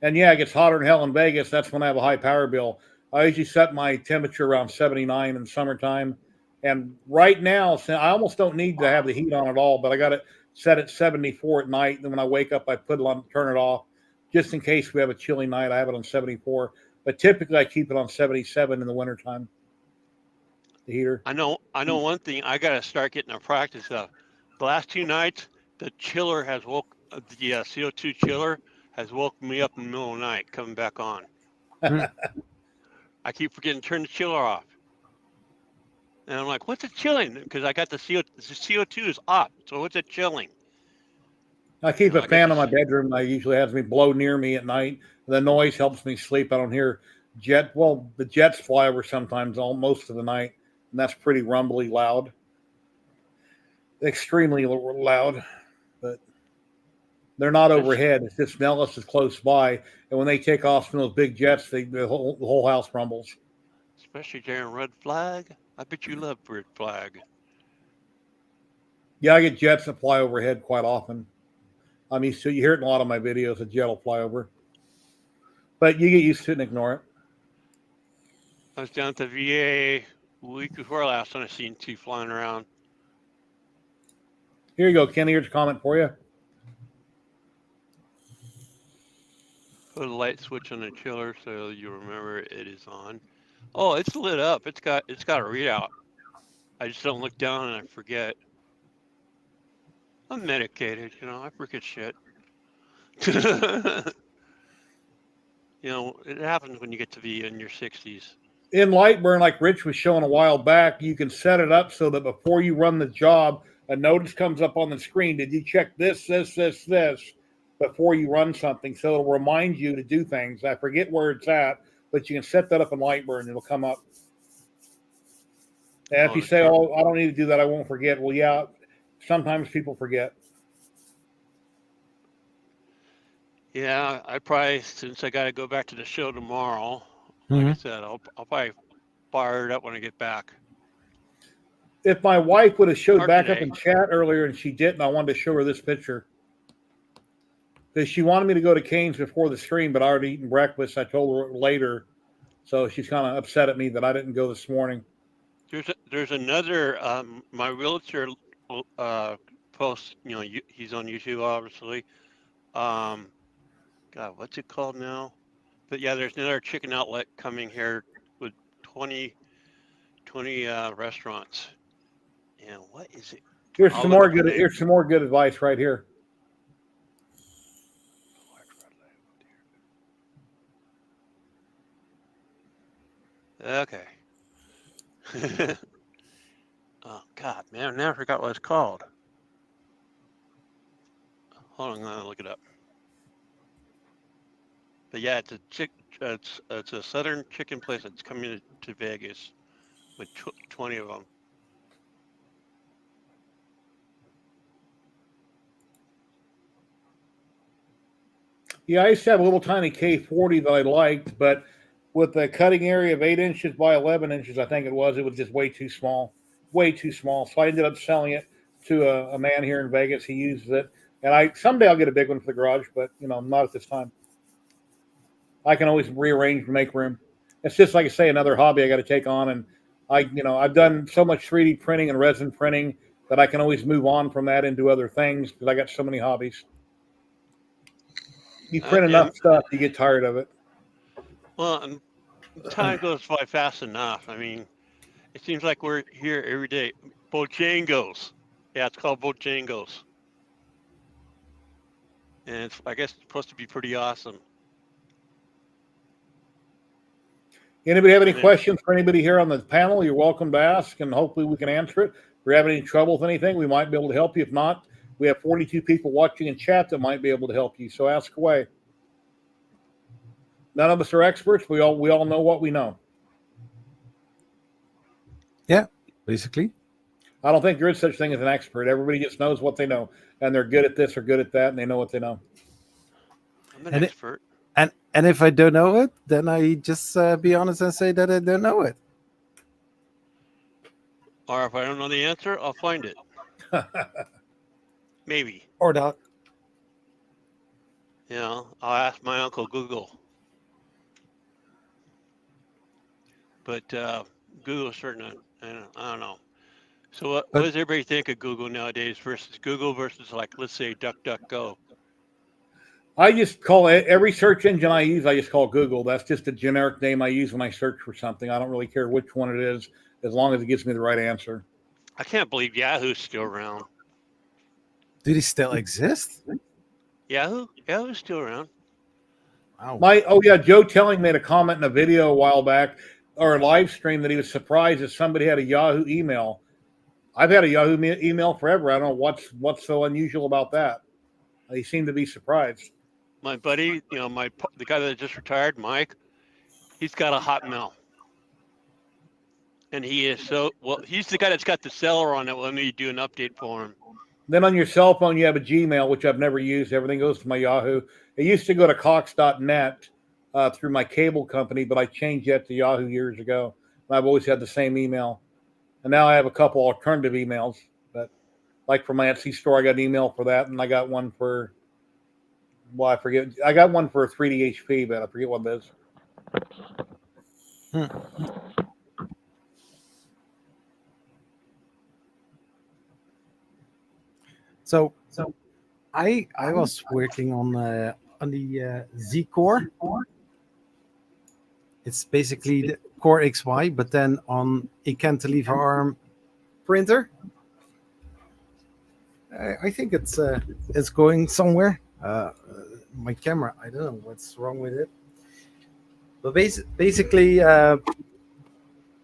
And yeah, it gets hotter than hell in Vegas. That's when I have a high power bill. I usually set my temperature around 79 in summertime. And right now, I almost don't need to have the heat on at all, but I got it set at 74 at night. Then when I wake up, I put it on, turn it off, just in case we have a chilly night. I have it on 74, but typically I keep it on 77 in the wintertime. The heater. I know one thing I got to start getting a practice of. The last 2 nights, the chiller has woke, the CO2 chiller has woke me up in the middle of the night coming back on. I keep forgetting to turn the chiller off. And I'm like, what's it chilling? Because I got the CO2 is off. So what's it chilling? I keep a fan in my bedroom. I usually has me blow near me at night. The noise helps me sleep. I don't hear the jets fly over sometimes most of the night. And that's pretty rumbly loud. Extremely loud. But they're not overhead. It's just Nellis is close by. And when they take off from those big jets, the whole house rumbles. Especially during red flag. I bet you love red flag. Yeah, I get jets that fly overhead quite often. I mean, so you hear it in a lot of my videos, a jet will fly over. But you get used to it and ignore it. I was down at the VA a week before last and I seen 2 flying around. Here you go, Kenny. Here's a comment for you. Put a light switch on the chiller so you remember it is on. Oh, it's lit up. It's got a readout. I just don't look down and I forget. I'm medicated, I forget shit. It happens when you get to be in your 60s. In Lightburn, like Rich was showing a while back, you can set it up so that before you run the job, a notice comes up on the screen. Did you check this before you run something? So it'll remind you to do things. I forget where it's at, but you can set that up in Lightburn. It'll come up. And if you say, "Oh, I don't need to do that, I won't forget." Well, yeah, sometimes people forget. Yeah, I probably, since I got to go back to the show tomorrow, like I said, I'll probably fire it up when I get back. If my wife would have showed Or back up today. in chat earlier and she didn't, I wanted to show her this picture. Because she wanted me to go to Cane's before the stream, but I already eaten breakfast. I told her later. So she's kind of upset at me that I didn't go this morning. There's another, my realtor post, he's on YouTube, obviously. God, what's it called now? But yeah, there's another chicken outlet coming here with 20 restaurants. And what is it? Here's some more good advice right here. Okay. Oh God, man, I never forgot what it's called. Hold on, I'm gonna look it up. But yeah, it's a southern chicken place that's coming to Vegas with 20 of them. Yeah, I used to have a little tiny K40 that I liked, but with the cutting area of 8 inches by 11 inches, I think it was just way too small. Way too small. So I ended up selling it to a man here in Vegas. He uses it. And someday I'll get a big one for the garage, but not at this time. I can always rearrange and make room. It's just like I say, another hobby I got to take on. And I've done so much 3D printing and resin printing that I can always move on from that into other things because I got so many hobbies. You print enough stuff, you get tired of it. Well, time goes by fast enough. I mean, it seems like we're here every day. Bojangles. Yeah, it's called Bojangles. And I guess it's supposed to be pretty awesome. Anybody have any questions for anybody here on the panel? You're welcome to ask, and hopefully we can answer it. If you're having any trouble with anything, we might be able to help you. If not, we have 42 people watching in chat that might be able to help you. So ask away. None of us are experts. We all know what we know. Yeah, basically. I don't think there is such thing as an expert. Everybody just knows what they know, and they're good at this or good at that, and they know what they know. I'm an expert. And if I don't know it, then I just be honest and say that I don't know it. Or if I don't know the answer, I'll find it. Maybe. Or not. I'll ask my Uncle Google. But Google is certain, I don't know. So what does everybody think of Google nowadays versus like, let's say, DuckDuckGo? I just call it every search engine I use. I just call Google. That's just a generic name I use when I search for something. I don't really care which one it is, as long as it gives me the right answer. I can't believe Yahoo's still around. Do they still exist? Yahoo's still around. Wow. Joe Telling made a comment in a video a while back or a live stream that he was surprised that somebody had a Yahoo email. I've had a Yahoo email forever. I don't know what's so unusual about that. He seemed to be surprised. My buddy, the guy that just retired, Mike, he's got a Hotmail. And he is he's the guy that's got the seller on it when you do an update for him. Then on your cell phone, you have a Gmail, which I've never used. Everything goes to my Yahoo. It used to go to Cox.net through my cable company, but I changed that to Yahoo years ago. And I've always had the same email. And now I have a couple alternative emails. But like for my Etsy store, I got an email for that. And I got one for, I forget. I got one for 3D HP, but I forget what it is. So I was working on the Z Core. It's basically the Core XY, but then on a cantilever arm printer. I think it's going somewhere. My camera, I don't know what's wrong with it. But basically,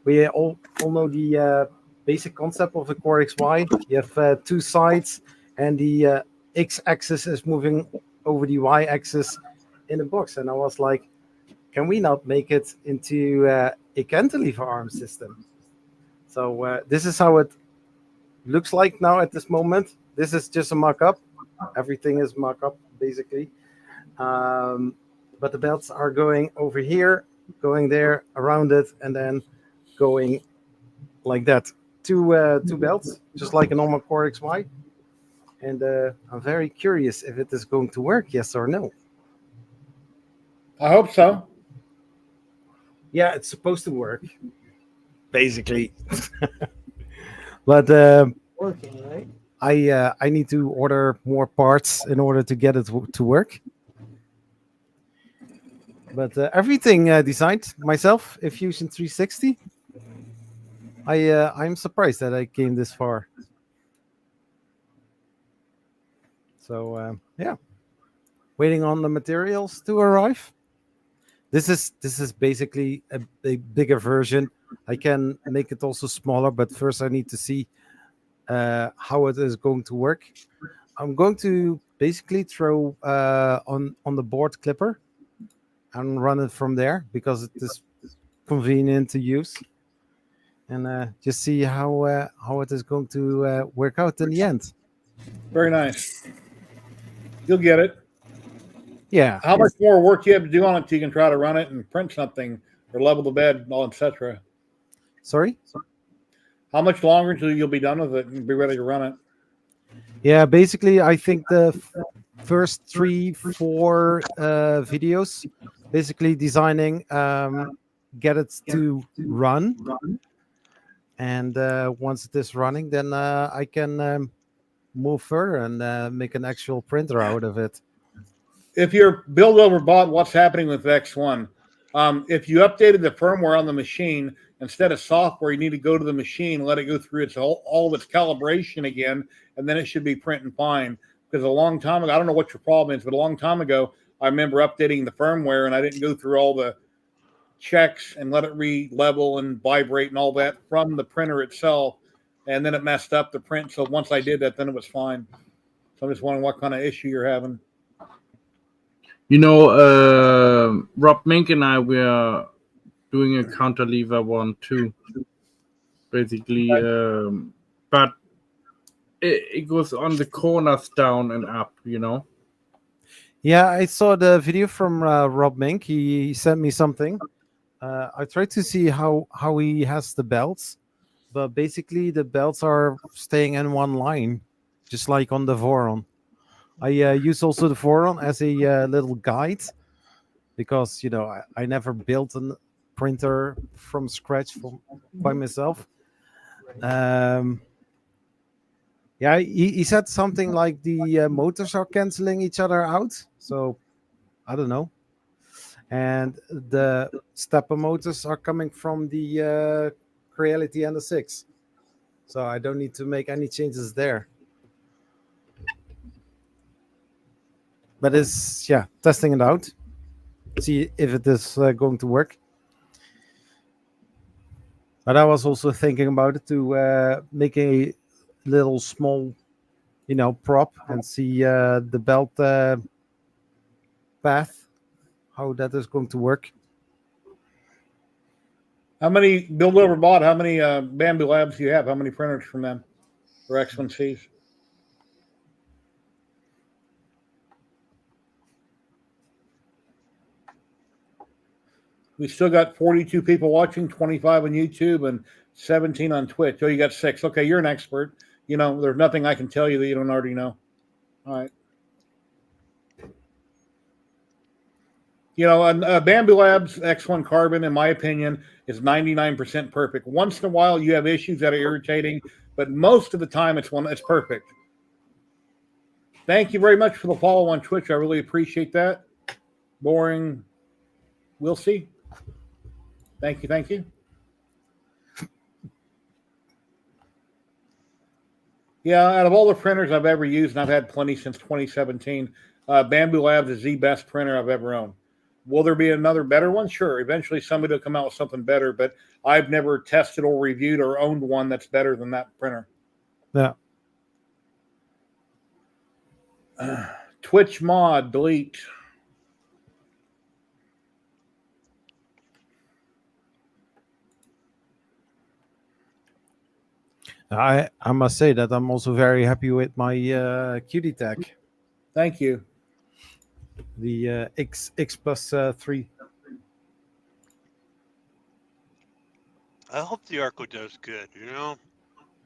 we all know the basic concept of the Core XY. You have two sides, and the x-axis is moving over the y-axis in the box. And I was like, can we not make it into a cantilever arm system? So this is how it looks like now at this moment. This is just a mock-up. Everything is mock-up, basically. But the belts are going over here, going there, around it, and then going like that. Two belts, just like a normal Core XY. And I'm very curious if it is going to work, yes or no. I hope so. Yeah, it's supposed to work, basically. But Working, right? I need to order more parts in order to get it to work. But everything designed myself, a Fusion 360. I'm surprised that I came this far. So yeah, waiting on the materials to arrive. This is basically a bigger version. I can make it also smaller, but first I need to see how it is going to work. I'm going to basically throw on the board clipper and run it from there because it is convenient to use, and just see how it is going to work out in the end. Very nice. You'll get it. Yeah. How much more work do you have to do on it till you can try to run it and print something or level the bed and all, etc.? Sorry? How much longer until you'll be done with it and be ready to run it? Yeah, basically, I think the first 3-4 videos, basically designing, get it to run. And once it is running, then I can move further and make an actual printer out of it. If you're build over bought, what's happening with X1? If you updated the firmware on the machine, instead of software, you need to go to the machine, let it go through all of its calibration again, and then it should be printing fine. Because a long time ago, I don't know what your problem is, but a long time ago, I remember updating the firmware and I didn't go through all the checks and let it re-level and vibrate and all that from the printer itself, and then it messed up the print. So once I did that, then it was fine. So I'm just wondering what kind of issue you're having. You know, Rob Mink and I were doing a counterlever one too, basically. But it goes on the corners down and up, you know. Yeah, I saw the video from Rob Mink. He sent me something. I tried to see how he has the belts, but basically the belts are staying in one line, just like on the Voron. I use also the Voron as a little guide because I never built a printer from scratch by myself. Yeah, he said something like the motors are canceling each other out. So I don't know. And the stepper motors are coming from the Creality and the 6. So I don't need to make any changes there. But it's, testing it out. See if it is going to work. But I was also thinking about it to make a little small, prop and see the belt path, how that is going to work. How many build over bought? How many Bamboo Labs do you have? How many printers from them for X1Cs? We still got 42 people watching, 25 on YouTube and 17 on Twitch. Oh, you got 6. Okay, you're an expert. There's nothing I can tell you that you don't already know. All right. Bamboo Labs X1 Carbon, in my opinion, is 99% perfect. Once in a while, you have issues that are irritating, but most of the time, it's perfect. Thank you very much for the follow on Twitch. I really appreciate that. Boring. We'll see. Thank you. Yeah, out of all the printers I've ever used, and I've had plenty since 2017, Bamboo Labs is the best printer I've ever owned. Will there be another better one? Sure. Eventually somebody will come out with something better, but I've never tested or reviewed or owned one that's better than that printer. Yeah. Twitch mod, delete. I must say that I'm also very happy with my QD tech, Thank you. the X plus 3. I hope the Arco does good, you know?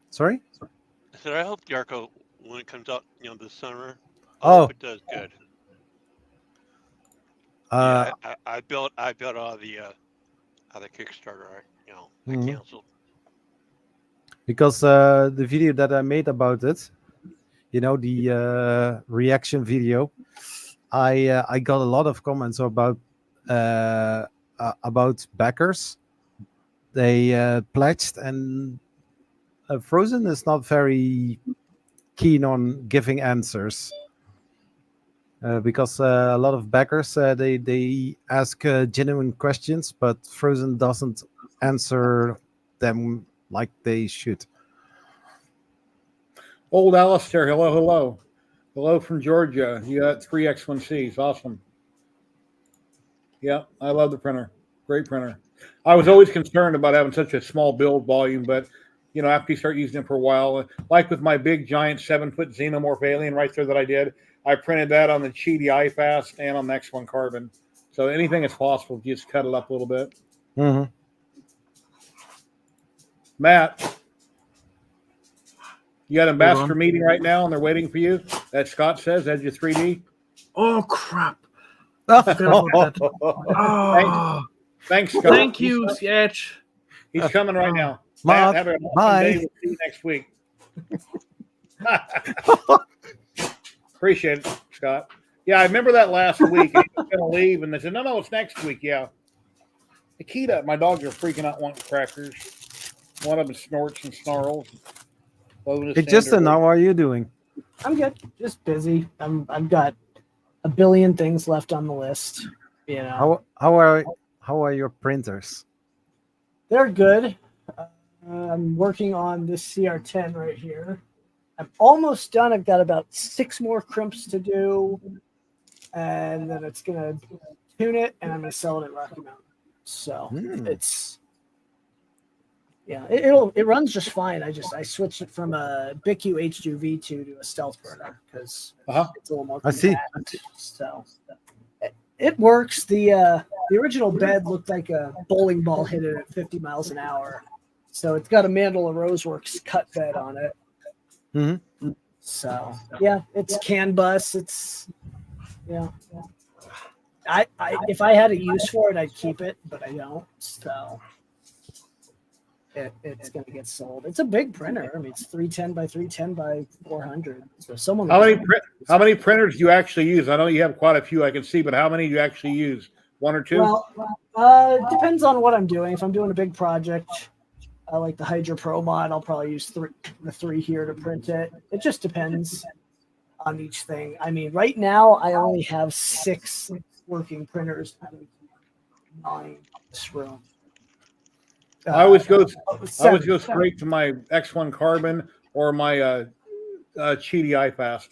Sorry? I said, I hope the Arco, when it comes out, you know, this summer, I Oh. hope it does good. Yeah, I built all the Kickstarter, I canceled. Because the video that I made about it, you know, the reaction video, I got a lot of comments about backers. They pledged, and Frozen is not very keen on giving answers because a lot of backers they ask genuine questions, but Frozen doesn't answer them like they should. Old Alistair, hello. Hello from Georgia. You got 3 X1Cs. Awesome. Yeah, I love the printer. Great printer. I was always concerned about having such a small build volume, but you know, after you start using it for a while, like with my big giant 7-foot xenomorph alien right there that I did, I printed that on the Cheedy iFast and on the X1 Carbon. So anything is possible. You just cut it up a little bit. Mm-hmm. Matt, you got an ambassador meeting right now, and they're waiting for you. That Scott says, Edge of 3D. Oh crap! Forgot about that. Oh, Thanks, Scott. thank you, Sketch. He's coming right now. Matt, Have a awesome bye. day. We'll see you next week. Appreciate it, Scott. Yeah, I remember that last week. He was going to leave, and they said, no, it's next week. Yeah. Akita, my dogs are freaking out wanting crackers. One of them snorts and snarls. Hey, Justin, how are you doing? I'm good. Just busy. I've got a billion things left on the list. You know, How are your printers? they're good. I'm working on this CR10 right here. I'm almost done. I've got about 6 more crimps to do, and then it's gonna tune it, and I'm gonna sell it at Rocky Mountain. So it's it runs just fine. I switched it from a BICU H2 V2 to a stealth burner because it's a little more compact. So it works. The original bed looked like a bowling ball hit it at 50 miles an hour. So it's got a Mandala Roseworks cut bed on it. Mm-hmm. So yeah, it's CAN bus. It's I if I had a use for it, I'd keep it, but I don't. So it's gonna get sold. It's a big printer. I mean, it's 310 by 310 by 400. So someone. How many printers do you actually use? I know you have quite a few I can see, but how many do you actually use? 1 or 2? Well, depends on what I'm doing. If I'm doing a big project, like the Hydra Pro mod, I'll probably use the 3 here to print it. It just depends on each thing. I mean, right now I only have 6 working printers out of 9 in this room. I always go straight to my X1 Carbon or my Cheedy iFast.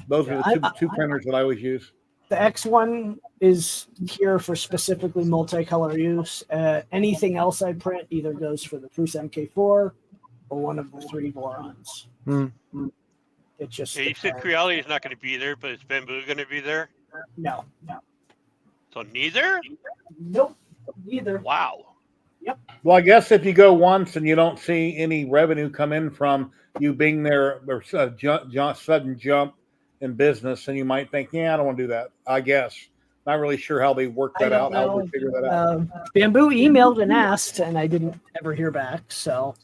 Those are the two printers that I always use. The X1 is here for specifically multicolor use. Anything else I print either goes for the Prusa MK4 or one of the 3 Vorons. It just. Yeah, you said Creality is not going to be there, but is Bamboo going to be there? No. So neither? Nope. Neither. Wow. Yep. Well, I guess if you go once and you don't see any revenue come in from you being there, or sudden jump in business, and you might think, I don't want to do that. I guess. Not really sure how they work that out, how they figure that out. Bamboo emailed and asked, and I didn't ever hear back. So,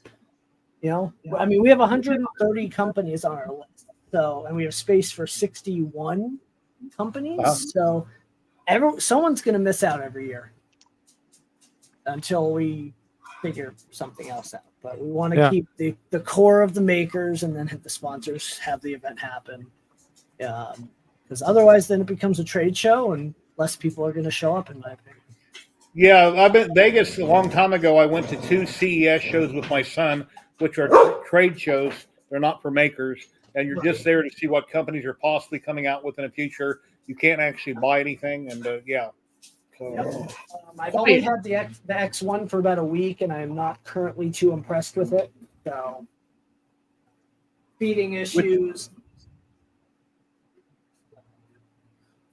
I mean, we have 130 companies on our list. So, and we have space for 61 companies. So, someone's going to miss out every year until we figure something else out. But we want to keep the core of the makers and then have the sponsors have the event happen. Because otherwise then it becomes a trade show and less people are going to show up, in my opinion. Yeah, I've been Vegas a long time ago. I went to 2 CES shows with my son, which are trade shows. They're not for makers. And you're just there to see what companies are possibly coming out with in the future. You can't actually buy anything. And So, I've only had the X1 for about a week, and I'm not currently too impressed with it. So, feeding issues.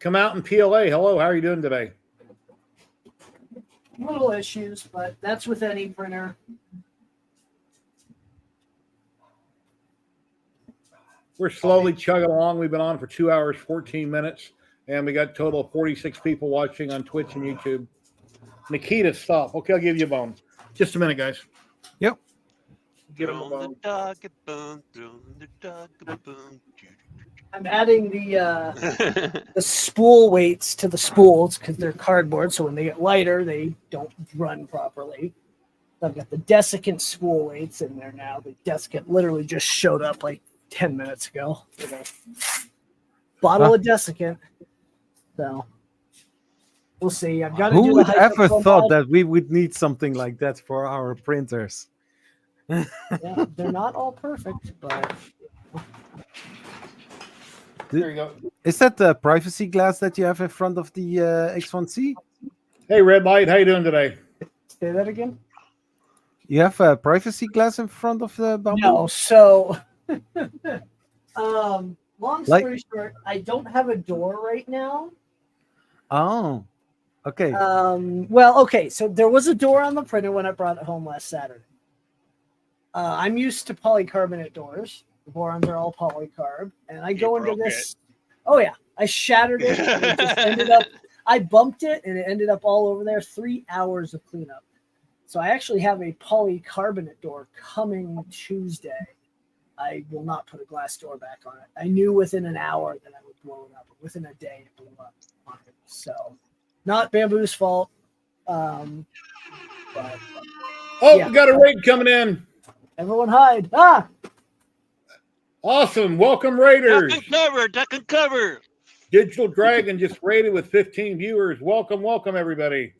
come out in PLA. Hello, how are you doing today? Little issues, but that's with any printer. We're slowly chugging along. We've been on for 2 hours, 14 minutes, and we got a total of 46 people watching on Twitch and YouTube. Nikita, stop. Okay, I'll give you a bone. Just a minute, guys. Yep. Give him a bone. I'm adding the spool weights to the spools because they're cardboard, so when they get lighter, they don't run properly. So I've got the desiccant spool weights in there now. The desiccant literally just showed up like 10 minutes ago with a bottle of desiccant. So we'll see. I've got to do Who would the ever thought mod. that we would need something like that for our printers? Yeah, they're not all perfect, but There you go. Is that the privacy glass that you have in front of the X1C? Hey, Red Light, how you doing today? say that again. You have a privacy glass in front of the Bumble? No, so long story short, I don't have a door right now. Oh, okay. Well, okay, so there was a door on the printer when I brought it home last Saturday. I'm used to polycarbonate doors. The borons are all polycarb, and I go into this. Oh yeah, I shattered it. And it just ended up. I bumped it, and it ended up all over there. 3 hours of cleanup. So I actually have a polycarbonate door coming Tuesday. I will not put a glass door back on it. I knew within an hour that I would blow it up. But within a day, it blew up on it. So, not Bamboo's fault. But, we got a raid coming in. Everyone hide. Ah! Awesome. Welcome, Raiders. Duck and cover. Digital Dragon just raided with 15 viewers. Welcome, everybody.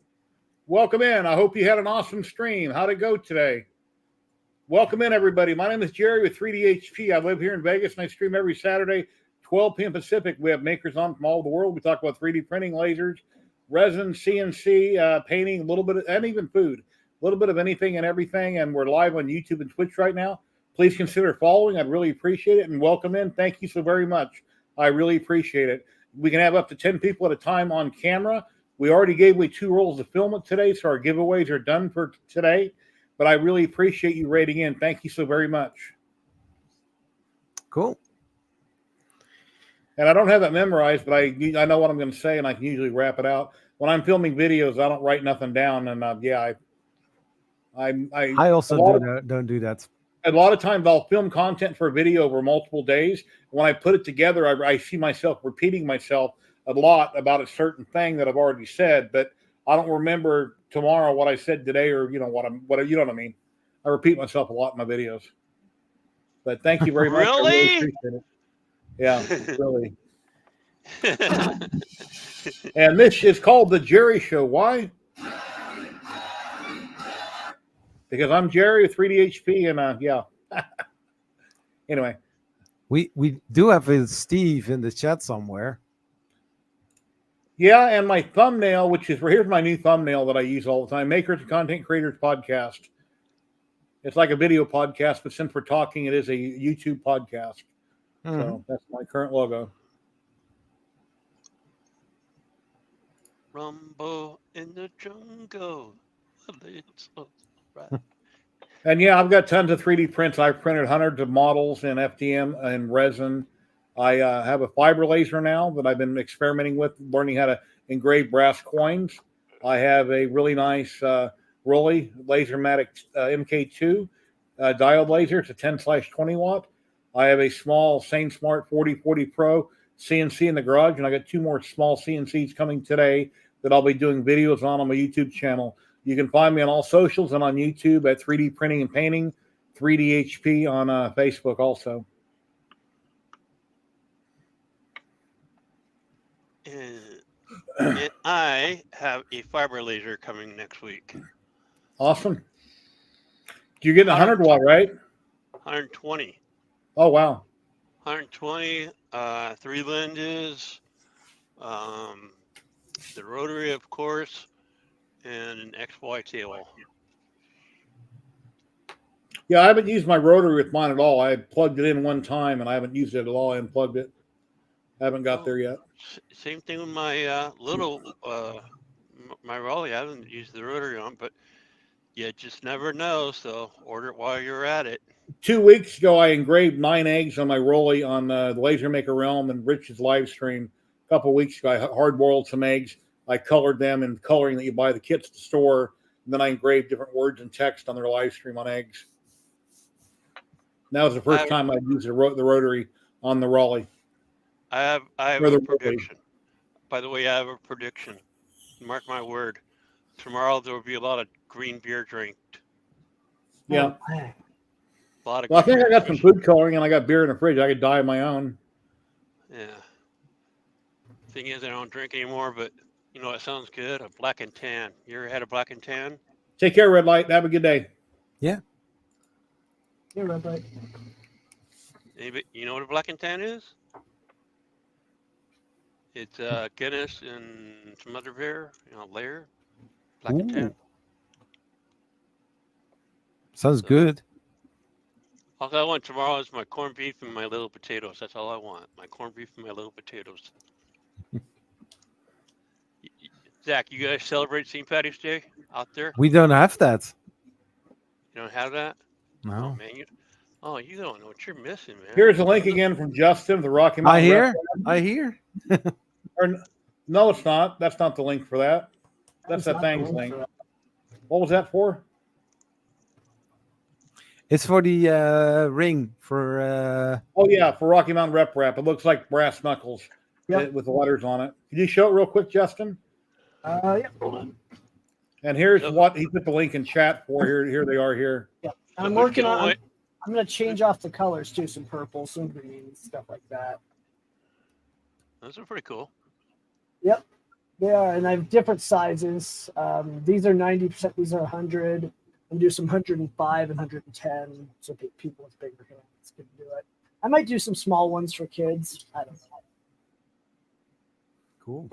Welcome in. I hope you had an awesome stream. How'd it go today? Welcome in, everybody. My name is Jerry with 3DHP. I live here in Vegas, and I stream every Saturday, 12 p.m. Pacific. We have makers on from all over the world. We talk about 3D printing, lasers, resin, CNC, painting, a little bit of, and even food. A little bit of anything and everything, and we're live on YouTube and Twitch right now. Please consider following. I'd really appreciate it, and welcome in. Thank you so very much. I really appreciate it. We can have up to 10 people at a time on camera. We already gave away 2 rolls of filament today, so our giveaways are done for today. But I really appreciate you rating in. Thank you so very much. Cool. And I don't have that memorized, but I know what I'm going to say, and I can usually wrap it out. When I'm filming videos, I don't write nothing down, and I also don't do that. A lot of times I'll film content for a video over multiple days. When I put it together, I see myself repeating myself a lot about a certain thing that I've already said, but I don't remember tomorrow what I said today, or you know what you know what I mean. I repeat myself a lot in my videos. But thank you very much. Really? I really appreciate it. Yeah, really. And this is called The Jerry Show. Why? Because I'm Jerry with 3DHP, and yeah. Anyway. We do have a Steve in the chat somewhere. Yeah, and my thumbnail, which is here's my new thumbnail that I use all the time: Makers and Content Creators Podcast. It's like a video podcast, but since we're talking, it is a YouTube podcast. Mm-hmm. So that's my current logo. Rumble in the jungle. Right. And yeah, I've got tons of 3D prints. I've printed hundreds of models in FDM and resin. I have a fiber laser now that I've been experimenting with, learning how to engrave brass coins. I have a really nice Rolly LaserMatic MK2 diode laser. It's a 10/20 watt. I have a small SaneSmart 4040 Pro CNC in the garage, and I got 2 more small CNCs coming today that I'll be doing videos on my YouTube channel. You can find me on all socials and on YouTube at 3D Printing and Painting, 3DHP on Facebook also. And I have a fiber laser coming next week. Awesome. You're getting 100 watt, right? 120. Oh, wow. 120, 3 lenses, the rotary, of course, and an XY table. Yeah, I haven't used my rotary with mine at all. I plugged it in one time, and I haven't used it at all. I unplugged it. I haven't got there yet. Same thing with my my Raleigh. I haven't used the rotary on, but you just never know. So order it while you're at it. 2 weeks ago, I engraved 9 eggs on my Rolly on the LaserMaker Realm and Rich's live stream. A couple of weeks ago, I hard-boiled some eggs. I colored them in coloring that you buy the kits at the store. And then I engraved different words and text on their live stream on eggs. And that was the first time I used the rotary on the Raleigh. I have a prediction. By the way, I have a prediction. Mark my word. Tomorrow there will be a lot of green beer drinked. Yeah. A lot of. Well, I think I got some food coloring and I got beer in the fridge. I could dye my own. Yeah. Thing is, I don't drink anymore, but you know, it sounds good. A black and tan. You ever had a black and tan? Take care, Red Light. Have a good day. Yeah. Here, Red Light. Anybody, you know what a black and tan is? It's Guinness and some other beer, you know, layer. Black and tan. Sounds good. All I want tomorrow is my corned beef and my little potatoes. That's all I want. My corned beef and my little potatoes. Zach, you guys celebrate St. Patty's Day out there? We don't have that. You don't have that? No. Oh, man. You don't know what you're missing, man. Here's a link again from Justin, the Rocky Mountain. I hear. Or, no, it's not. That's not the link for that. That's that thing's link. What was that for? It's for the ring for. Oh yeah, for Rocky Mountain Rep Wrap. It looks like brass knuckles with the letters on it. Can you show it real quick, Justin? Yeah. Hold on. And here's what he put the link in chat for. Here they are here. Yeah. I'm working on. I'm going to change off the colors too. Some purple, some green, stuff like that. Those are pretty cool. Yep. Yeah, and I have different sizes. These are 90%. These are 100. And do some 105 and 110, so people with bigger hands can do it. I might do some small ones for kids. I don't know. Cool.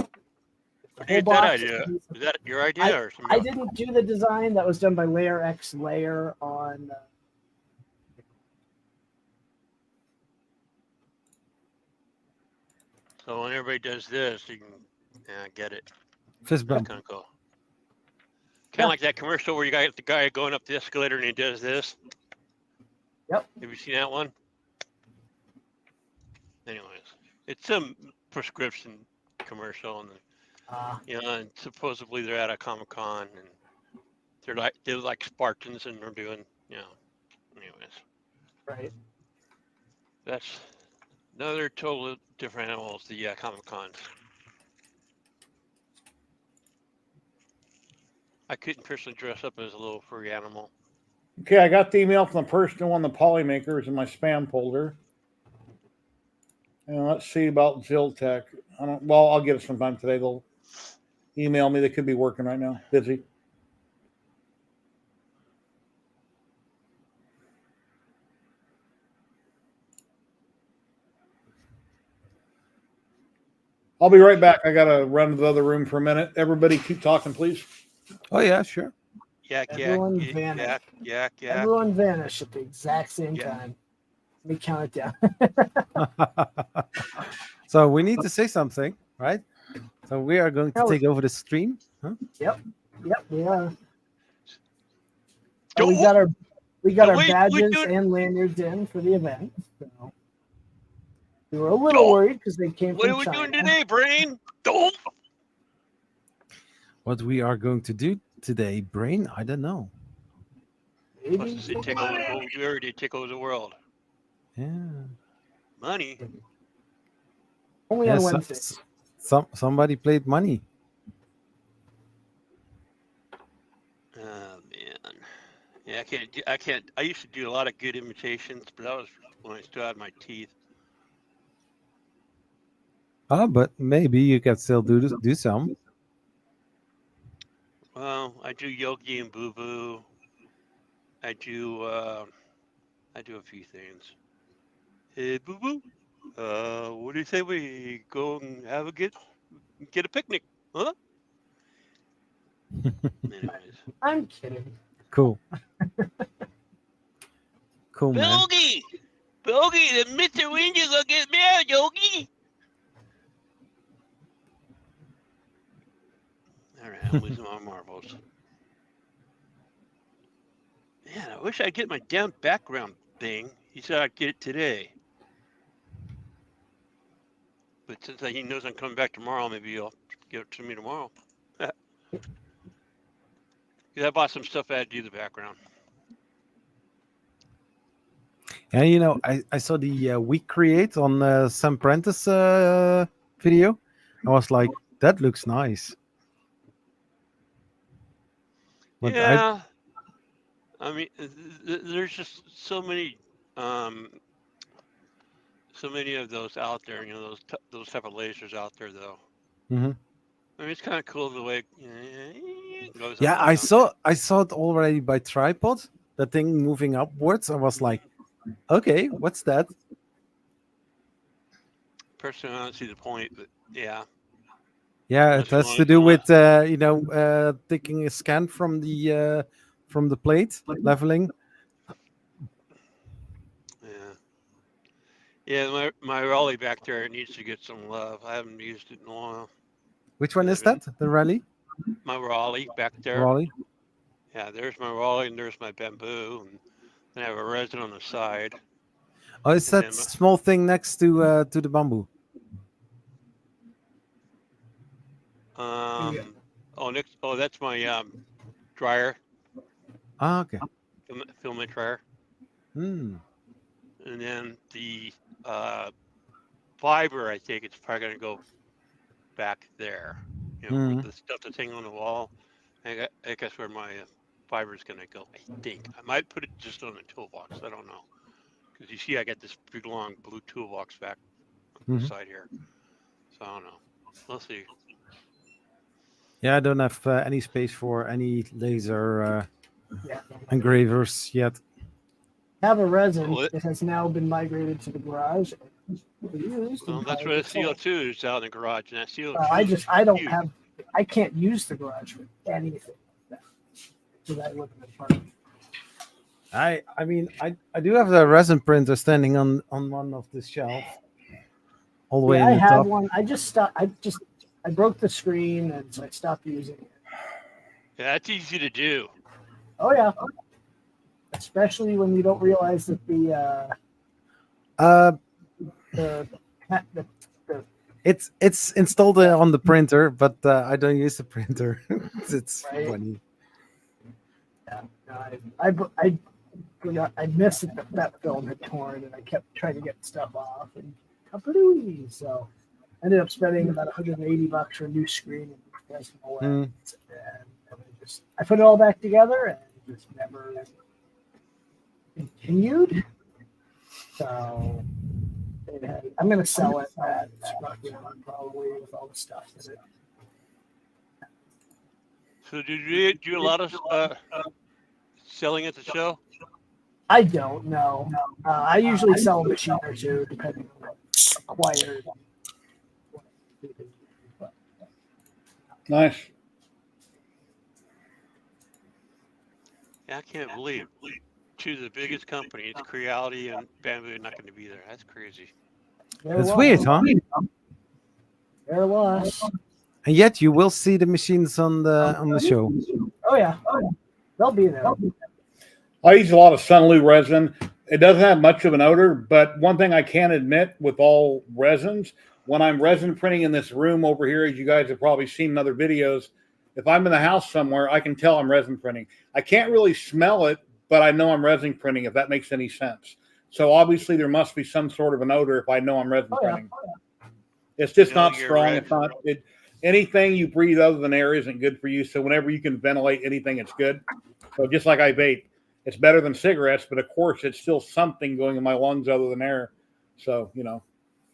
Who did that idea? Is that your idea or something? I didn't do the design. That was done by Layer X Layer on. So when everybody does this, you can get it. Fist bump. Kind of cool. Kind of like that commercial where you got the guy going up the escalator and he does this. Yep. Have you seen that one? Anyways, it's some prescription commercial, and and supposedly they're at a Comic-Con and they're like Spartans and they're doing, anyways. Right. That's another totally different animals. The Comic-Cons. I couldn't personally dress up as a little furry animal. Okay, I got the email from the person who won the Polymakers in my spam folder. And let's see about Ziltech. I'll get it sometime today. They'll email me. They could be working right now. Busy. I'll be right back. I got to run to the other room for a minute. Everybody keep talking, please. Oh, yeah, sure. Everyone vanished. Everyone vanished at the exact same time. Let me count it down. So we need to say something, right? So we are going to take over the stream. Huh? Yep, we are. Oh, we got our badges and lanyards in for the event. So we were a little worried because they came from China. What are we doing today, Brain? Don't. What we are going to do today, Brain? I don't know. Plus, we already take over the world. Yeah. Money. Only on Wednesdays. Somebody played money. Yeah, I can't. I used to do a lot of good imitations, but that was when I still had my teeth. Oh, but maybe you can still do some. Well, I do Yogi and Boo Boo. I do a few things. Hey, Boo Boo. What do you say we go and get a picnic? Huh? Anyways. I'm kidding. Cool. Cool, man. Bogey! Bogey, the Mr. Windy gonna get mad, Yogi! Alright, I'm losing my marbles. Man, I wish I'd get my damn background thing. He said I'd get it today. But since he knows I'm coming back tomorrow, maybe he'll give it to me tomorrow. Because I bought some stuff I had to do the background. And you know, I saw the We Create on Sam Prentice video. I was like, that looks nice. But Yeah. I mean, there's just so many of those out there. You know, those type of lasers out there, though. Mhm. I mean, it's kind of cool the way it goes. Yeah, up and I down. saw it already by tripod. The thing moving upwards. I was like, okay, what's that? Personally, I don't see the point, but yeah. Yeah, Unless it you has want to it do on with taking a scan from the plate, leveling. Yeah, my Raleigh back there needs to get some love. I haven't used it in a while. Which one is that? The Raleigh? My Raleigh back there. Raleigh? Yeah, there's my Raleigh and there's my bamboo, and then I have a resin on the side. Oh, it's And that small thing next to the bamboo. That's my dryer. Ah, okay. Filament dryer. Hmm. And then the fiber, I think it's probably going to go back there. You know, with the stuff that's hanging on the wall. I guess where my fiber is going to go. I think I might put it just on the toolbox. I don't know, because you see, I got this big long blue toolbox back on the side here. So I don't know. We'll see. Yeah, I don't have any space for any laser engravers yet. Have a resin Well, that has now been migrated to the garage. Well, that's where the CO2 is out in the garage, and that CO2. I don't have. I can't use the garage for anything. So that would have been fun. I mean, I do have the resin printer standing on one of the shelf, all the way in I the had top. one. I just stopped. I broke the screen, and so I stopped using it. Yeah, that's easy to do. Oh yeah, especially when you don't realize that It's installed on the printer, but I don't use the printer. It's right? funny. Yeah, I missed that that film had torn, and I kept trying to get stuff off, and so I ended up spending about $180 for a new screen and and I put it all back together and just never continued. So I'm going to sell it at probably with all the stuff in it. So did you do a lot of selling at the show? I don't know. I usually sell a machine or two, depending on what's acquired. Nice. Yeah, I can't believe two of the biggest companies, Creality and Bamboo, are not going to be there. That's crazy. That's weird, huh? There was. And yet you will see the machines on the show. Oh yeah, they'll be there. I use a lot of Sunlu resin. It doesn't have much of an odor, but one thing I can admit with all resins, when I'm resin printing in this room over here, as you guys have probably seen in other videos, if I'm in the house somewhere, I can tell I'm resin printing. I can't really smell it, but I know I'm resin printing, if that makes any sense. So obviously there must be some sort of an odor if I know I'm resin printing. It's just not strong. It's not anything you breathe other than air isn't good for you. So whenever you can ventilate anything, it's good. So just like I vape, It's better than cigarettes, but of course, it's still something going in my lungs other than air. So, you know,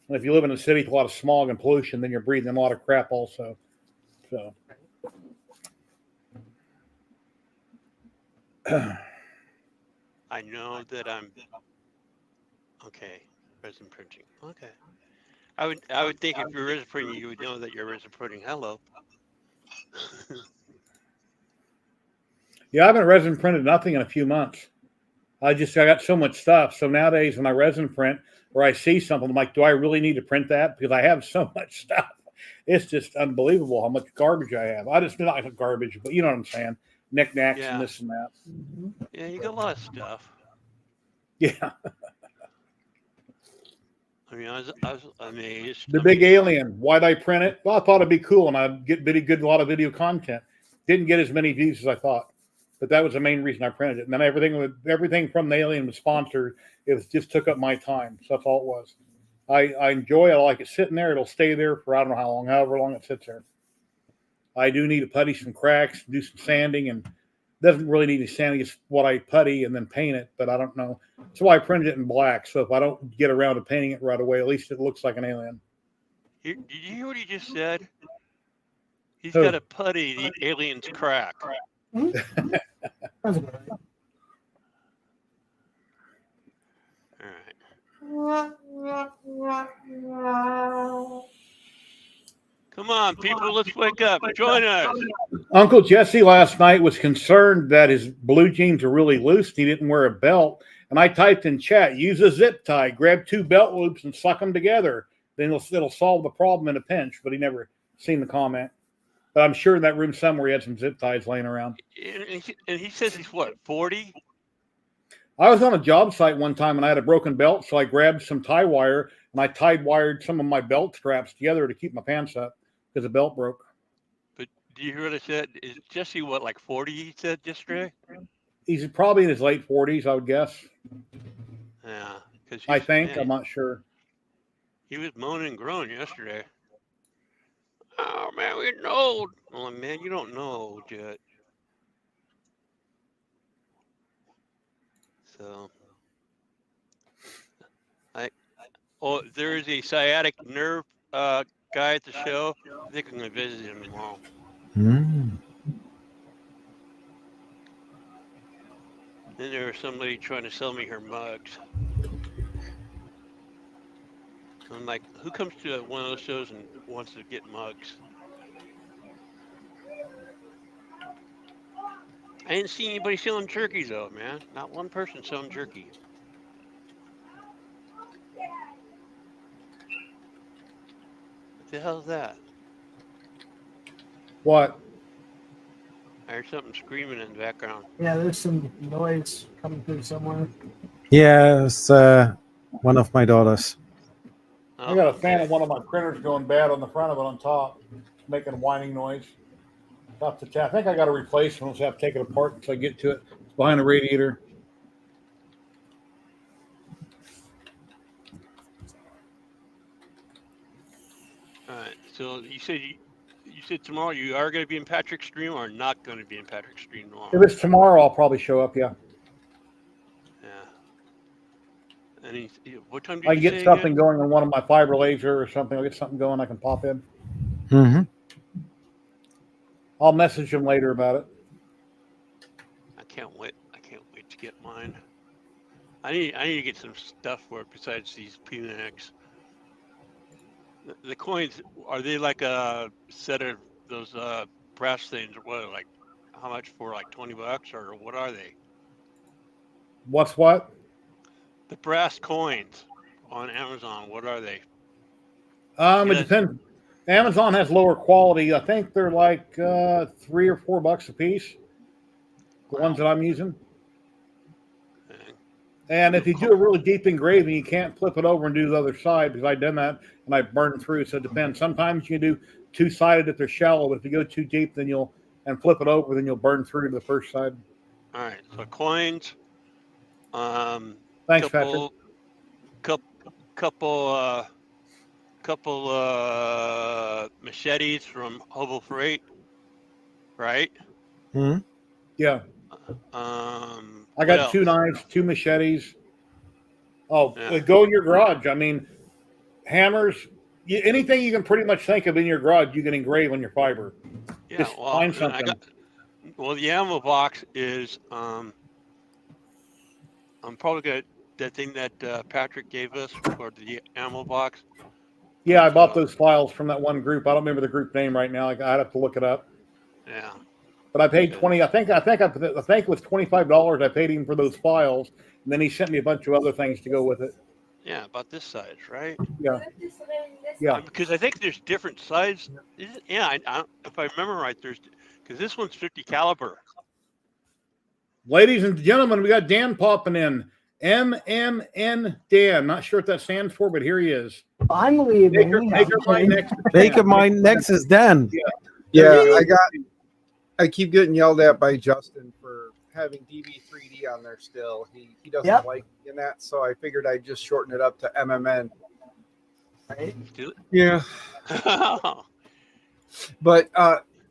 if you live in a city with a lot of smog and pollution, then you're breathing a lot of crap also. So, I know that I'm okay. Resin printing. Okay. I would think if you're resin printing, you would know that you're resin printing. Hello. yeah, I haven't resin printed nothing in a few months. I got so much stuff. So nowadays, when I resin print or I see something, I'm like, do I really need to print that? Because I have so much stuff. It's just unbelievable how much garbage I have. I just not garbage, but you know what I'm saying? Knickknacks Yeah. and this and that. Yeah, you got a lot of stuff. Yeah. I mean, I was amazed. The big alien. Why'd I print it? Well, I thought it'd be cool and I'd get a lot of video content. Didn't get as many views as I thought. But that was the main reason I printed it. And then everything from the alien was sponsored. It just took up my time. So that's all it was. I enjoy it. I like it sitting there. It'll stay there for I don't know how long, however long it sits there. I do need to putty some cracks, do some sanding, and doesn't really need any sanding. It's what I putty and then paint it, but I don't know. That's why I printed it in black. So if I don't get around to painting it right away, at least it looks like an alien. Did you hear what he just said? He's Who? got a putty the alien's crack. That's good. All right. Come on, people, let's wake up. Join us. Uncle Jesse last night was concerned that his blue jeans are really loose and he didn't wear a belt. And I typed in chat, use a zip tie, grab 2 belt loops and suck them together. Then it'll solve the problem in a pinch. But he never seen the comment. But I'm sure in that room somewhere he had some zip ties laying around. And he says he's what, 40? I was on a job site one time and I had a broken belt. So I grabbed some tie wire and I wired some of my belt straps together to keep my pants up because the belt broke. But do you hear what I said? Is Jesse what, like 40, he said yesterday? He's probably in his late 40s, I would guess. Yeah. I think. Man, I'm not sure. He was moaning and groaning yesterday. Oh, man, we're getting old. Well, man, you don't know old yet. So, there is a sciatic nerve guy at the show. I think I'm going to visit him tomorrow. Then there was somebody trying to sell me her mugs. I'm like, who comes to one of those shows and wants to get mugs? I didn't see anybody selling jerky though, man. Not one person selling jerky. What the hell is that? What? I heard something screaming in the background. Yeah, there's some noise coming through somewhere. Yeah, it's one of my daughters. I got a fan of one of my printers going bad on the front of it on top, making a whining noise. I think I got to replace one. I'll have to take it apart until I get to it. It's behind the radiator. All right. So you said tomorrow you are going to be in Patrick's stream or not going to be in Patrick's stream tomorrow? If it's tomorrow, I'll probably show up. Yeah. Yeah. And what time do I you can say get something again? going on one of my fiber laser or something. I'll get something going. I can pop in. Mm-hmm. I'll message him later about it. I can't wait to get mine. I need to get some stuff for it besides these P-Max. The coins, are they like a set of those brass things or what? Like how much for, like $20 or what are they? What's what? The brass coins on Amazon, what are they? It depends. Amazon has lower quality. I think they're like $3 or $4 a piece. The ones that I'm using. Okay. And if you do a really deep engraving, you can't flip it over and do the other side because I've done that and I burned through. So it depends. Sometimes you can do 2-sided if they're shallow, but if you go too deep, then and flip it over, then you'll burn through to the first side. All right. So coins. Thanks, Patrick. Couple machetes from Hobo Freight, right? Mm-hmm. Yeah. I got else? 2 knives, 2 machetes. Oh, Yeah. go in your garage. I mean, hammers, anything you can pretty much think of in your garage, you can engrave on your fiber. Yeah, Just well, find I something. got the ammo box is I'm probably got that thing that Patrick gave us for the ammo box. Yeah, I bought So, those files from that one group. I don't remember the group name right now. I'd have to look it up. yeah. But I paid Good. 20. I think it was $25. I paid him for those files, and then he sent me a bunch of other things to go with it. Yeah, about this size, right? Yeah, yeah. Because I think there's different size. Yeah, if I remember right, because this one's 50 caliber. Ladies and gentlemen, we got Dan popping in. MMN Dan. Not sure what that stands for, but here he is. I'm leaving. Maker Mine next. Baker Mine next is Dan. Yeah, I keep getting yelled at by Justin for having DB3D on there still. He doesn't like in that, so I figured I'd just shorten it up to MMN. Right? Yeah. But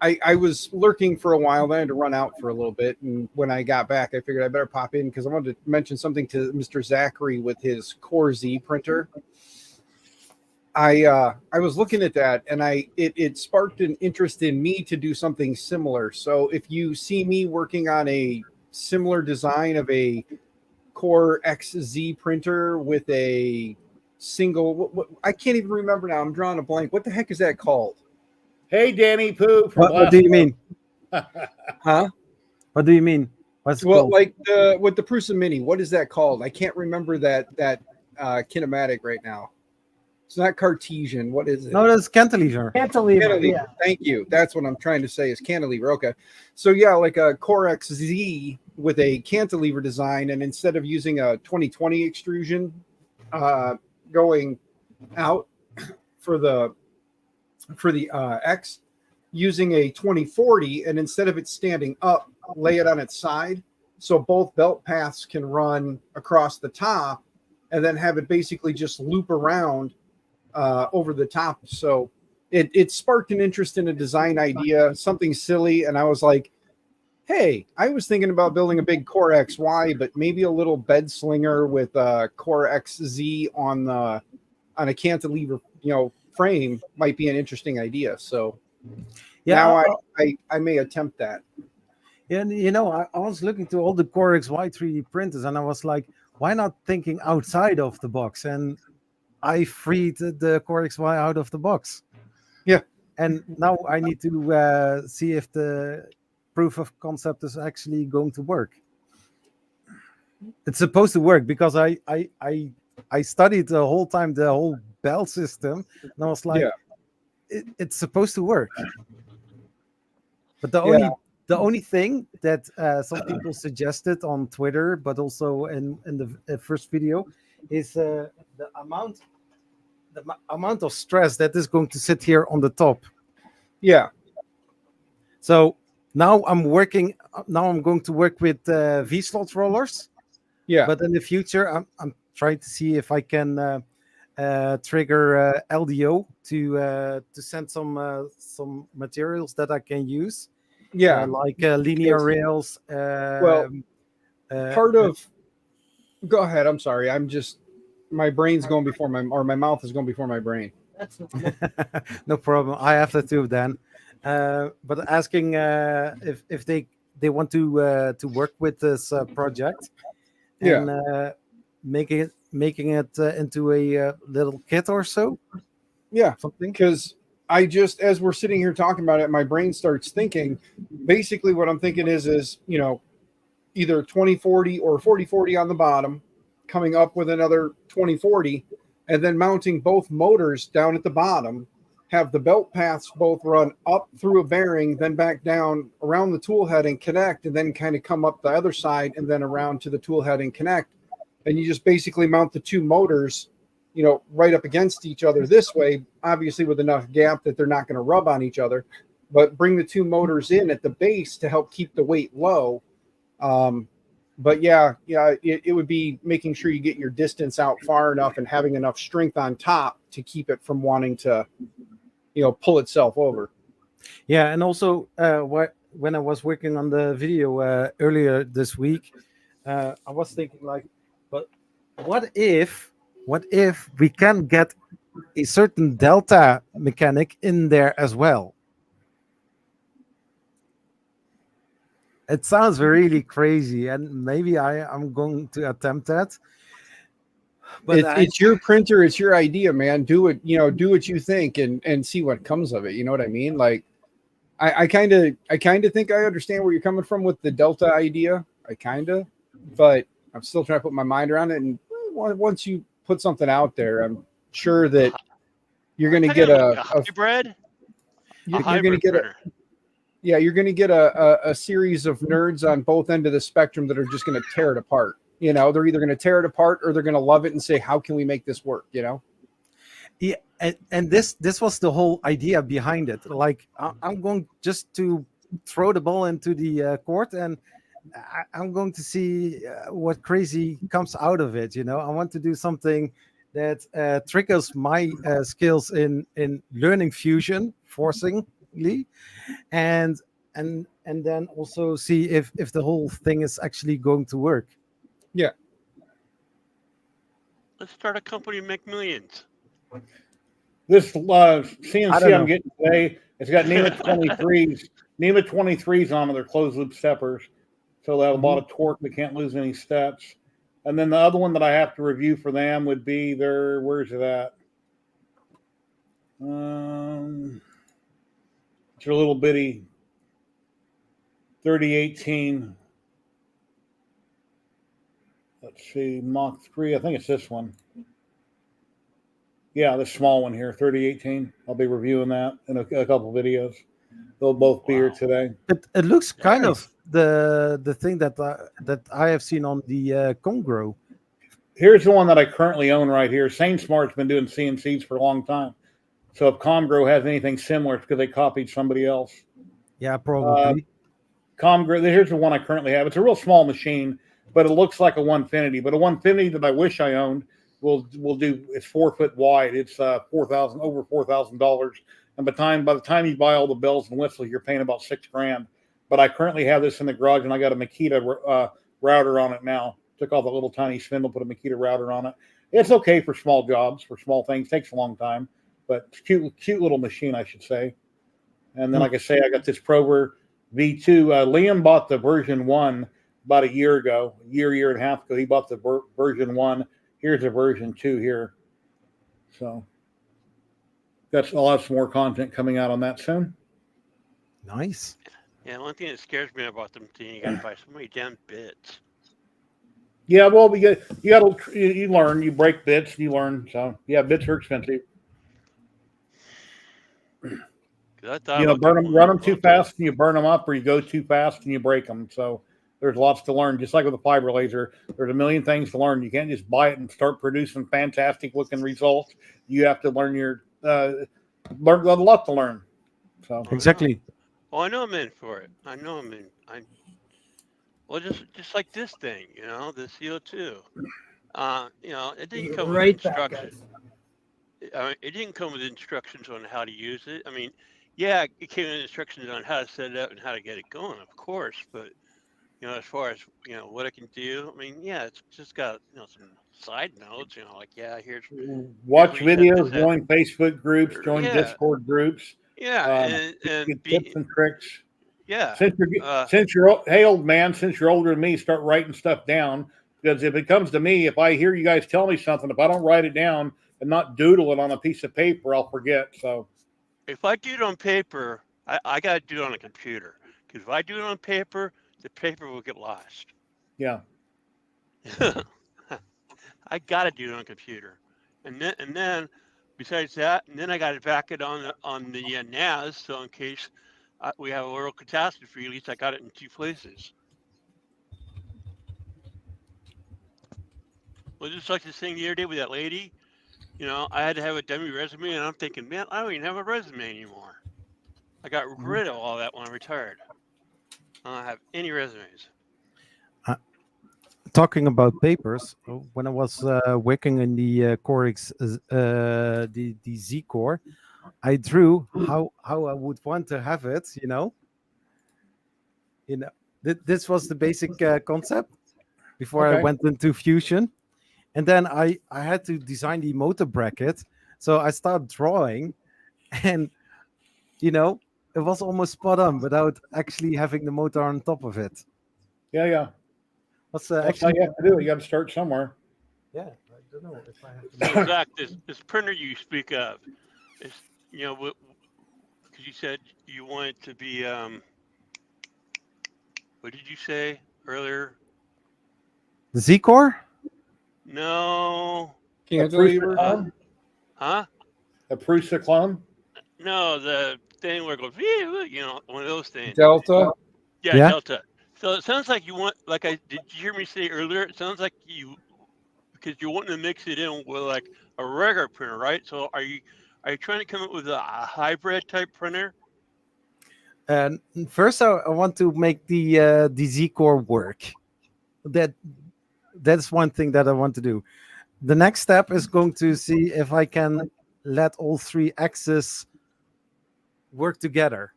I was lurking for a while. Then I had to run out for a little bit, and when I got back, I figured I better pop in because I wanted to mention something to Mr. Zachary with his Core Z printer. I was looking at that, and it sparked an interest in me to do something similar. So if you see me working on a similar design of a Core XZ printer with a single, I can't even remember now. I'm drawing a blank. What the heck is that called? Hey, Danny Pooh. What do you mean? Huh? What do you mean? What's it Well, called? like with the Prusa Mini, what is that called? I can't remember that kinematic right now. It's not Cartesian. What is it? No, that's cantilever. Cantilever. Yeah. Thank you. That's what I'm trying to say is cantilever. Okay. So yeah, like a Core XZ with a cantilever design, and instead of using a 2020 extrusion going out for the X, using a 2040, and instead of it standing up, lay it on its side, so both belt paths can run across the top, and then have it basically just loop around over the top. So it sparked an interest in a design idea, something silly, and I was like, hey, I was thinking about building a big Core XY, but maybe a little bed slinger with a Core XZ on a cantilever, frame might be an interesting idea. So now I may attempt that. Yeah, and I was looking to all the Core XY 3D printers, and I was like, why not thinking outside of the box? And I freed the Core XY out of the box. Yeah. And now I need to see if the proof of concept is actually going to work. It's supposed to work because I studied the whole time the whole bell system, and I was like, it's supposed to work. But the only thing that some people suggested on Twitter, but also in the first video, is the amount of stress that is going to sit here on the top. Yeah. So now I'm going to work with V-slot rollers. Yeah. But in the future, I'm trying to see if I can trigger LDO to send some materials that I can use. Yeah. Like linear rails. Part of. Go ahead. I'm sorry. My brain's going before my mouth is going before my brain. That's no problem. I have that too, Dan. But asking if they want to work with this project, and making it into a little kit or so. Yeah, something. Because as we're sitting here talking about it, my brain starts thinking. Basically, what I'm thinking is either 2040 or 4040 on the bottom, coming up with another 2040, and then mounting both motors down at the bottom, have the belt paths both run up through a bearing, then back down around the tool head and connect, and then kind of come up the other side and then around to the tool head and connect. And you just basically mount the two motors, right up against each other this way, obviously with enough gap that they're not going to rub on each other, but bring the two motors in at the base to help keep the weight low. But it would be making sure you get your distance out far enough and having enough strength on top to keep it from wanting to, pull itself over. Yeah, and also when I was working on the video earlier this week, I was thinking like, but what if we can get a certain delta mechanic in there as well? It sounds really crazy, and maybe I'm going to attempt that. But It's your printer, it's your idea, man. Do it, do what you think and see what comes of it. You know what I mean? Like I kind of think I understand where you're coming from with the Delta idea. But I'm still trying to put my mind around it. And once you put something out there, I'm sure that you're going to get a hybrid. you're going to get printer. you're going to get a series of nerds on both ends of the spectrum that are just going to tear it apart. They're either going to tear it apart or they're going to love it and say, how can we make this work? Yeah, and this was the whole idea behind it. Like, I'm going just to throw the ball into the court, and I'm going to see what crazy comes out of it. I want to do something that triggers my skills in learning fusion forcingly, and then also see if the whole thing is actually going to work. Yeah. Let's start a company and make millions. This I CNC don't I'm know. getting today, it's got NEMA 23s, NEMA 23s on it. They're closed loop steppers, so they have a lot of torque. They can't lose any steps. And then the other one that I have to review for them would be their, where's it at? It's a little bitty 3018. Let's see, Mach 3. I think it's this one. Yeah, this small one here, 3018. I'll be reviewing that in a couple videos. They'll both be here today. It looks kind of the thing that I have seen on the Congro. Here's the one that I currently own right here. SaneSmart's been doing CNCs for a long time. So if Comgro has anything similar, it's because they copied somebody else. Yeah, probably. Comgro, here's the one I currently have. It's a real small machine, but it looks like a Onefinity. But a Onefinity that I wish I owned will do. It's 4 foot wide. It's over $4,000. And by the time you buy all the bells and whistles, you're paying about $6,000. But I currently have this in the garage, and I got a Makita router on it now. Took off a little tiny spindle, put a Makita router on it. It's okay for small jobs, for small things. Takes a long time, but it's cute little machine, I should say. And then, like I say, I got this Prober V2. Liam bought the version 1 about a year and a half ago. He bought the version 1. Here's a version 2 here. So I'll have some more content coming out on that soon. Nice. Yeah, one thing that scares me about them thing, you gotta buy so many damn bits. Yeah, well, you learn, you break bits, you learn. So yeah, bits are expensive. Run them too fast and you burn them up, or you go too fast and you break them. So there's lots to learn. Just like with the fiber laser, there's a million things to learn. You can't just buy it and start producing fantastic looking results. You have to learn learn a lot to learn. So exactly. Oh, I know I'm in for it. Well, just like this thing, the CO2. It didn't come with instructions. It didn't come with instructions on how to use it. I mean, yeah, it came with instructions on how to set it up and how to get it going, of course. But as far as what it can do, I mean, yeah, it's just got some side notes. Here's watch videos, join Facebook groups, join Discord groups. Yeah, and tips and tricks. Yeah. Since you're old man, since you're older than me, start writing stuff down. Because if it comes to me, if I hear you guys tell me something, if I don't write it down and not doodle it on a piece of paper, I'll forget. So if I do it on paper, I got to do it on a computer. Because if I do it on paper, the paper will get lost. Yeah. I got to do it on a computer. And then besides that, and then I got to back it on the NAS. So in case we have a world catastrophe, at least I got it in 2 places. Well, just like this thing the other day with that lady, I had to have a dummy resume, and I'm thinking, man, I don't even have a resume anymore. I got rid of all that when I retired. I don't have any resumes. Talking about papers, when I was working in the Corix, the Z Core, I drew how I would want to have it. This was the basic concept. before I Okay. went into Fusion. And then I had to design the motor bracket. So I started drawing, and you know, it was almost spot on without actually having the motor on top of it. Yeah. Was Well, that's actually how you have to do it. You got to start somewhere. yeah. I don't know if I have to So make Zach, this printer you speak of, is because you said you want it to be what did you say earlier? the Z-Core. No, Cantilever. huh? A Prusa clone. No, the thing where it goes, one of those things. Delta. Yeah, Yeah. Delta. So it sounds like you want, did you hear me say earlier? It sounds like because you're wanting to mix it in with like a regular printer, right? So are you trying to come up with a hybrid type printer? And first, I want to make the Z-Core work. That's one thing that I want to do. The next step is going to see if I can let all three axes work together.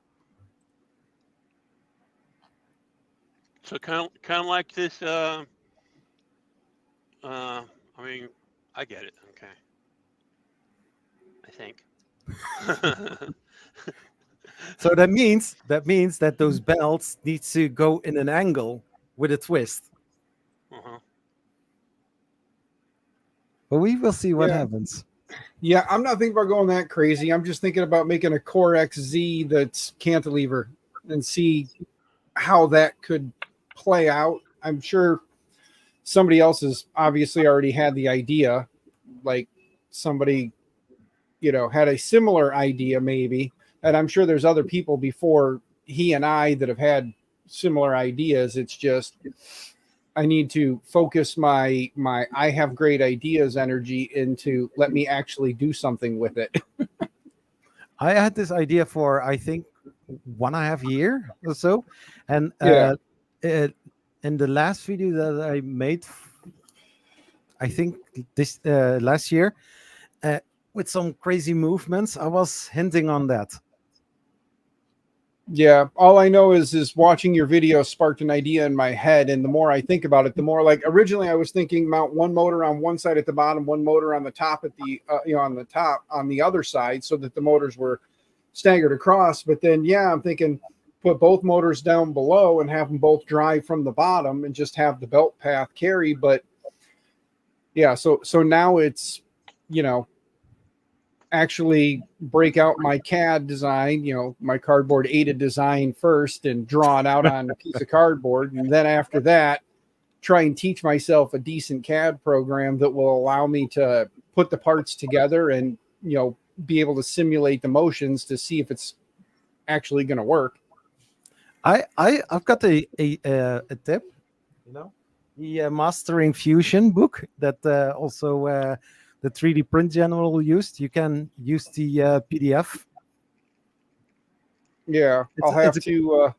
So kind of like this. I mean, I get it. Okay, I think. So that means that those belts need to go in an angle with a twist. Uh-huh. But we will see what Yeah. happens. Yeah, I'm not thinking about going that crazy. I'm just thinking about making a Core XZ that's cantilever and see how that could play out. I'm sure somebody else has obviously already had the idea, like somebody, had a similar idea maybe. And I'm sure there's other people before he and I that have had similar ideas. It's just I need to focus my I have great ideas energy into let me actually do something with it. I had this idea for I think 1.5 years or so, and Yeah. In the last video that I made, I think this last year, with some crazy movements, I was hinting on that. Yeah, all I know is watching your video sparked an idea in my head, and the more I think about it, the more like originally I was thinking mount one motor on one side at the bottom, one motor on the top at the on the top on the other side, so that the motors were staggered across. But then I'm thinking put both motors down below and have them both drive from the bottom and just have the belt path carry. But yeah, so now it's actually break out my CAD design, my cardboard aided design first and draw it out on a piece of cardboard. And then after that, try and teach myself a decent CAD program that will allow me to put the parts together and, be able to simulate the motions to see if it's actually going to work. I've got a tip, the Mastering Fusion book that also the 3D Print General used. You can use the PDF. Yeah, I'll have to.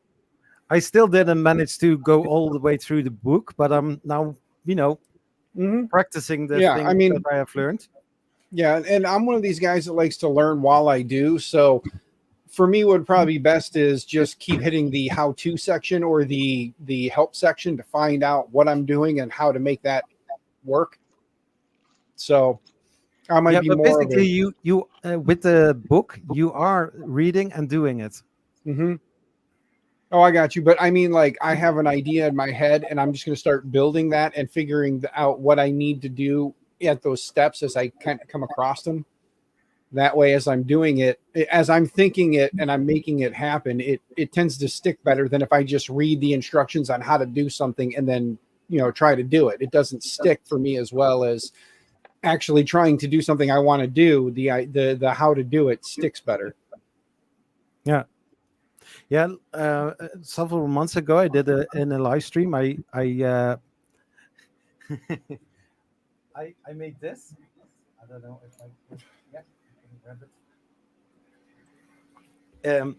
I still didn't manage to go all the way through the book, but I'm now, practicing the things that I have learned. Yeah, and I'm one of these guys that likes to learn while I do. So for me, what would probably be best is just keep hitting the how-to section or the help section to find out what I'm doing and how to make that work. So I might be but more basically of you with the book you are reading and doing it. Mm-hmm. Oh, I got you. But I mean, like, I have an idea in my head, and I'm just going to start building that and figuring out what I need to do at those steps as I kind of come across them. That way, as I'm doing it, as I'm thinking it and I'm making it happen, it tends to stick better than if I just read the instructions on how to do something and then, try to do it. It doesn't stick for me as well as actually trying to do something I want to do. The how to do it sticks better. Yeah. Several months ago, I did in a live stream. I made this. I don't know if I can grab it.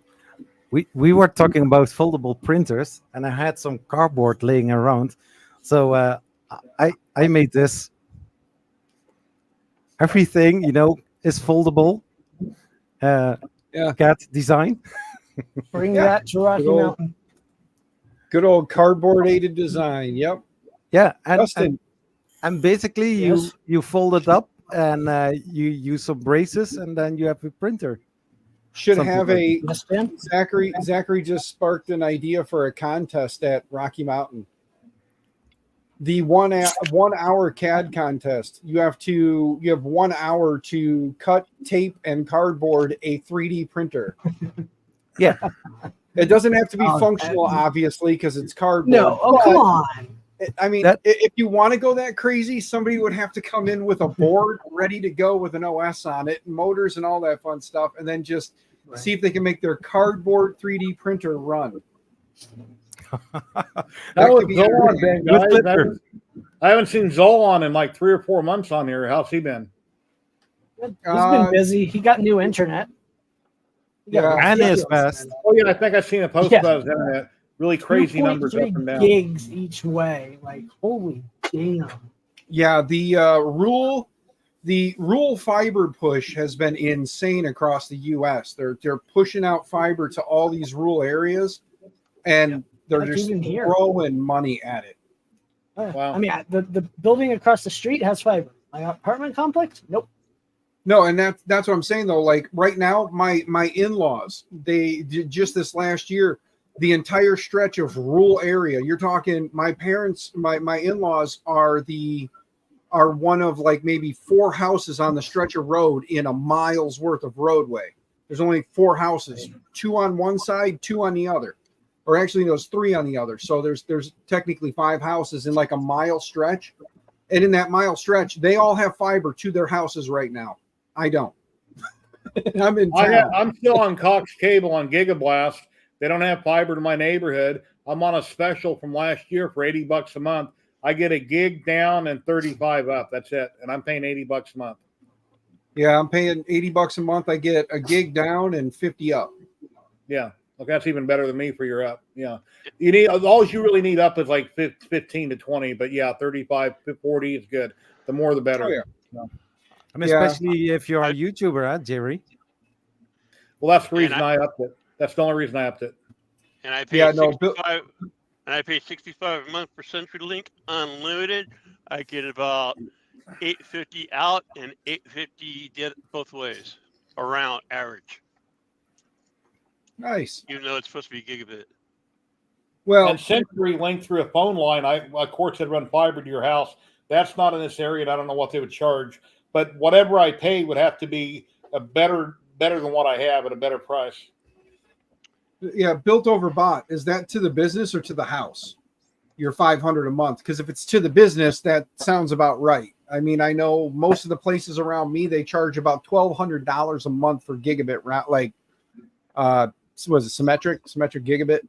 We were talking about foldable printers, and I had some cardboard laying around, so I made this. Everything is foldable. CAD design. Bring that to Rocky Mountain. Good old cardboard aided design. Yep. Yeah, and Justin, basically Yes. you fold it up and you use some braces, and then you have a printer. should Something have like a Yes, Ben? Zachary just sparked an idea for a contest at Rocky Mountain. The 1 hour CAD contest. You have 1 hour to cut, tape, and cardboard a 3D printer. Yeah. It doesn't have to be Oh, functional, that- obviously, because it's cardboard. No. Oh, but- come on. I mean, That- if you want to go that crazy, somebody would have to come in with a board ready to go with an OS on it, motors and all that fun stuff, and then just see if they can make their cardboard 3D printer run. How could is be Zolan been, Good guys? flipper. I haven't seen Zolan in like 3 or 4 months on here. How's he been? He's been busy. He got new internet. He got Yeah. And ridiculous is fast. internet. Oh yeah, I think I've seen a post Yeah. about his internet. Really crazy numbers up 2.3 and down. gigs each way. Like, holy damn. Yeah, the rural fiber push has been insane across the U.S. They're pushing out fiber to all these rural areas, and they're Like just even here. throwing money at it. Wow. I mean, the building across the street has fiber. My apartment complex? Nope. No, and that's what I'm saying though. Like right now, my in-laws, they just this last year, the entire stretch of rural area. You're talking my parents, my in-laws are one of like maybe 4 houses on the stretch of road in a mile's worth of roadway. There's only 4 houses, 2 on one side, 2 on the other, or actually there's 3 on the other. So there's technically 5 houses in like a mile stretch, and in that mile stretch, they all have fiber to their houses right now. I don't. I'm in town. I'm still on Cox Cable on Gigablast. They don't have fiber to my neighborhood. I'm on a special from last year for $80 a month. I get a gig down and 35 up. That's it, and I'm paying $80 a month. Yeah, I'm paying $80 a month. I get a gig down and 50 up. Yeah, okay, that's even better than me for your up. Yeah, you need all you really need up is like 15 to 20, but yeah, 35 to 40 is good. The more the better. Oh, yeah. I mean, Yeah. especially if you're a YouTuber, huh, Jerry? Well, that's the And reason I upped it. That's the only reason I upped it. And I pay Yeah, no, 65 and I pay 65 a month for CenturyLink unlimited. I get about $8.50 out and $8.50 both ways around average, Nice. even though it's supposed to be gigabit. Well, And CenturyLink through a phone line, of course, had run fiber to your house. That's not in this area, and I don't know what they would charge. But whatever I pay would have to be a better than what I have at a better price. yeah, built over bought. Is that to the business or to the house? Your $500 a month. Because if it's to the business, that sounds about right. I mean, I know most of the places around me, they charge about $1,200 a month for gigabit route. Like, was it symmetric gigabit?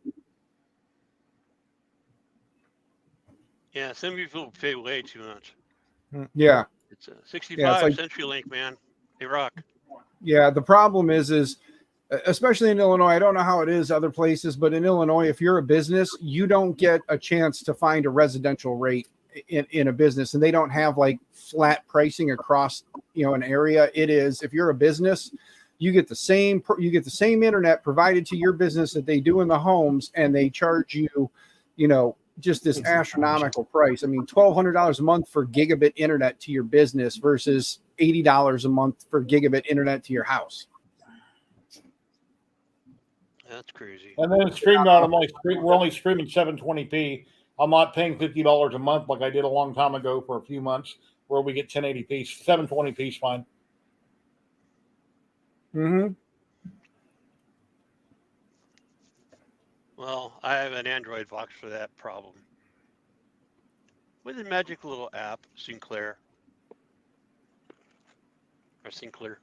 Yeah, some people pay way too much. Yeah. It's 65 Yeah, it's like- CenturyLink, man. They rock. Yeah, the problem is especially in Illinois, I don't know how it is other places, but in Illinois, if you're a business, you don't get a chance to find a residential rate in a business, and they don't have like flat pricing across, an area. It is, if you're a business, you get the same internet provided to your business that they do in the homes, and they charge you, just this astronomical price. I mean, $1,200 a month for gigabit internet to your business versus $80 a month for gigabit internet to your house. That's crazy. And then it's streamed on we're only streaming 720p. I'm not paying $50 a month like I did a long time ago for a few months, where we get 1080p. 720p is fine. Mm-hmm. Well, I have an Android box for that problem. With a magic little app, Sinclair. Or Sinclair.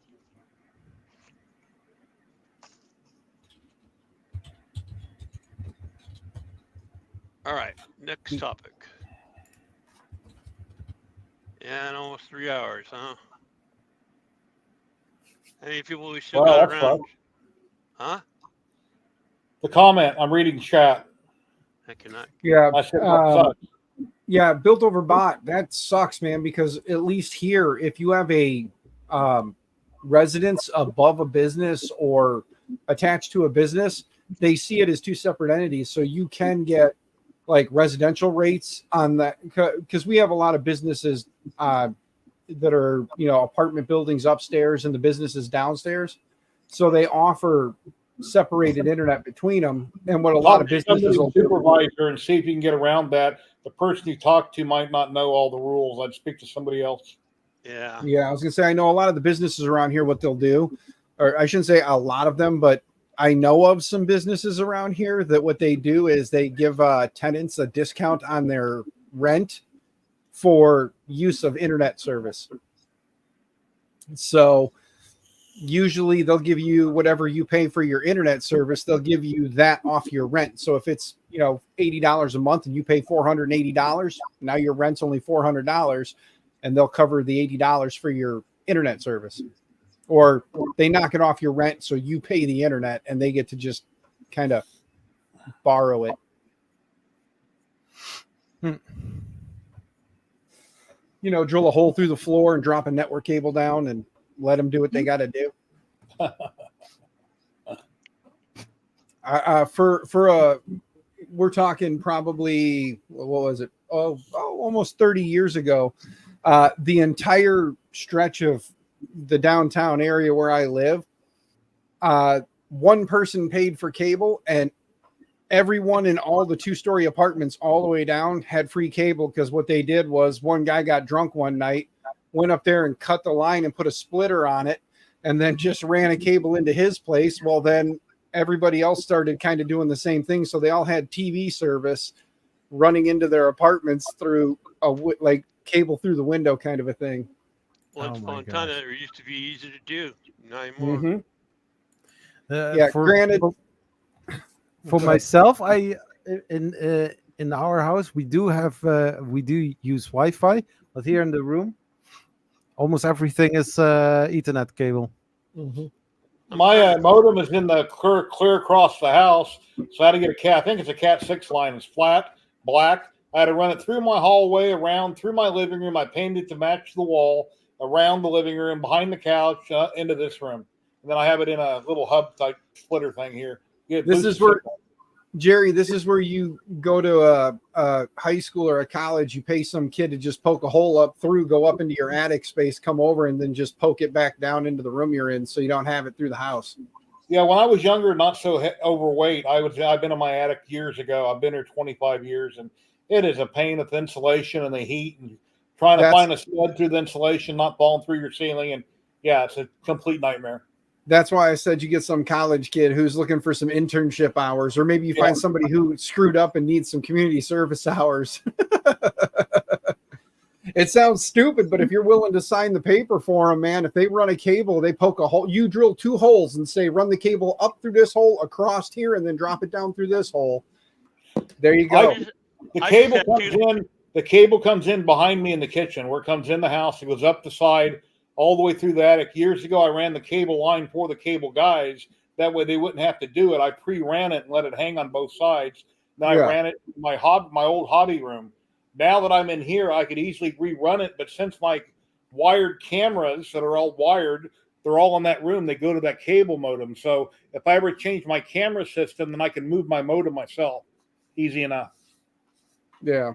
All right, next topic. Yeah, in almost 3 hours, huh? How many people we still Wow, got that's around? fun. Huh? The comment, I'm reading chat. I cannot. Yeah. I said, that sucks. Yeah, built over bot. That sucks, man, because at least here, if you have a residence above a business or attached to a business, they see it as 2 separate entities. So you can get like residential rates on that, because we have a lot of businesses that are, you know, apartment buildings upstairs and the businesses downstairs. So they offer separated internet between them. And what a lot of businesses will do, supervisor and see if you can get around that. The person you talk to might not know all the rules. I'd speak to somebody else. Yeah. yeah, I was gonna say, I know a lot of the businesses around here, what they'll do, or I shouldn't say a lot of them, but I know of some businesses around here that what they do is they give tenants a discount on their rent for use of internet service. So usually they'll give you whatever you pay for your internet service, they'll give you that off your rent. So if it's, you know, $80 a month and you pay $480, now your rent's only $400, and they'll cover the $80 for your internet service. Or they knock it off your rent, so you pay the internet and they get to just kind of borrow it. You know, drill a hole through the floor and drop a network cable down and let them do what they got to do. We're talking probably, what was it? Almost 30 years ago. The entire stretch of the downtown area where I live, one person paid for cable, and everyone in all the 2-story apartments all the way down had free cable, because what they did was one guy got drunk one night, went up there and cut the line and put a splitter on it, and then just ran a cable into his place. Well, then everybody else started kind of doing the same thing. So they all had TV service running into their apartments through like cable through the window kind of a thing. Once upon a time, that used to be easy to do. Not anymore. Mm-hmm. Yeah, granted. For myself, I in our house we do use Wi-Fi, but here in the room, almost everything is Ethernet cable. Mm-hmm. My modem is in the clear across the house, so I had to get a cat. I think it's a Cat 6 line. It's flat, black. I had to run it through my hallway, around through my living room. I painted it to match the wall, around the living room, behind the couch, into this room, and then I have it in a little hub type splitter thing here. This is where, Jerry, this is where you go to a high school or a college. You pay some kid to just poke a hole up through, go up into your attic space, come over, and then just poke it back down into the room you're in, so you don't have it through the house. Yeah, when I was younger, not so overweight, I've been in my attic years ago. I've been here 25 years, and it is a pain with insulation and the heat and trying to find a stud through the insulation, not falling through your ceiling. And yeah, it's a complete nightmare. That's why I said you get some college kid who's looking for some internship hours, or maybe you find somebody who screwed up and needs some community service hours. It sounds stupid, but if you're willing to sign the paper for them, man, if they run a cable, they poke a hole, you drill 2 holes and say, run the cable up through this hole, across here, and then drop it down through this hole. There you go. The cable comes in behind me in the kitchen, where it comes in the house. It goes up the side, all the way through the attic. Years ago, I ran the cable line for the cable guys. That way they wouldn't have to do it. I pre-ran it and let it hang on both sides. Then I ran it in my old hobby room. Now that I'm in here, I could easily rerun it. But since my wired cameras that are all wired, they're all in that room, they go to that cable modem. So if I ever change my camera system, then I can move my modem myself. Easy enough. Yeah.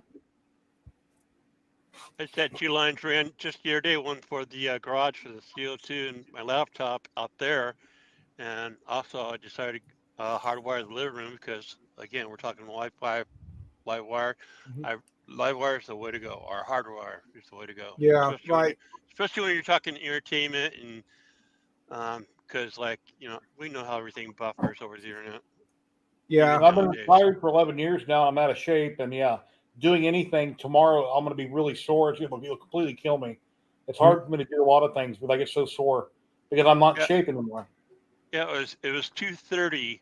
I just had 2 lines ran just the other day, one for the garage for the CO2 and my laptop out there. And also I decided to hardwire the living room because, again, we're talking Wi-Fi, live wire. Live wire is the way to go, or hardwire is the way to go. Yeah, Especially when you're talking entertainment and because, like, you know, we know how everything buffers over the internet. Yeah. I've been retired for 11 years now. I'm out of shape, and doing anything tomorrow, I'm going to be really sore. It's going to completely kill me. It's hard for me to do a lot of things, but I get so sore because I'm not in shape anymore. Yeah, it was 2:30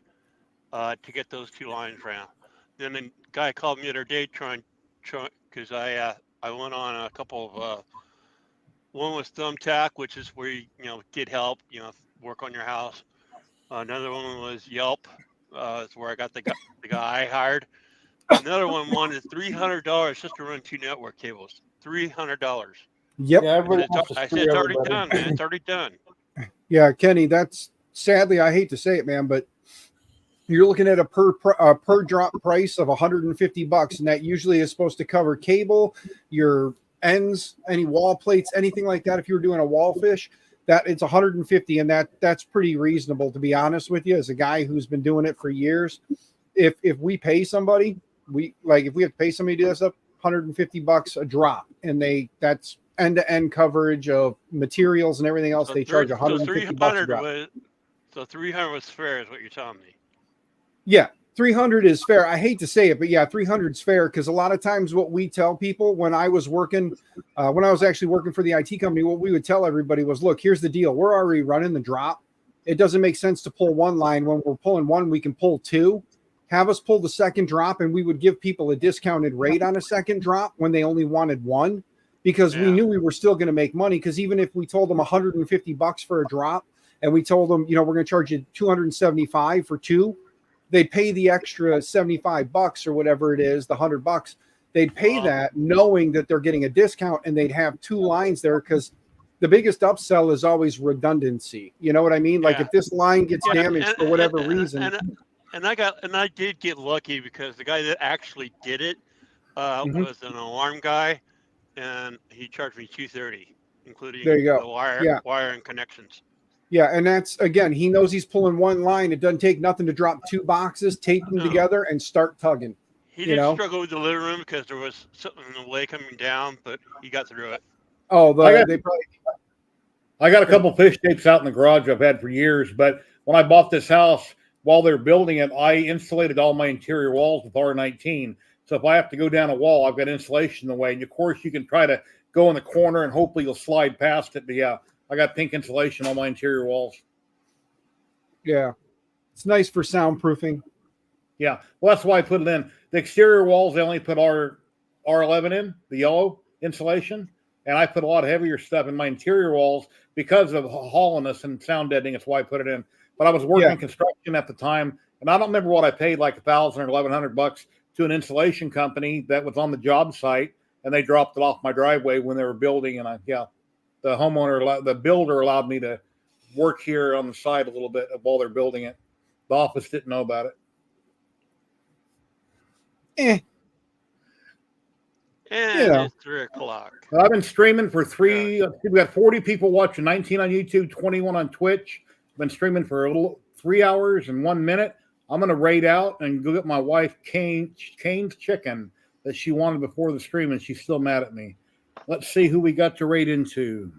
to get those 2 lines ran. Then the guy called me the other day trying because I went on a couple of one was Thumbtack, which is where you get help, work on your house. Another one was Yelp. It's where I got the guy I hired. Another one wanted $300 just to run 2 network cables. $300. Yep. Yeah, I said it's already done, man. It's already done. Yeah, Kenny, that's sadly, I hate to say it, man, but you're looking at a per drop price of $150, and that usually is supposed to cover cable, your ends, any wall plates, anything like that. If you were doing a wall fish, that it's 150, and that's pretty reasonable, to be honest with you. As a guy who's been doing it for years, if we pay somebody, if we have to pay somebody to do this up, $150 a drop, and that's end-to-end coverage of materials and everything else. So they charge $150 a drop. So 300 was fair, is what you're telling me. Yeah, 300 is fair. I hate to say it, but yeah, 300 is fair, because a lot of times what we tell people when I was actually working for the IT company, what we would tell everybody was, look, here's the deal. We're already running the drop. It doesn't make sense to pull one line. When we're pulling one, we can pull two. Have us pull the second drop, and we would give people a discounted rate on a second drop when they only wanted one, because we knew we were still going to make money. Because even if we told them $150 for a drop, and we told them, we're going to charge you $275 for two, they'd pay the extra $75 or whatever it is, the $100. They'd pay that knowing that they're getting a discount, and they'd have two lines there, because the biggest upsell is always redundancy. You know what I mean? Like if this line gets damaged for whatever reason. And I did get lucky, because the guy that actually did it was an alarm guy, and he charged me $230, including the wire and connections. Yeah, and that's, again, he knows he's pulling one line. It doesn't take nothing to drop two boxes, tape them together, and start tugging. He did struggle with the living room because there was something in the way coming down, but he got through it. Oh, I got a couple fish tapes out in the garage I've had for years, but when I bought this house, while they're building it, I insulated all my interior walls with R19. So if I have to go down a wall, I've got insulation in the way. And of course, you can try to go in the corner and hopefully you'll slide past it. But yeah, I got pink insulation on my interior walls. Yeah. It's nice for soundproofing. Yeah. Well, that's why I put it in. The exterior walls, they only put R11 in, the yellow insulation. And I put a lot of heavier stuff in my interior walls because of hollowness and sound deadening. That's why I put it in. But I was working construction at the time, and I don't remember what I paid, like $1,000 or $1,100 to an insulation company that was on the job site, and they dropped it off my driveway when they were building. And the builder allowed me to work here on the side a little bit while they're building it. The office didn't know about it. And it's 3 o'clock. I've been streaming for we got 40 people watching, 19 on YouTube, 21 on Twitch. I've been streaming for 3 hours and 1 minute. I'm going to raid out and go get my wife Kane's chicken that she wanted before the stream, and she's still mad at me. Let's see who we got to raid into.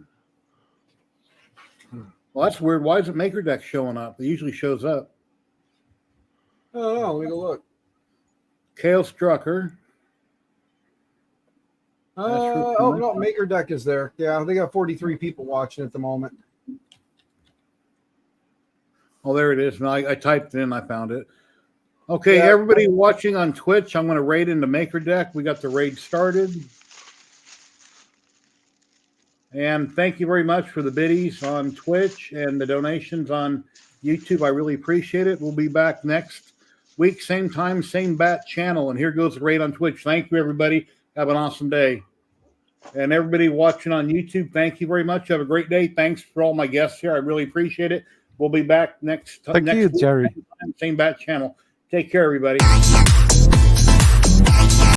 Well, that's weird. Why isn't Maker Deck showing up? It usually shows up. Oh, let me go look. Kale Strucker. No, Maker Deck is there. Yeah, they got 43 people watching at the moment. Oh, there it is. And I typed it in. I found it. Okay, everybody watching on Twitch, I'm going to raid into Maker Deck. We got the raid started. And thank you very much for the biddies on Twitch and the donations on YouTube. I really appreciate it. We'll be back next week, same time, same bat channel. And here goes the raid on Twitch. Thank you, everybody. Have an awesome day. And everybody watching on YouTube, thank you very much. Have a great day. Thanks for all my guests here. I really appreciate it. We'll be back next Thank you, week, Jerry. same bat channel. Take care, everybody.